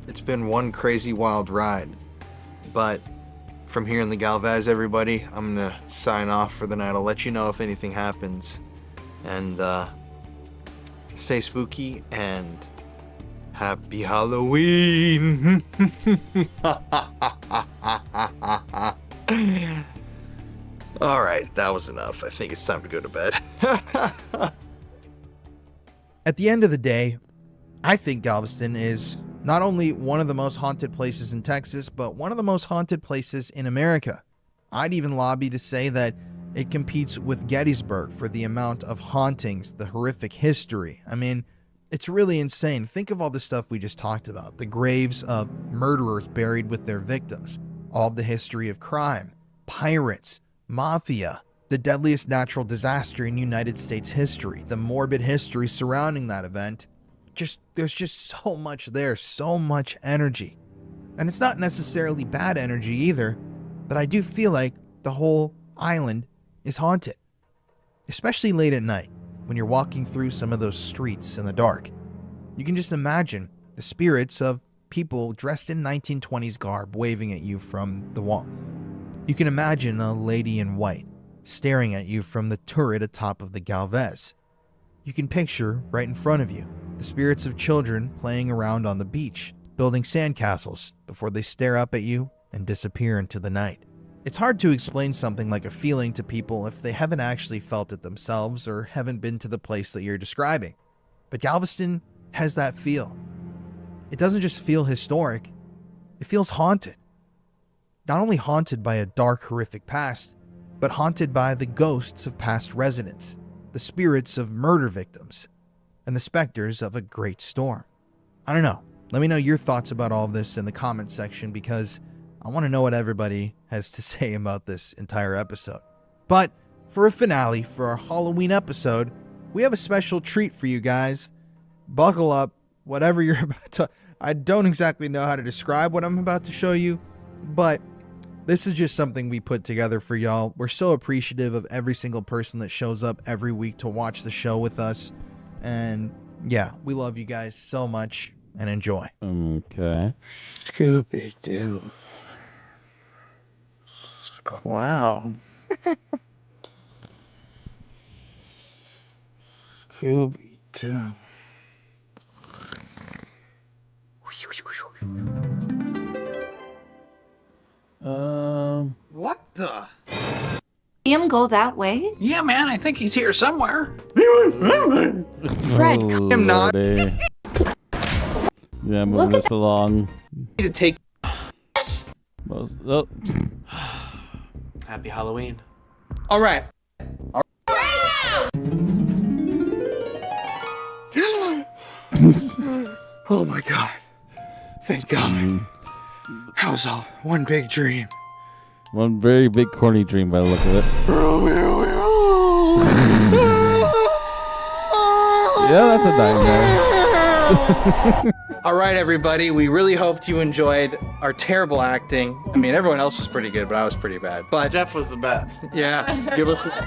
it's been one crazy wild ride. But from here in the Galvez, everybody, I'm gonna sign off for the night. I'll let you know if anything happens. And stay spooky and happy Halloween. All right, that was enough. I think it's time to go to bed. At the end of the day, I think Galveston is not only one of the most haunted places in Texas, but one of the most haunted places in America. I'd even lobby to say that it competes with Gettysburg for the amount of hauntings, the horrific history. I mean, it's really insane. Think of all the stuff we just talked about. The graves of murderers buried with their victims. All of the history of crime. Pirates. Mafia. The deadliest natural disaster in United States history. The morbid history surrounding that event. There's just so much there. So much energy. And it's not necessarily bad energy either. But I do feel like the whole island is haunted. Especially late at night, when you're walking through some of those streets in the dark. You can just imagine the spirits of people dressed in 1920s garb waving at you from the wall. You can imagine a lady in white staring at you from the turret atop of the Galvez. You can picture, right in front of you, the spirits of children playing around on the beach, building sandcastles before they stare up at you and disappear into the night. It's hard to explain something like a feeling to people if they haven't actually felt it themselves or haven't been to the place that you're describing. But Galveston has that feel. It doesn't just feel historic, it feels haunted. Not only haunted by a dark, horrific past, but haunted by the ghosts of past residents, the spirits of murder victims, and the specters of a great storm. I don't know. Let me know your thoughts about all this in the comment section, because I want to know what everybody has to say about this entire episode. But for a finale, for our Halloween episode, we have a special treat for you guys. Buckle up, whatever you're about to... I don't exactly know how to describe what I'm about to show you, but this is just something we put together for y'all. We're so appreciative of every single person that shows up every week to watch the show with us. And yeah, we love you guys so much, and enjoy. Okay. Scooby-Doo. Wow. Scooby-Doo. What the? See him go that way? Yeah, man, I think he's here somewhere. Fred, Oh, I'm not. Lordy. Yeah, moving this along. To take. Oh. Happy Halloween. All right. Oh my God. Thank God. That was all one big dream. One very big corny dream by the look of it. Yeah, that's a nightmare. All right, everybody. We really hoped you enjoyed our terrible acting. I mean, everyone else was pretty good, but I was pretty bad. But Jeff was the best. yeah, give us.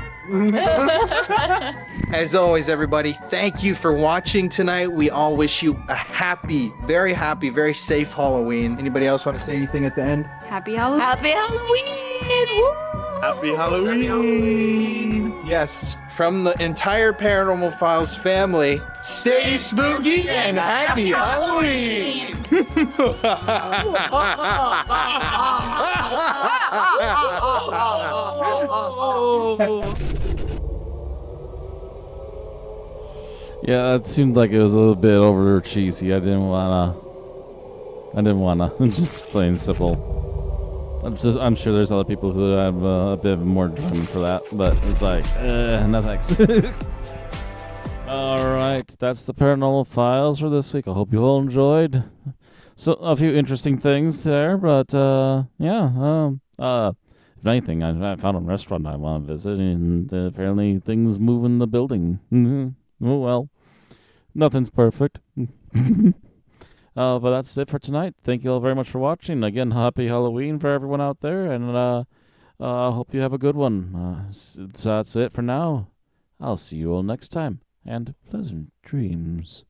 As always, everybody, thank you for watching tonight. We all wish you a happy, very safe Halloween. Anybody else want to say anything at the end? Happy Halloween. Happy Halloween! Woo! Happy Halloween! Yes, from the entire Paranormal Files family, stay spooky and happy Halloween! Yeah, it seemed like it was a little bit over cheesy. I didn't wanna. Just plain simple. I'm sure there's other people who have a bit more enjoyment for that, but it's like, no thanks. All right, that's the Paranormal Files for this week. I hope you all enjoyed. So a few interesting things there, but yeah. If anything, I found a restaurant I want to visit, and apparently things move in the building. Oh well, nothing's perfect. But that's it for tonight. Thank you all very much for watching. Again, happy Halloween for everyone out there, and I hope you have a good one. So that's it for now. I'll see you all next time, and pleasant dreams.